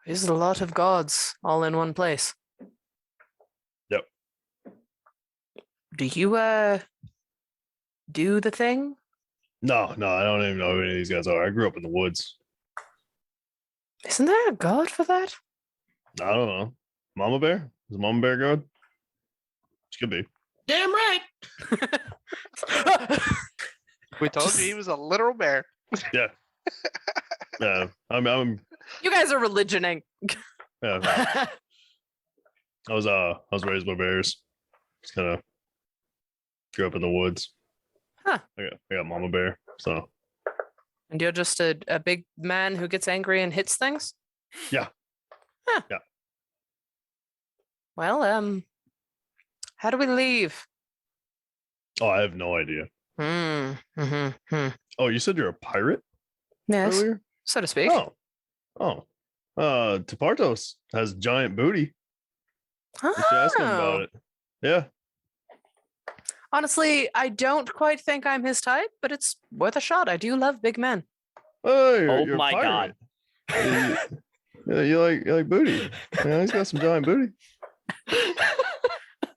There's a lot of gods all in one place. Yep. Do you do the thing? No, I don't even know who any of these guys are. I grew up in the woods. Isn't there a god for that? I don't know. Mama Bear? Is Mama Bear good? She could be. Damn right. We told you he was a literal bear. Yeah. Yeah. I'm You guys are religioning. yeah. I was raised by bears. Just kind of grew up in the woods. Huh. I got Mama Bear. So And you're just a big man who gets angry and hits things? Yeah. Huh. Yeah. Well, how do we leave? oh, I have no idea. Oh, you said you're a pirate Yes, earlier? so to speak. Oh. Tapartos has giant booty. You should ask him Oh. about it. Yeah. Honestly, I don't quite think I'm his type, but it's worth a shot. I do love big men. Oh, Oh you're a my pirate. Yeah, you like booty. Yeah, he's got some giant booty.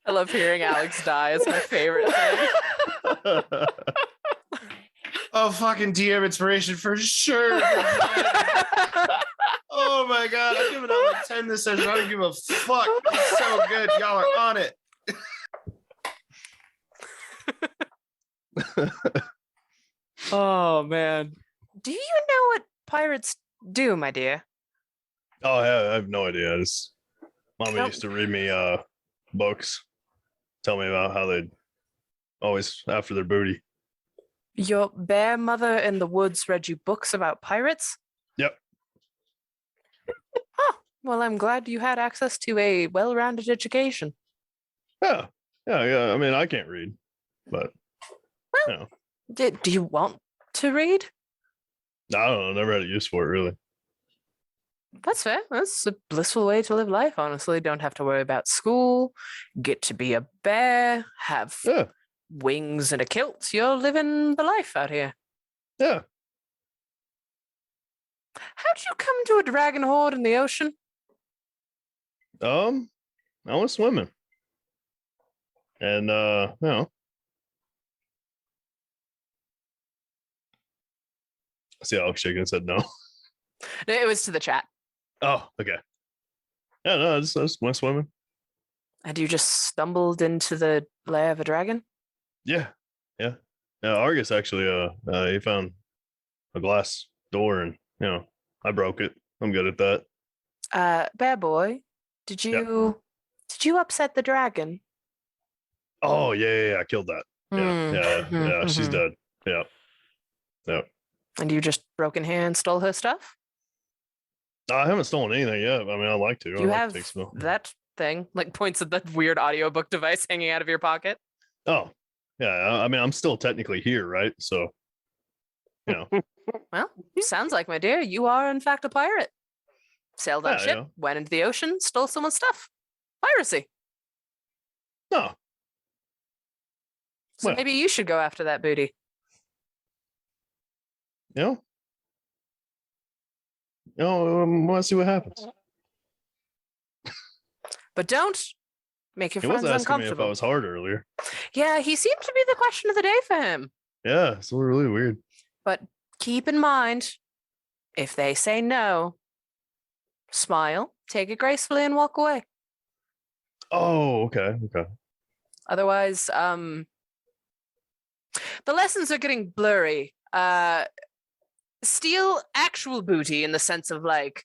I love hearing Alex die. It's my favorite thing. Oh, fucking DM inspiration for sure. Oh my god, I'm giving out like 10 this session. I don't give a fuck. It's so good. Y'all are on it. Oh man. Do you know what pirates do, my dear? Oh, yeah, I have no idea. Mama Nope. used to read me books, tell me about how they'd always after their booty. Your bear mother in the woods read you books about pirates? Yep. Oh, well, I'm glad you had access to a well-rounded education. Yeah. I mean, I can't read, but Well, you know, do you want to read? I don't know. Never had a use for it, really. That's fair. That's a blissful way to live life, honestly. Don't have to worry about school, get to be a bear, have Yeah. wings and a kilt. You're living the life out here. Yeah. How'd you come to a dragon horde in the ocean? I was swimming. And see Alex shaking his head no. No, it was to the chat. Oh, okay. Yeah, no, I just went swimming. And you just stumbled into the lair of a dragon? Yeah. Argus actually he found a glass door and I broke it. I'm good at that. Bear boy, did you upset the dragon? Oh yeah, I killed that. Yeah, she's dead. Yeah. And you just broke in here and stole her stuff? I haven't stolen anything yet. I mean, I like to. I You like have to take stuff. that thing, like points at that weird audiobook device hanging out of your pocket. Oh, yeah. I mean, I'm still technically here, right? So, Well, sounds like, my dear, you are in fact a pirate. Sailed on a Yeah, ship, yeah. went into the ocean, stole someone's stuff. Piracy. no. So Well. maybe you should go after that booty. Let's see what happens. But don't make your He was friends asking me if I uncomfortable. was hard earlier. Yeah, he seemed to be the question of the day for him. Yeah, it's really weird. But keep in mind, if they say no, smile, take it gracefully, and walk away. Oh, okay. Otherwise, the lessons are getting blurry. Steal actual booty in the sense of like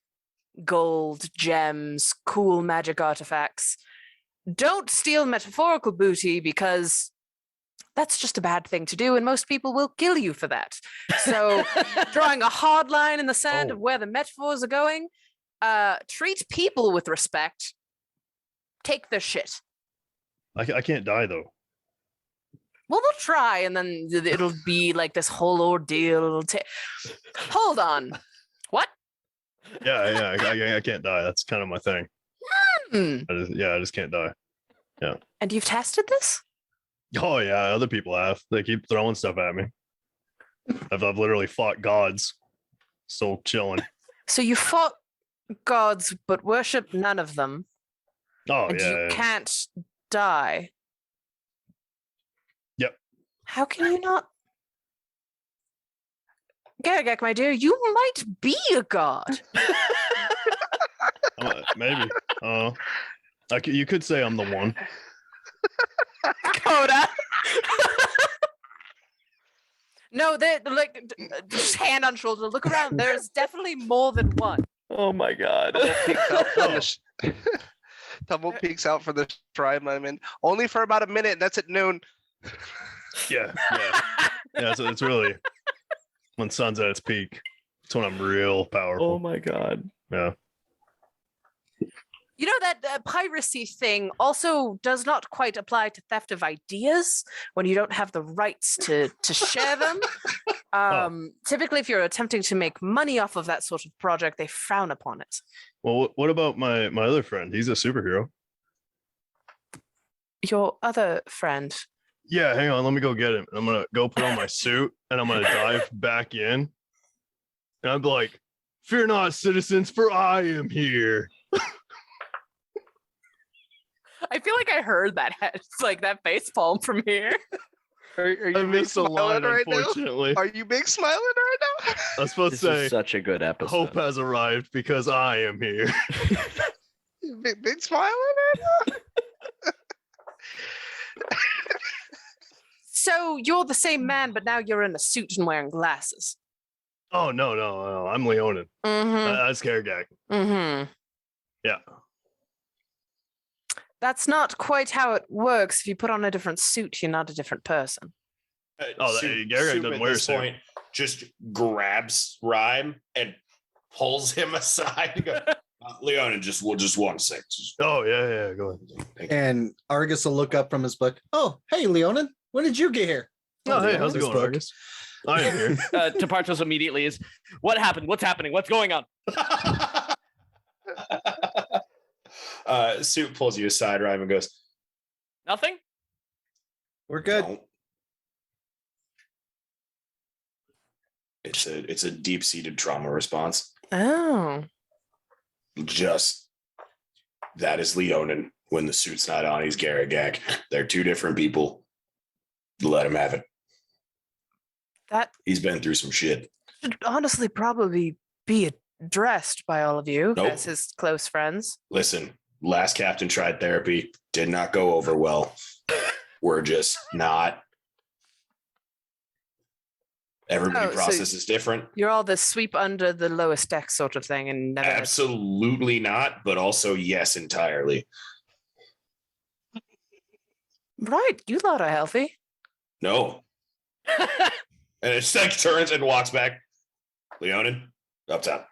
gold, gems, cool magic artifacts. Don't steal metaphorical booty because that's just a bad thing to do, and most people will kill you for that. So, drawing a hard line in the sand of where the metaphors are going, treat people with respect. Take their shit. I can't die though. Well, they'll try, and then it'll be like this whole ordeal. Hold on. What? Yeah. I can't die. That's kind of my thing. Hmm. I just can't die. And you've tested this? Oh yeah, other people have. They keep throwing stuff at me. I've literally fought gods. Still chilling. So you fought gods, but worship none of them. Oh And yeah. you can't die. Yep. How can you not? Garagak, my dear, you might be a god. Maybe. You could say I'm the one. Coda. No, they're like just hand on shoulder. Look around. There's definitely more than one. Oh my god. Tumble peeks out for the shrine. I'm in only for about a minute. That's at noon. Yeah. So it's really when sun's at its peak. It's when I'm real powerful. Oh my god. Yeah. You know that piracy thing also does not quite apply to theft of ideas when you don't have the rights to share them. Typically, if you're attempting to make money off of that sort of project, they frown upon it. Well, what about my other friend? He's a superhero. Your other friend. Yeah, hang on. Let me go get him. I'm gonna go put on my suit and I'm gonna dive back in. And I'm like, "Fear not, citizens, for I am here." I feel like I heard that. It's like that face palm from here. Are you I big missed the line, smiling right now? unfortunately. Are you big smiling right now? I was supposed This to say, is such a good episode. "Hope has arrived because I am here." You big smiling right now? So you're the same man, but now you're in a suit and wearing glasses. Oh no! I'm Leonin. Mm-hmm. That's Karagak. Mm-hmm. Yeah. That's not quite how it works. If you put on a different suit, you're not a different person. Garagak doesn't at wear a this suit. point just grabs Rhyme and pulls him aside and goes, Leonin, just 1 sec. Oh yeah. Go ahead. And Argus will look up from his book. Oh, hey, Leonin, when did you get here? Oh, hey, how's it this going, book. Argus? I am here. Tapartos immediately is, what happened? What's happening? What's going on? Suit pulls you aside, Rhyme, and goes, Nothing? We're good. "No." It's a deep-seated trauma response. Oh. Just that is Leonin. When the suit's not on, he's Garagak. They're two different people. Let him have it. That He's been through some shit. should honestly probably be addressed by all of you Nope. as his close friends. Listen, last captain tried therapy, did not go over well. We're just not. Everybody Oh, so process is different. You're all the sweep under the lowest deck sort of thing, and never. Absolutely not, but also yes, entirely. Right, you lot are healthy. No. And it's like turns and walks back. Leonin, up top.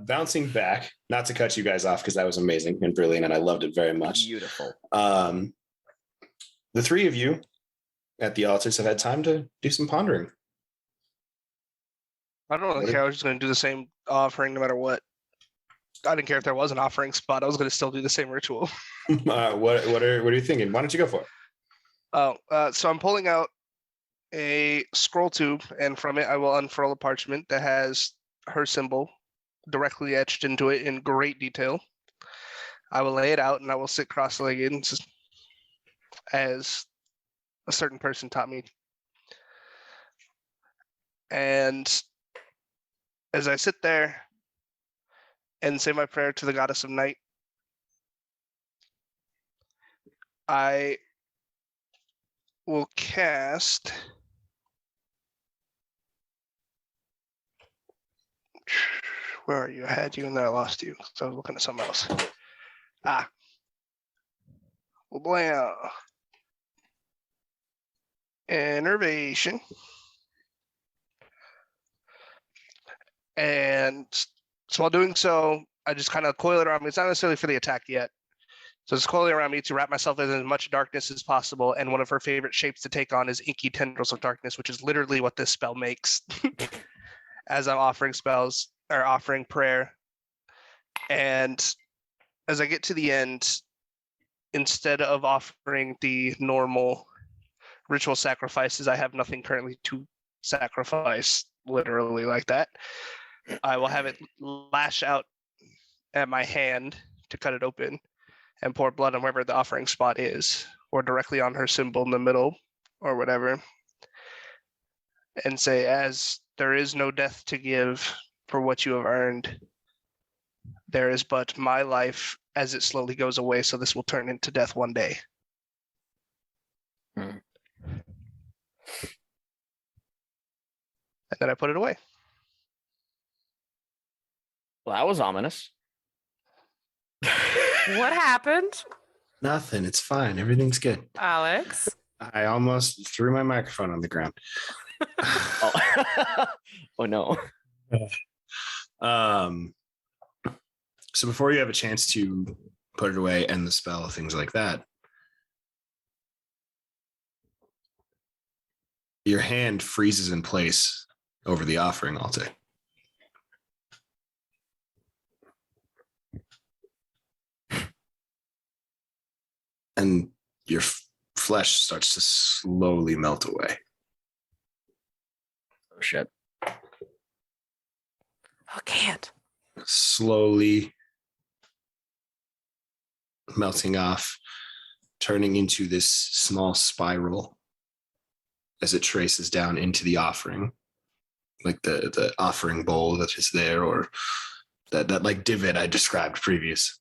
Bouncing back, not to cut you guys off because that was amazing and brilliant, and I loved it very much. Beautiful. The three of you at the altars have had time to do some pondering. I don't really care. I was just going to do the same offering no matter what. I didn't care if there was an offering spot. I was going to still do the same ritual. What are you thinking? Why don't you go for it? So I'm pulling out a scroll tube, and from it I will unfurl a parchment that has her symbol directly etched into it in great detail. I will lay it out, and I will sit cross-legged as a certain person taught me. And as I sit there and say my prayer to the goddess of night, I will cast where are you? I had you and then I lost you, so I was looking at something else. Blam. Innervation. And so while doing so, I just kind of coil it around me. It's not necessarily for the attack yet. So it's coiling around me to wrap myself in as much darkness as possible. And one of her favorite shapes to take on is inky tendrils of darkness, which is literally what this spell makes as I'm offering spells or offering prayer. And as I get to the end, instead of offering the normal ritual sacrifices, I have nothing currently to sacrifice literally like that. I will have it lash out at my hand to cut it open and pour blood on wherever the offering spot is, or directly on her symbol in the middle, or whatever, and say, as there is no death to give for what you have earned, there is but my life as it slowly goes away, so this will turn into death one day. Hmm. And then I put it away. Well, that was ominous. What happened, Nothing. It's fine. Everything's good. Alex? I almost threw my microphone on the ground. Oh. Oh no. So before you have a chance to put it away, end the spell, things like that, your hand freezes in place over the offering altar. And your flesh starts to slowly melt away. Oh shit. Oh, can't. Slowly melting off, turning into this small spiral as it traces down into the offering, like the offering bowl that is there, or that like divot I described previous.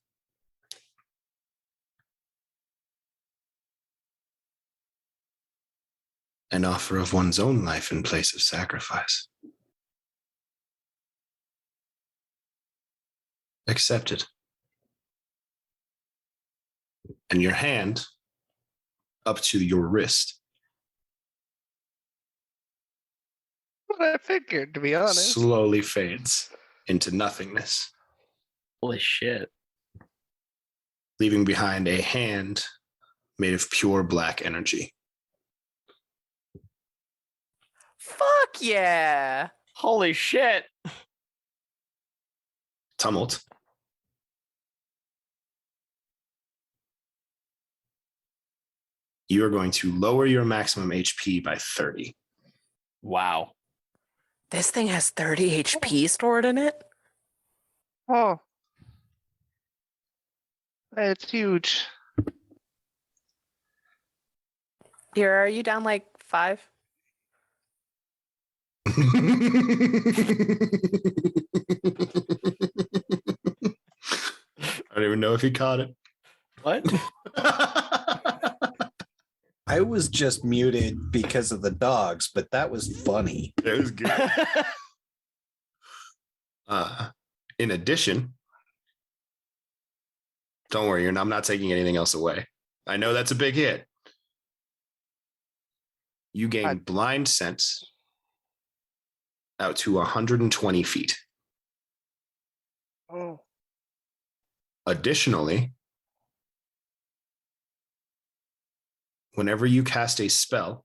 An offer of one's own life in place of sacrifice. Accepted. And your hand up to your wrist What I figured, to be honest. slowly fades into nothingness, Holy shit. leaving behind a hand made of pure black energy. Fuck yeah. Holy shit. Tumult. You are going to lower your maximum HP by 30. Wow. This thing has 30 HP stored in it? Oh. It's huge. Here, are you down like 5? I don't even know if he caught it. What? I was just muted because of the dogs, but that was funny. It was good. In addition, don't worry, I'm not taking anything else away. I know that's a big hit. You gain blind sense out to 120 feet. Oh. Additionally, whenever you cast a spell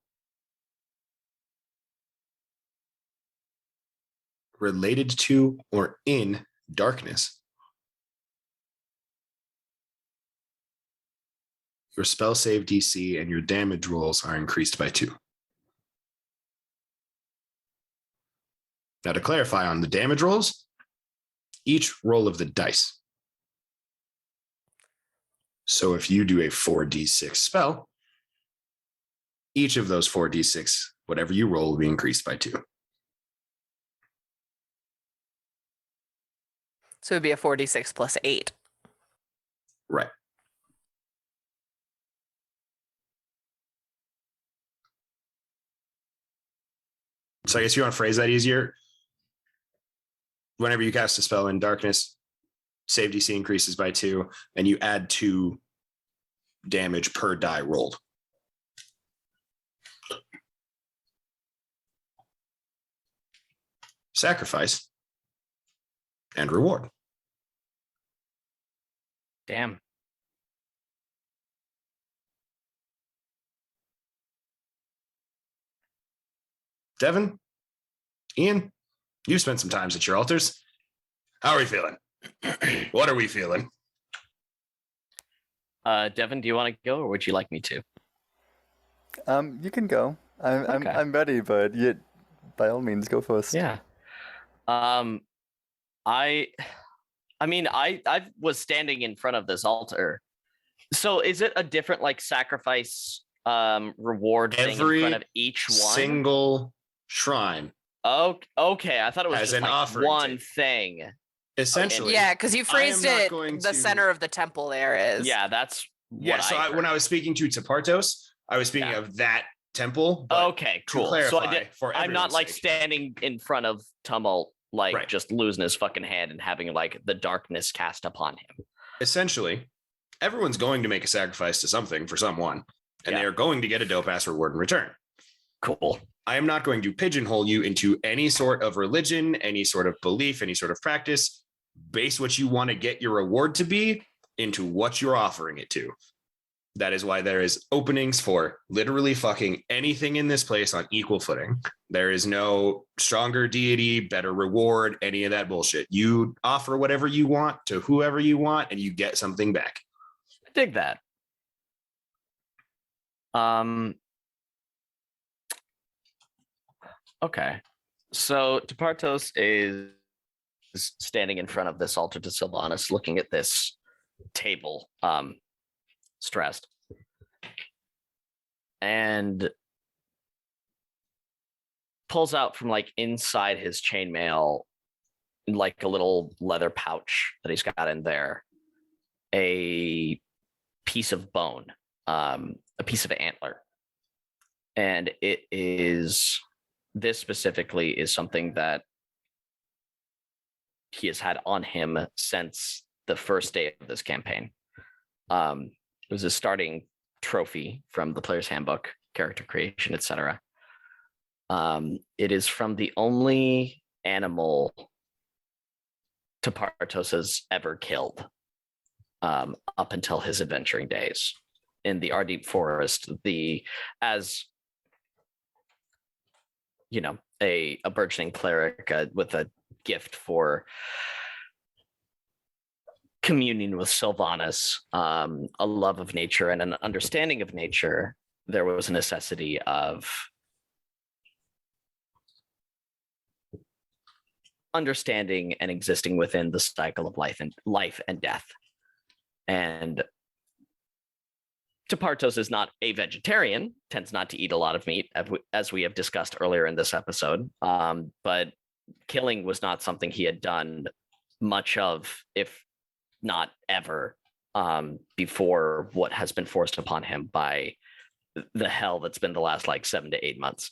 related to or in darkness, your spell save DC and your damage rolls are increased by 2. Now, to clarify on the damage rolls, each roll of the dice. So if you do a 4d6 spell, each of those 4d6, whatever you roll, will be increased by 2. So it'd be a 4d6 plus 8. Right. So I guess you want to phrase that easier. Whenever you cast a spell in darkness, save DC increases by 2, and you add 2 damage per die rolled. Sacrifice and reward. Damn. Devin, Ian, you've spent some times at your altars. How are we feeling? What are we feeling? Devin, do you want to go or would you like me to? You can go. I'm Okay. I'm ready, but by all means, go first. Yeah. I mean, I was standing in front of this altar. So is it a different like sacrifice reward thing in front of each one? Single shrine. Oh, okay. I thought it was As just an like offering one to- thing. Essentially. Yeah, because you phrased not it. going The to- center of the temple there is. Yeah, that's Yeah. what So I when I was speaking to Tapartos, I was speaking Yeah. of that temple. But okay, to cool. clarify, So for I'm not everyone's like sake. standing in front of Tumult, like Right. just losing his fucking hand and having like the darkness cast upon him. Essentially, everyone's going to make a sacrifice to something for someone, and Yeah. they are going to get a dope ass reward in return. Cool. I am not going to pigeonhole you into any sort of religion, any sort of belief, any sort of practice. Base what you want to get your reward to be into what you're offering it to. That is why there is openings for literally fucking anything in this place on equal footing. There is no stronger deity, better reward, any of that bullshit. You offer whatever you want to whoever you want, and you get something back. I dig that. Okay. So Tapartos is standing in front of this altar to Sylvanas, looking at this table, stressed. And pulls out from like inside his chainmail, like a little leather pouch that he's got in there, a piece of bone, a piece of antler. And this specifically is something that he has had on him since the first day of this campaign. It was a starting trophy from the player's handbook, character creation, etc. It is from the only animal Tapartos has ever killed up until his adventuring days in the Ardeep Forest. As you know, a burgeoning cleric with a gift for communion with Sylvanas, a love of nature and an understanding of nature, there was a necessity of understanding and existing within the cycle of life and death. And Tapartos is not a vegetarian, tends not to eat a lot of meat, as we have discussed earlier in this episode. But killing was not something he had done much of, if not ever, before what has been forced upon him by the hell that's been the last like 7 to 8 months.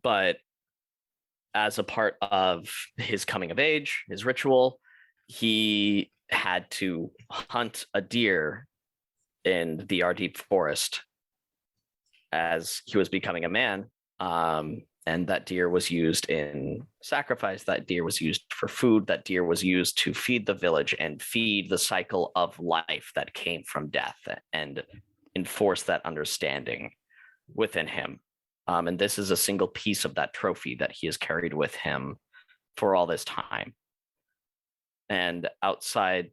But as a part of his coming of age, his ritual, he had to hunt a deer in the Ardeep Forest as he was becoming a man. And that deer was used in sacrifice. That deer was used for food. That deer was used to feed the village and feed the cycle of life that came from death and enforce that understanding within him. And this is a single piece of that trophy that he has carried with him for all this time. And outside,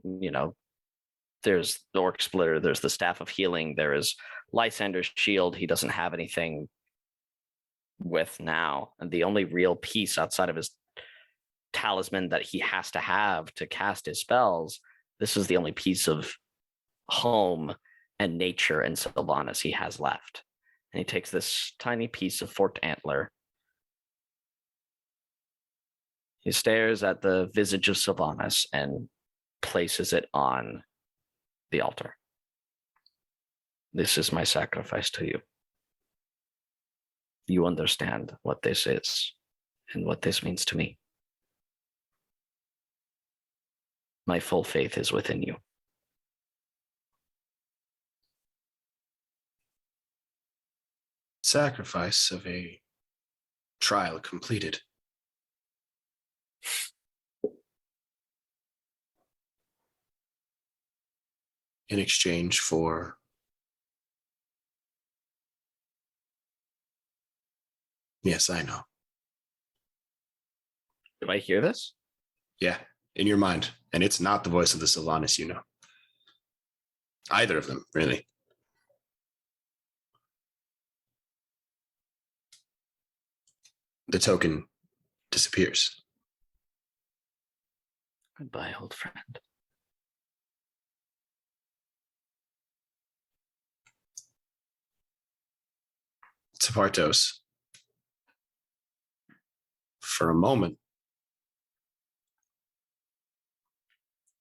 there's the Orc Splitter, there's the Staff of Healing, there is Lysander's shield. He doesn't have anything with now. And the only real piece outside of his talisman that he has to have to cast his spells, this is the only piece of home and nature and Sylvanas he has left. And he takes this tiny piece of forked antler. He stares at the visage of Sylvanas and places it on the altar. This is my sacrifice to you. You understand what this is and what this means to me. My full faith is within you. Sacrifice of a trial completed. In exchange for yes, I know. Do I hear this? Yeah, in your mind. And it's not the voice of the Sylvanas, you know. Either of them, really. the token disappears. Goodbye, old friend. Tsapartos, for a moment,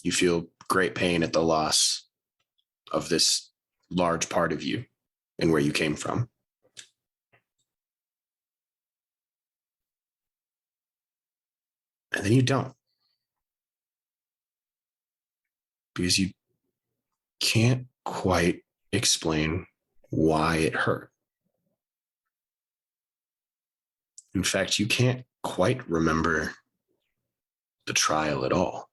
you feel great pain at the loss of this large part of you and where you came from. And then you don't. Because you can't quite explain why it hurt. In fact, you can't quite remember the trial at all.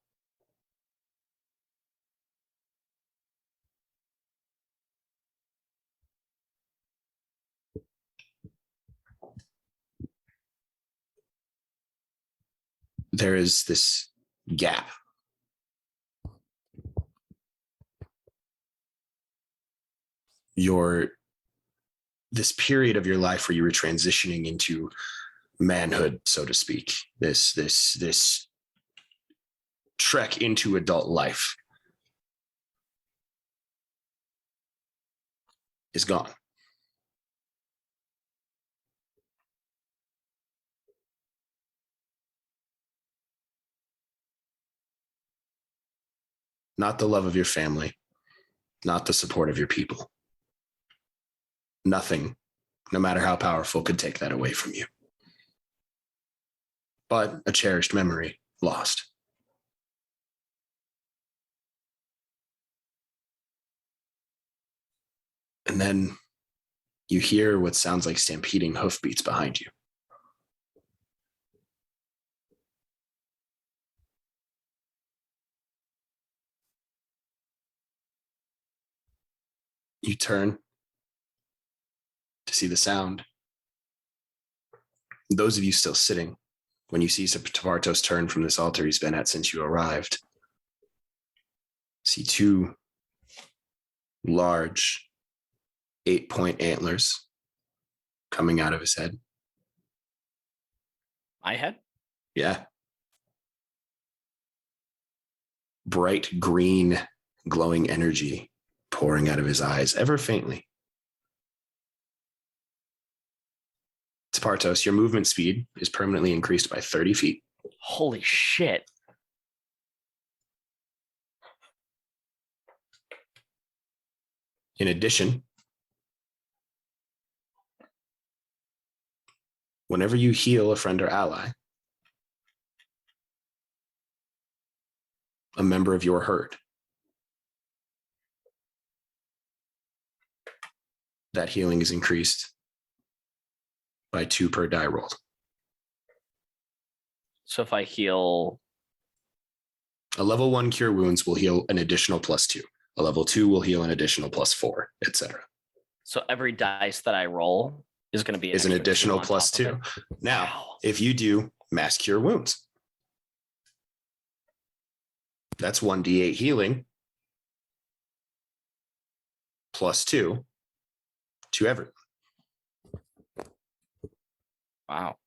There is this gap. This period of your life where you were transitioning into manhood, so to speak, this trek into adult life is gone. Not the love of your family, not the support of your people. Nothing, no matter how powerful, could take that away from you. But a cherished memory lost. And then you hear what sounds like stampeding hoofbeats behind you. You turn to see the sound. Those of you still sitting, when you see Tsapartos turn from this altar he's been at since you arrived, see two large 8-point antlers coming out of his head. My head? Yeah. Bright green, glowing energy pouring out of his eyes, ever faintly. Tsapartos, your movement speed is permanently increased by 30 feet. Holy shit. In addition, whenever you heal a friend or ally, a member of your herd, that healing is increased by 2 per die rolled. So if I heal, A level 1 cure wounds will heal an additional +2. A level 2 will heal an additional +4, etc. so every dice that I roll is going to be Is an extra additional on top of +2. it. Now, Wow. if you do mass cure wounds, that's 1d8 healing +2 to everyone. Wow.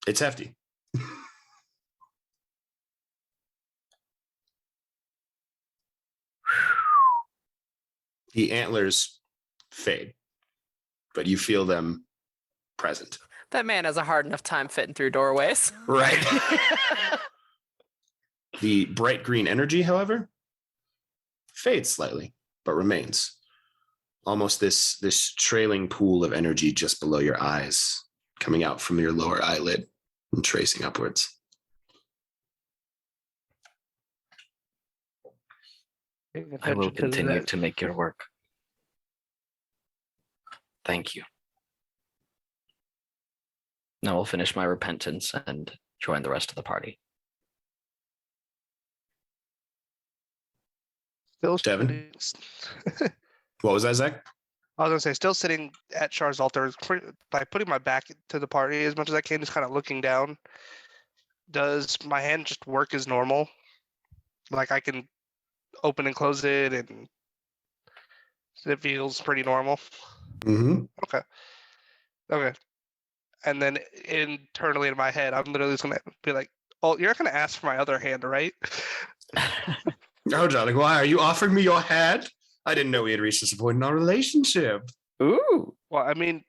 It's hefty. The antlers fade, but you feel them present. That man has a hard enough time fitting through doorways. Right. The bright green energy, however, fades slightly, but remains. Almost this trailing pool of energy just below your eyes, coming out from your lower eyelid and tracing upwards. I will continue to make your work. Thank you. Now we'll finish my repentance and join the rest of the party. Still Devin? sitting- What was that, Zach? I was gonna say, still sitting at Char's altar by putting my back to the party as much as I can, just kind of looking down. Does my hand just work as normal? Like I can open and close it, and it feels pretty normal. Mm-hmm. Okay. Okay. And then internally in my head, I'm literally just gonna be like, "Oh, you're not gonna ask for my other hand, right?" Oh, darling, why are you offering me your hand? I didn't know we had reached this point in our relationship. Ooh. Well, I mean,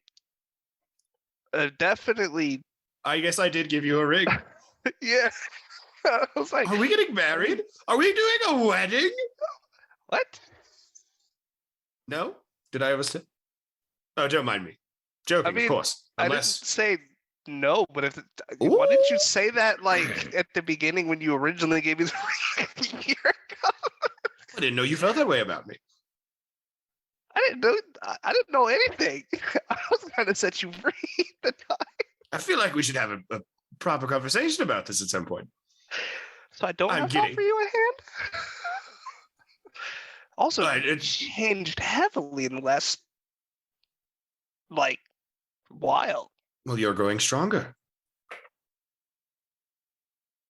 definitely. I guess I did give you a ring. Yeah. I was like, Are we getting married? Are we doing a wedding? what? No? Did I ever say? Oh, don't mind me. Joking, mean, of course. I didn't Unless say no, but why didn't you say that like at the beginning when you originally gave me the ring a year ago? I didn't know you felt that way about me. I didn't know anything. I was trying to set you free. I feel like we should have a proper conversation about this at some point. So I don't I'm have to kidding. offer you a hand? Also, Right, you it's- changed heavily in the last, like, while. Well, you're growing stronger.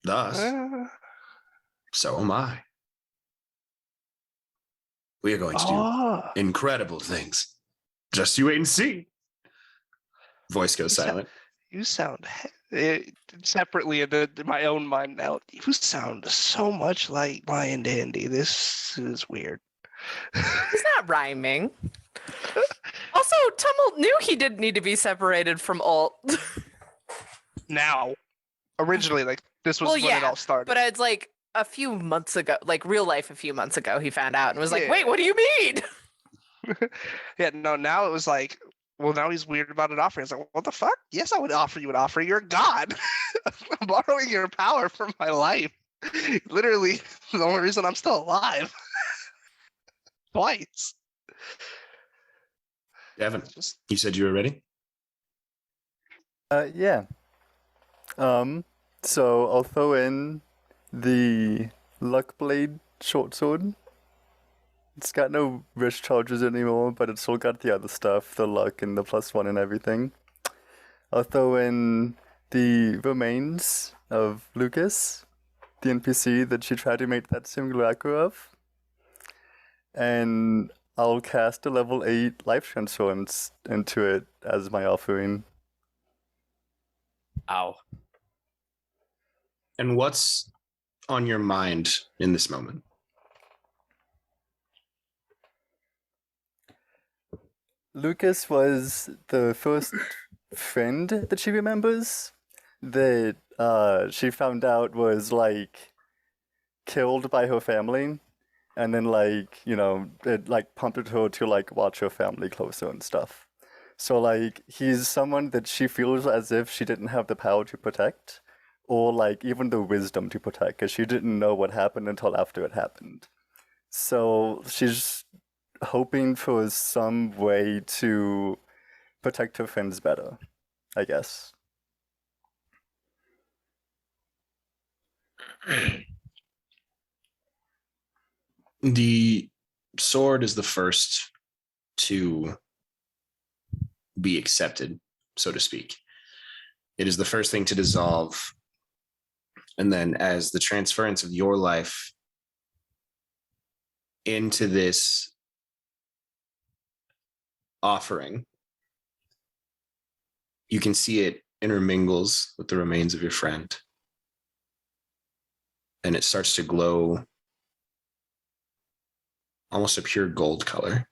Thus, so am I. We are going to do Oh, incredible things. Just you wait and see. Voice goes You sound- silent. you sound separately in my own mind now. You sound so much like Lion Dandy. This is weird. He's not rhyming. Also, Tummel knew he didn't need to be separated from Alt. Now, originally, like this was Well, when it yeah, all started. but it's like a few months ago, like real life a few months ago, he found out and was like, Yeah. wait, what do you mean? Yeah, no, now it was like, well, now he's weird about an offering. It's like, what the fuck? Yes, I would offer you an offering. You're a god. I'm borrowing your power from my life. Literally, the only reason I'm still alive. Twice. Devin, Just you said you were ready? Yeah. So I'll throw in the Luck Blade short sword. It's got no wrist charges anymore, but it's still got the other stuff, the luck and the +1 and everything. I'll throw in the remains of Lucas, the NPC that she tried to make that simulacra of. And I'll cast a level 8 life transforms into it as my offering. Ow. And what's on your mind in this moment? Lucas was the first friend that she remembers that she found out was like killed by her family, and then like, you know, it like prompted her to like watch her family closer and stuff. So like he's someone that she feels as if she didn't have the power to protect, or like even the wisdom to protect, because she didn't know what happened until after it happened. So she's hoping for some way to protect her friends better, I guess. The sword is the first to be accepted, so to speak. It is the first thing to dissolve. And then as the transference of your life into this offering, you can see it intermingles with the remains of your friend. And it starts to glow almost a pure gold color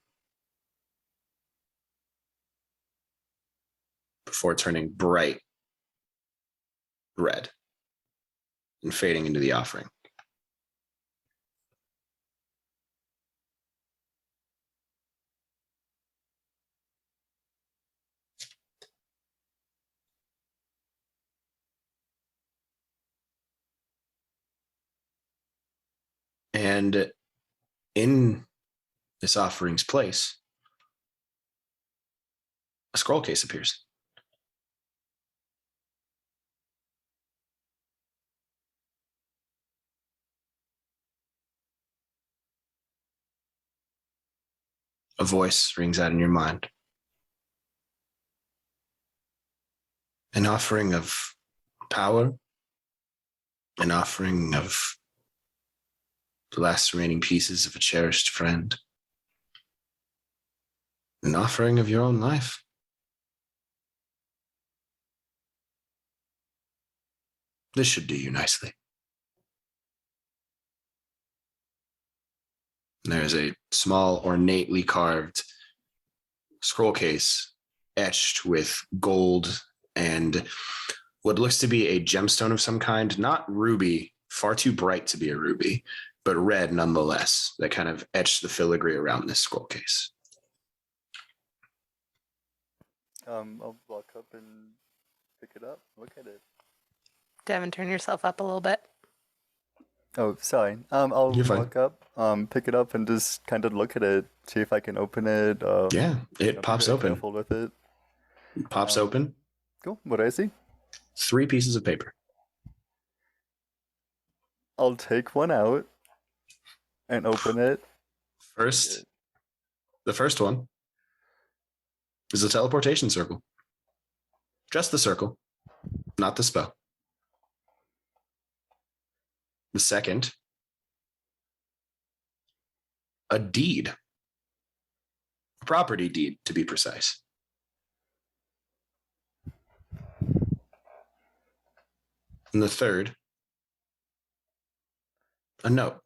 before turning bright red and fading into the offering. And in this offering's place, a scroll case appears. A voice rings out in your mind. An offering of power, an offering of the last remaining pieces of a cherished friend, an offering of your own life. This should do you nicely. There's a small, ornately carved scroll case etched with gold and what looks to be a gemstone of some kind, not ruby, far too bright to be a ruby, but red nonetheless, that kind of etched the filigree around this scroll case. I'll walk up and pick it up. Look at it. Devin, turn yourself up a little bit. Oh, sorry. I'll You're fine. walk up, pick it up, and just kind of look at it, see if I can open it. Yeah, it be pops very open. careful with it. It pops open. Cool. What do I see? 3 pieces of paper. I'll take one out and open it. The first one is a teleportation circle. Just the circle, not the spell. The second, a deed. A property deed, to be precise. And the third, a note.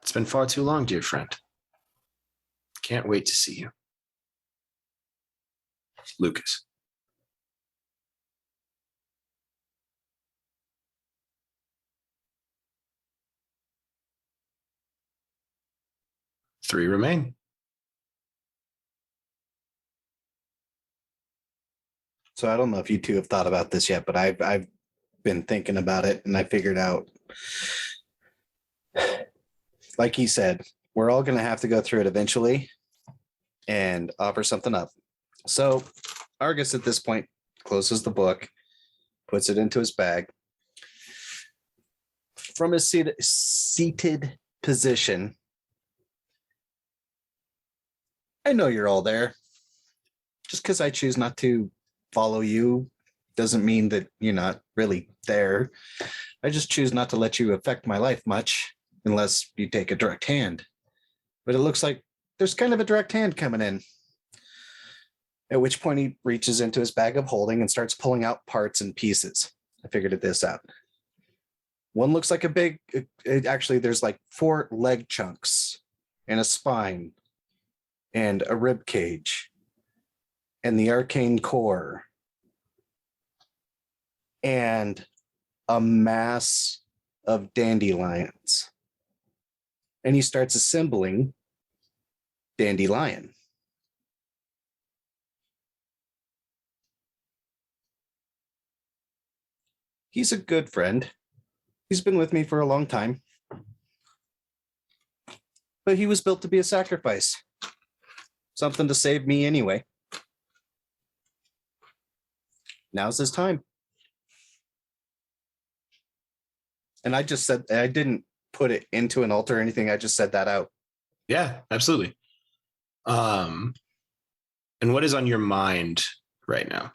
It's been far too long, dear friend. Can't wait to see you. Lucas. Three remain. So I don't know if you two have thought about this yet, but I've been thinking about it, and I figured out, like he said, we're all going to have to go through it eventually and offer something up. So Argus at this point closes the book, puts it into his bag. From his seated position, I know you're all there. Just because I choose not to follow you doesn't mean that you're not really there. I just choose not to let you affect my life much unless you take a direct hand. But it looks like there's kind of a direct hand coming in. At which point he reaches into his bag of holding and starts pulling out parts and pieces. I figured this out. One looks like a big, actually there's like 4 leg chunks and a spine and a rib cage and the arcane core and a mass of dandelions. And he starts assembling dandelion. He's a good friend. He's been with me for a long time. But he was built to be a sacrifice. Something to save me anyway. Now's his time. And I just said, I didn't put it into an altar or anything. I just said that out. Yeah, absolutely. And what is on your mind right now?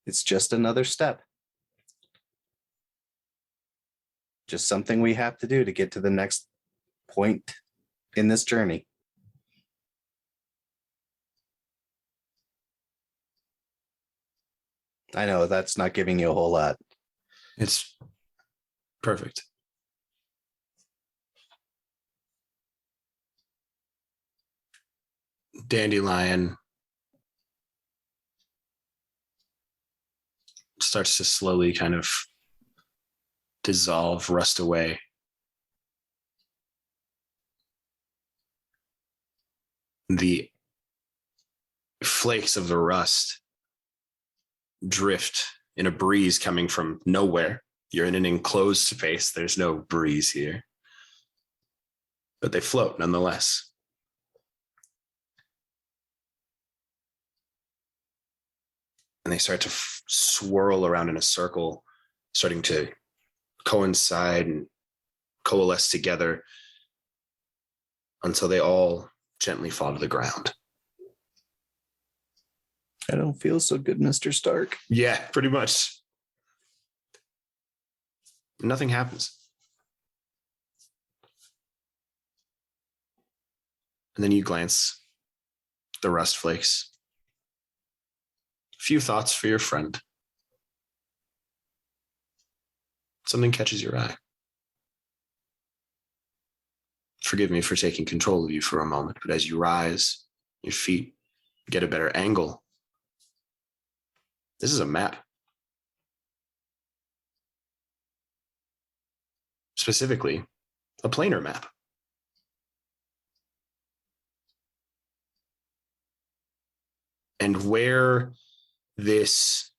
It's just another step. Just something we have to do to get to the next point in this journey. I know that's not giving you a whole lot. It's perfect. Dandelion starts to slowly kind of dissolve, rust away. The flakes of the rust drift in a breeze coming from nowhere. You're in an enclosed space. There's no breeze here, but they float nonetheless. And they start to swirl around in a circle, starting to coincide and coalesce together until they all gently fall to the ground. I don't feel so good, Mr. Stark. Yeah, pretty much. Nothing happens. And then you glance the rust flakes. A few thoughts for your friend. Something catches your eye. Forgive me for taking control of you for a moment, but as you rise, your feet get a better angle. This is a map. Specifically, a planar map. And where this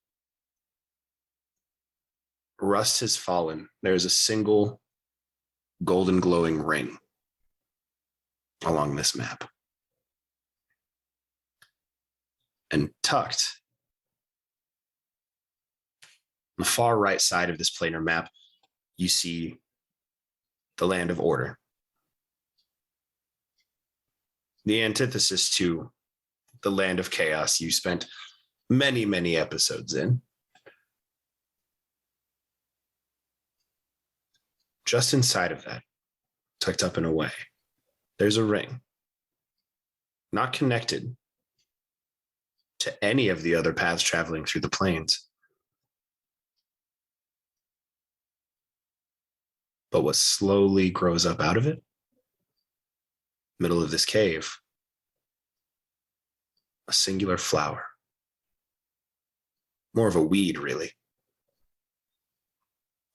rust has fallen, there's a single golden glowing ring along this map. And tucked on the far right side of this planar map, you see the land of order. The antithesis to the land of chaos you spent many, many episodes in. Just inside of that, tucked up and away, there's a ring. Not connected to any of the other paths traveling through the plains. But what slowly grows up out of it, middle of this cave, a singular flower. More of a weed, really.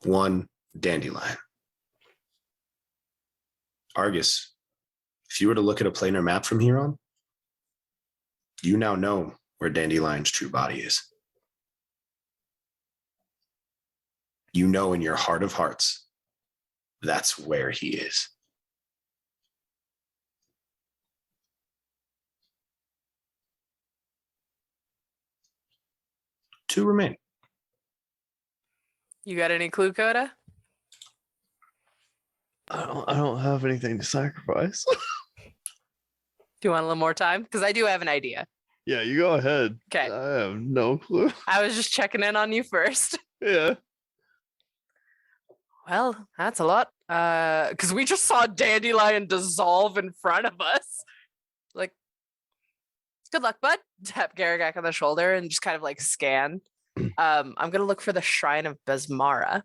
One dandelion. Argus, if you were to look at a planar map from here on, you now know where Dandelion's true body is. You know in your heart of hearts, that's where he is. Two remain. You got any clue, Coda? I don't have anything to sacrifice. Do you want a little more time? Because I do have an idea. Yeah, you go ahead. Okay. I have no clue. I was just checking in on you first. Yeah. Well, that's a lot. Because we just saw Dandelion dissolve in front of us. Like, good luck, bud. Tap Garagak on the shoulder and just kind of like scan. I'm gonna look for the Shrine of Basmara,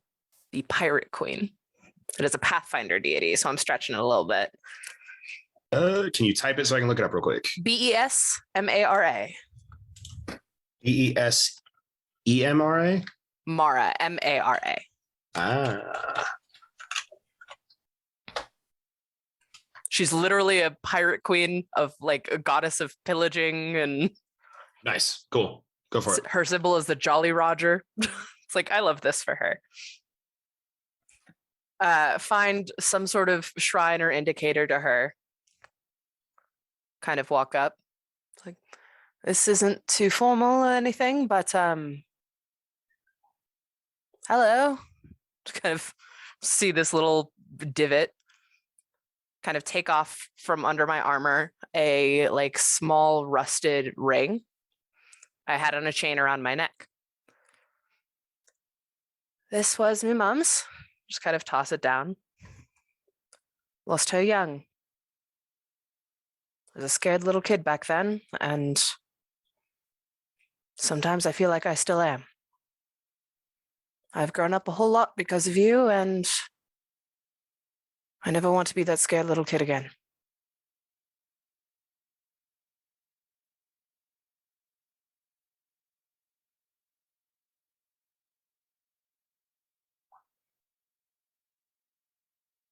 the Pirate Queen. It is a Pathfinder deity, so I'm stretching it a little bit. Can you type it so I can look it up real quick? Besmara. Besemra? Mara, Mara. Ah. She's literally a pirate queen of like a goddess of pillaging, and Nice. Cool. Go for it. her symbol is the Jolly Roger. It's like, I love this for her. Find some sort of shrine or indicator to her. Kind of walk up. It's like, this isn't too formal or anything, but hello. Just kind of see this little divot. Kind of take off from under my armor a like small rusted ring I had on a chain around my neck. This was my mum's. Just kind of toss it down. Lost her young. I was a scared little kid back then, and sometimes I feel like I still am. I've grown up a whole lot because of you, and I never want to be that scared little kid again.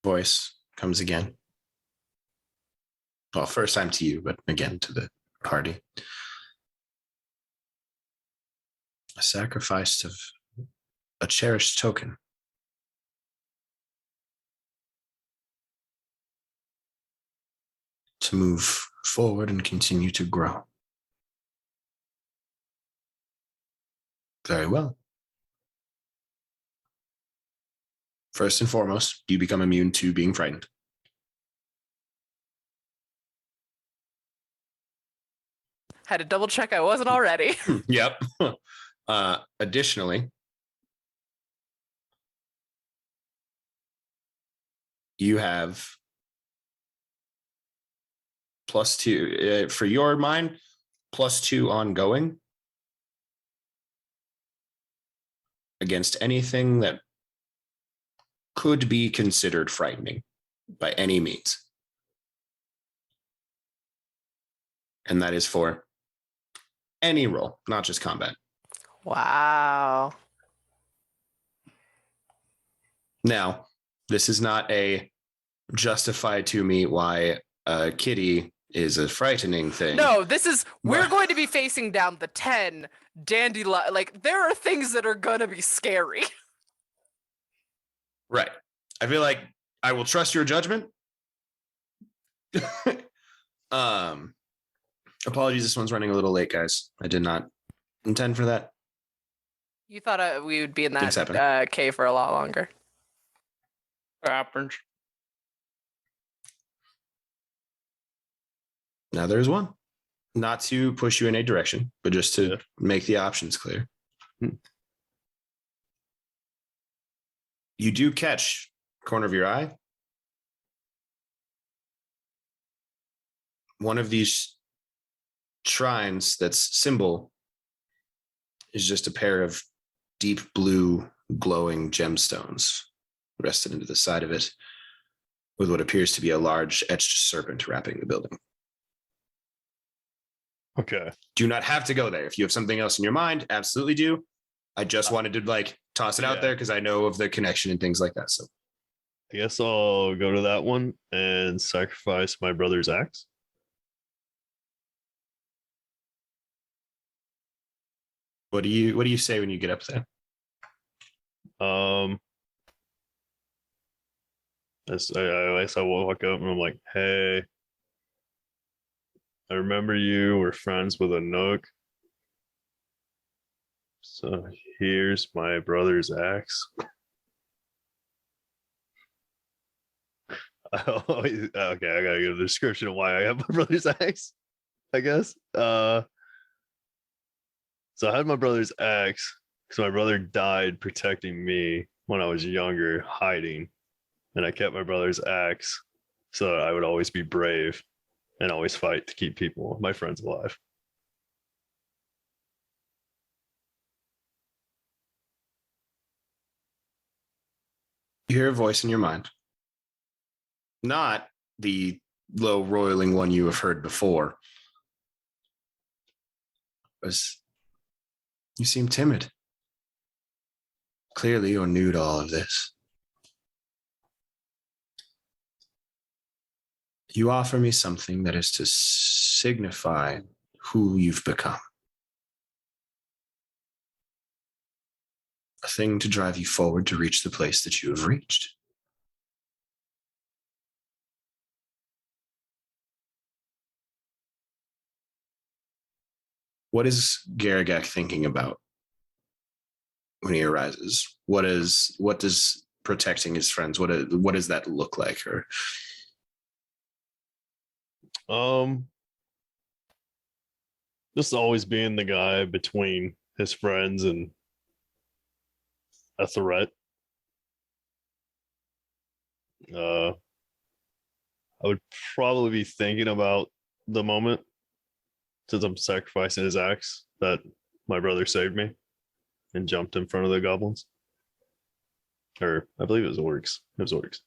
Voice comes again. Well, first time to you, but again to the party. A sacrifice of a cherished token. To move forward and continue to grow. Very well. First and foremost, you become immune to being frightened. Had to double check I wasn't already. Yep. Additionally, you have +2 for your mind, +2 ongoing against anything that could be considered frightening by any means. And that is for any role, not just combat. Wow. Now, this is not a justify to me why a kitty is a frightening thing. No, this is we're But- going to be facing down the 10 dandelion. Like there are things that are going to be scary. Right. I feel like I will trust your judgment. Apologies, this one's running a little late, guys. I did not intend for that. You thought we would be in Things that happen. cave for a lot longer. Happens. Now there's one. Not to push you in a direction, but just to make the options clear. You do catch corner of your eye one of these shrines that's symbol is just a pair of deep blue glowing gemstones rested into the side of it with what appears to be a large etched serpent wrapping the building. Okay. Do not have to go there. If you have something else in your mind, absolutely do. I just wanted to like toss it out Yeah. there because I know of the connection and things like that. So I guess I'll go to that one and sacrifice my brother's axe. what do you say when you get up there? I guess I walk up and I'm like, hey, I remember you were friends with a nook. So here's my brother's axe. Okay, I gotta give a description of why I have my brother's axe, I guess. So I had my brother's axe because my brother died protecting me when I was younger, hiding. And I kept my brother's axe so that I would always be brave and always fight to keep people, my friends, alive. You hear a voice in your mind. Not the low roiling one you have heard before. You seem timid. Clearly, you're new to all of this. You offer me something that is to signify who you've become. A thing to drive you forward to reach the place that you have reached. What is Garagak thinking about when he arises? What does protecting his friends? What does that look like? Or just always being the guy between his friends and a threat. I would probably be thinking about the moment since I'm sacrificing his axe that my brother saved me and jumped in front of the goblins. Or I believe it was orcs. It was orcs.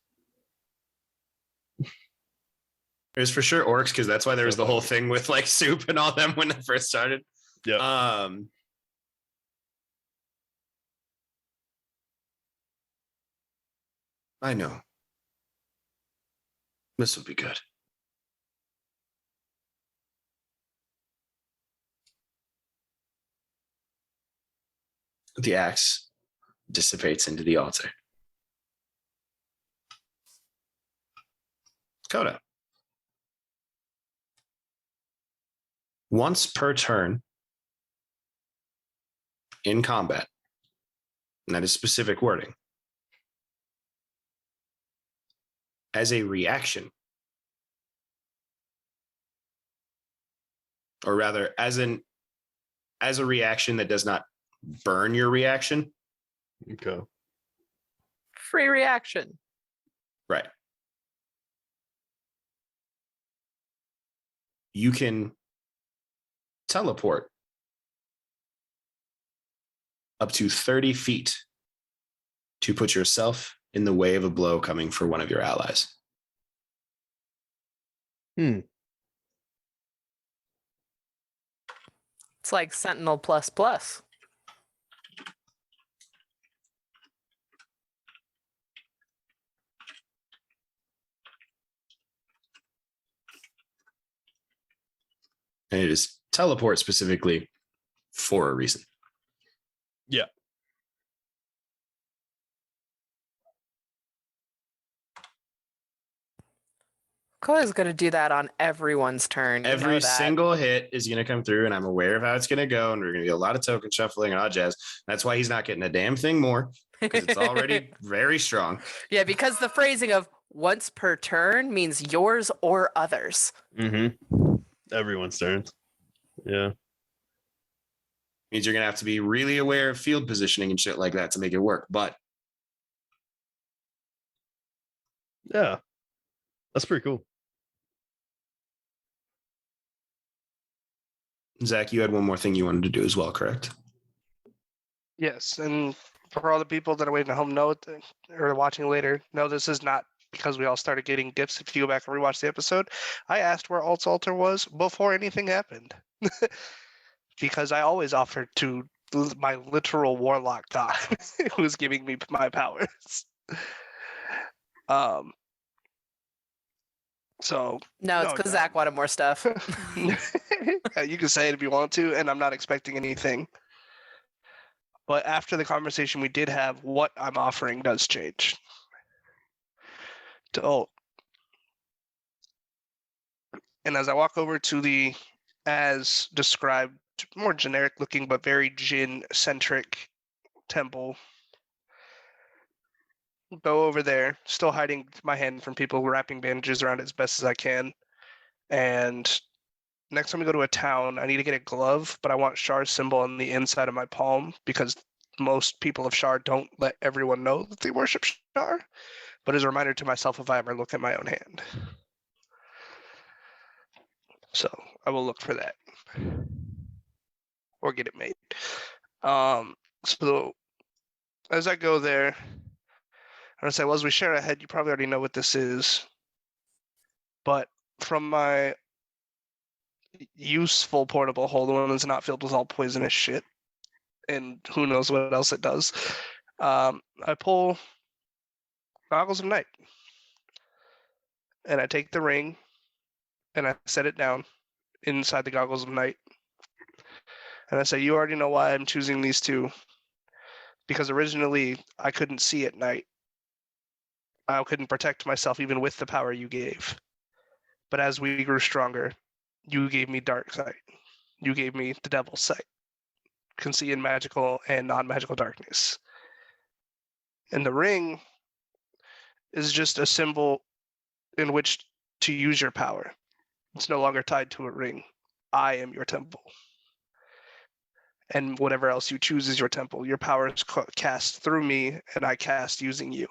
it was for sure orcs, because that's why there was the whole thing with like soup and all them when it first started. Yeah. I know. This will be good. The axe dissipates into the altar. Coda. Once per turn in combat, and that is specific wording, as a reaction, or rather as a reaction that does not burn your reaction. Okay. Free reaction. Right. you can teleport up to 30 feet to put yourself in the way of a blow coming for one of your allies. It's like Sentinel plus plus. And it is teleport specifically for a reason. Yeah. Koa's going to do that on everyone's turn. You know Every that. single hit is going to come through, and I'm aware of how it's going to go, and we're going to get a lot of token shuffling and all jazz. That's why he's not getting a damn thing more, because it's already very strong. Yeah, because the phrasing of once per turn means yours or others. Mm-hmm. Everyone's turns. Yeah. Means you're going to have to be really aware of field positioning and shit like that to make it work. But Yeah. That's pretty cool. Zach, you had one more thing you wanted to do as well, correct? Yes, and for all the people that are waiting at home, know or watching later, no, this is not because we all started getting gifts. If you go back and rewatch the episode, I asked where Alt's altar was before anything happened, because I always offered to my literal warlock god who's giving me my powers. So No, it's because Zach wanted more stuff. you can say it if you want to, and I'm not expecting anything. But after the conversation we did have, what I'm offering does change. To Alt. And as I walk over to the, as described, more generic looking but very Jin-centric temple, go over there, still hiding my hand from people, wrapping bandages around it as best as I can. And next time we go to a town, I need to get a glove, but I want Shar's symbol on the inside of my palm because most people of Shar don't let everyone know that they worship Shar, but as a reminder to myself if I ever look at my own hand. So I will look for that or get it made. So as I go there, I'm gonna say, well, as we share ahead, you probably already know what this is, but from my useful portable hold, the one that's not filled with all poisonous shit, and who knows what else it does, I pull Goggles of Night, and I take the ring, and I set it down inside the Goggles of Night, and I say, you already know why I'm choosing these two, because originally I couldn't see at night. I couldn't protect myself even with the power you gave. But as we grew stronger, you gave me dark sight. You gave me the devil's sight. Can see in magical and non-magical darkness. And the ring is just a symbol in which to use your power. It's no longer tied to a ring. I am your temple. And whatever else you choose is your temple. Your power is cast through me, and I cast using you.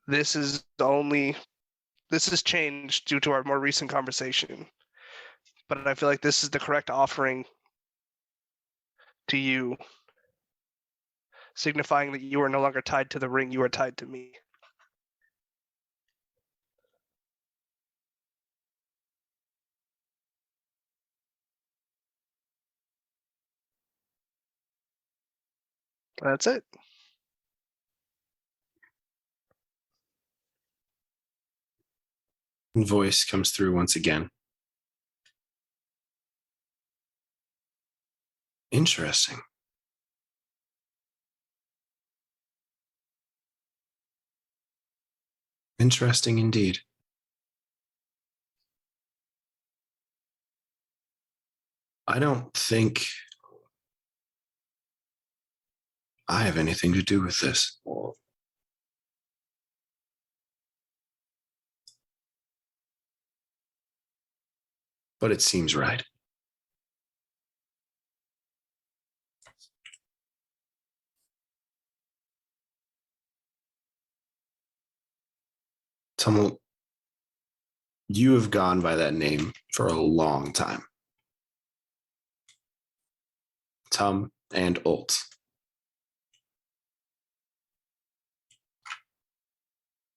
This is changed due to our more recent conversation. But I feel like this is the correct offering to you, signifying that you are no longer tied to the ring, you are tied to me. That's it. Voice comes through once again. Interesting. Interesting indeed. I don't think I have anything to do with this. But it seems right. Tumult, You have gone by that name for a long time. Tum and Olt.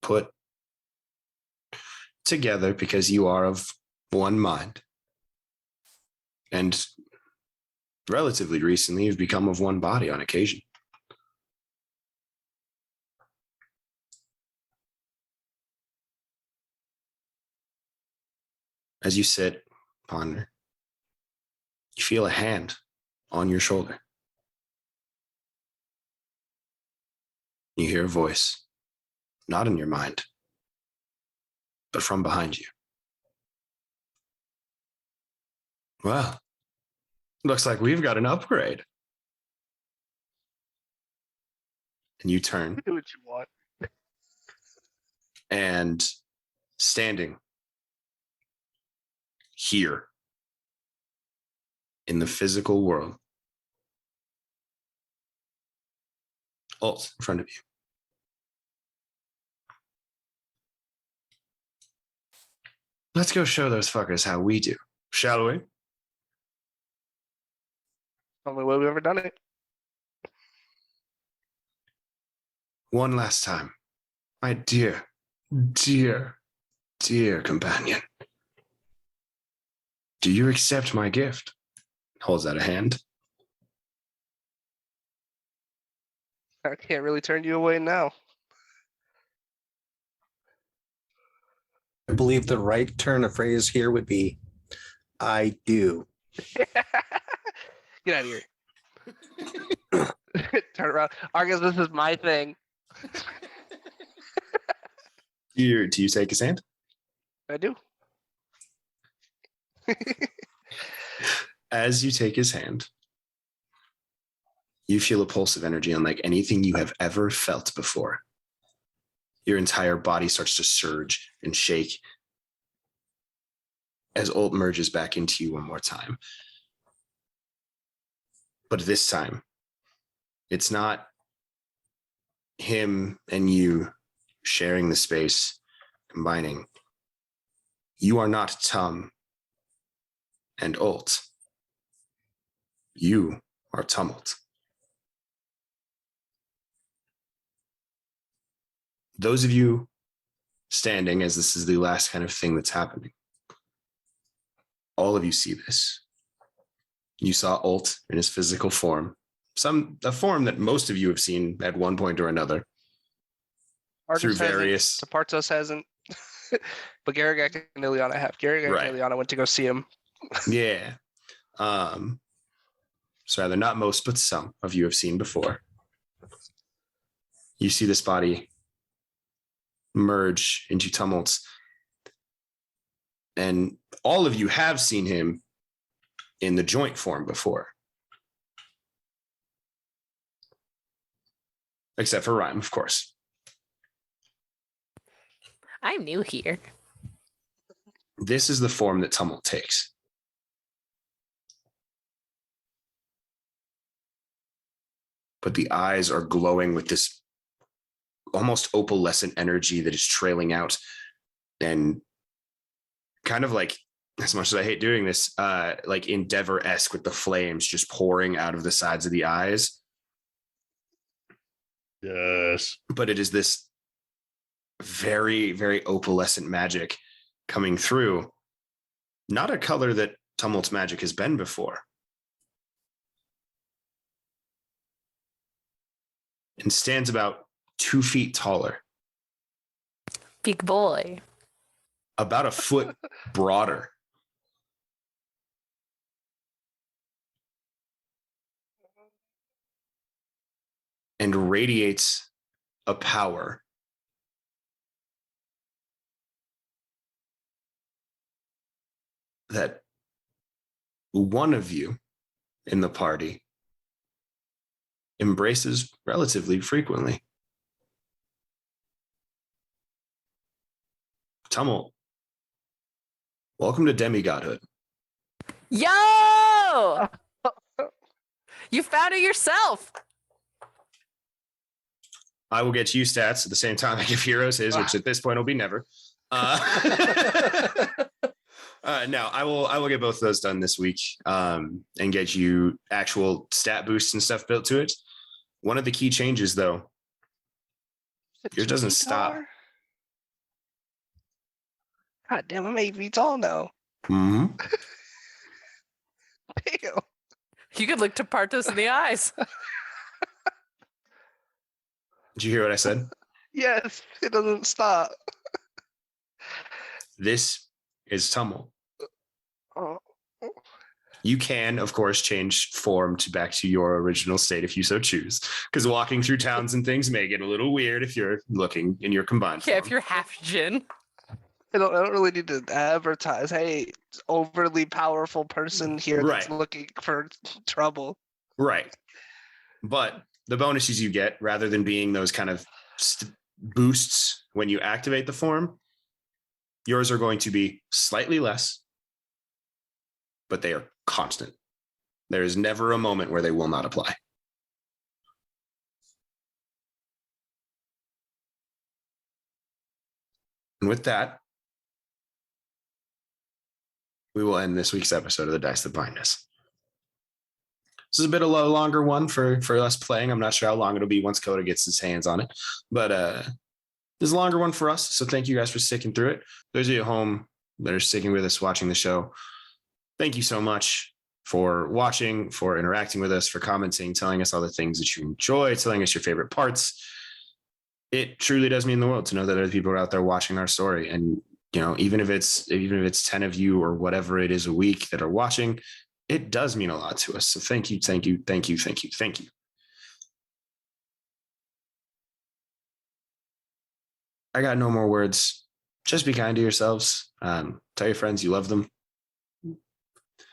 Put together because you are of one mind. And relatively recently, you've become of one body on occasion. As you sit, ponder, you feel a hand on your shoulder. You hear a voice, not in your mind, but from behind you. Well, looks like we've got an upgrade. And you turn, Do what you want. and standing here in the physical world, Alt in front of you. Let's go show those fuckers how we do, shall we? Only way we've ever done it. One last time, my dear, dear, dear companion. Do you accept my gift? Holds out a hand. I can't really turn you away now. I believe the right turn of phrase here would be, I do. Get out of here. Turn around. Argus, this is my thing. Do you take his hand? I do. As you take his hand, you feel a pulse of energy unlike anything you have ever felt before. Your entire body starts to surge and shake as Ult merges back into you one more time. But this time, it's not him and you sharing the space, combining. You are not Tum and Ult. You are Tumult. Those of you standing, as this is the last kind of thing that's happening, all of you see this. You saw Ult in his physical form, a form that most of you have seen at one point or another. Argus Through hasn't, various- Sapartos hasn't. But Garagak and Ileana have. Garagak Right. and Ileana went to go see him. Yeah. So rather not most, but some of you have seen before. You see this body merge into Tumults. And all of you have seen him in the joint form before. Except for Rhyme, of course. I'm new here. This is the form that Tumult takes. But the eyes are glowing with this almost opalescent energy that is trailing out, and kind of like, as much as I hate doing this, like Endeavor-esque with the flames just pouring out of the sides of the eyes. Yes. But it is this very, very opalescent magic coming through. Not a color that Tumult's magic has been before. And stands about 2 feet taller, Big boy. about a foot broader. And radiates a power that one of you in the party embraces relatively frequently. Tumult, welcome to demigodhood. Yo! You found it yourself. I will get you stats at the same time I give Heroes his, which at this point will be never. No, I will get both of those done this week and get you actual stat boosts and stuff built to it. One of the key changes, though, yours doesn't stop. God damn, I'm 8 feet tall now. Mm-hmm. Damn. You could look to Partos in the eyes. Did you hear what I said? Yes, it doesn't stop. This is Tummel. Oh. You can, of course, change form back to your original state if you so choose. Because walking through towns and things may get a little weird if you're looking in your combined Yeah, form. if you're half Jin. I don't really need to advertise. Hey, overly powerful person here that's Right. looking for trouble. Right. But the bonuses you get, rather than being those kind of boosts when you activate the form, yours are going to be slightly less, but they are constant. There is never a moment where they will not apply. And with that, we will end this week's episode of the Dice That Bind Us. This is a bit of a longer one for us playing. I'm not sure how long it'll be once Coda gets his hands on it, but this is a longer one for us. So thank you guys for sticking through it. Those of you at home that are sticking with us, watching the show, thank you so much for watching, for interacting with us, for commenting, telling us all the things that you enjoy, telling us your favorite parts. It truly does mean the world to know that other people are out there watching our story. And even if it's 10 of you or whatever it is a week that are watching, it does mean a lot to us. So thank you. I got no more words. Just be kind to yourselves. Tell your friends you love them. And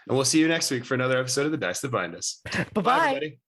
we'll see you next week for another episode of the Dice That Bind Us. Bye-bye. Everybody.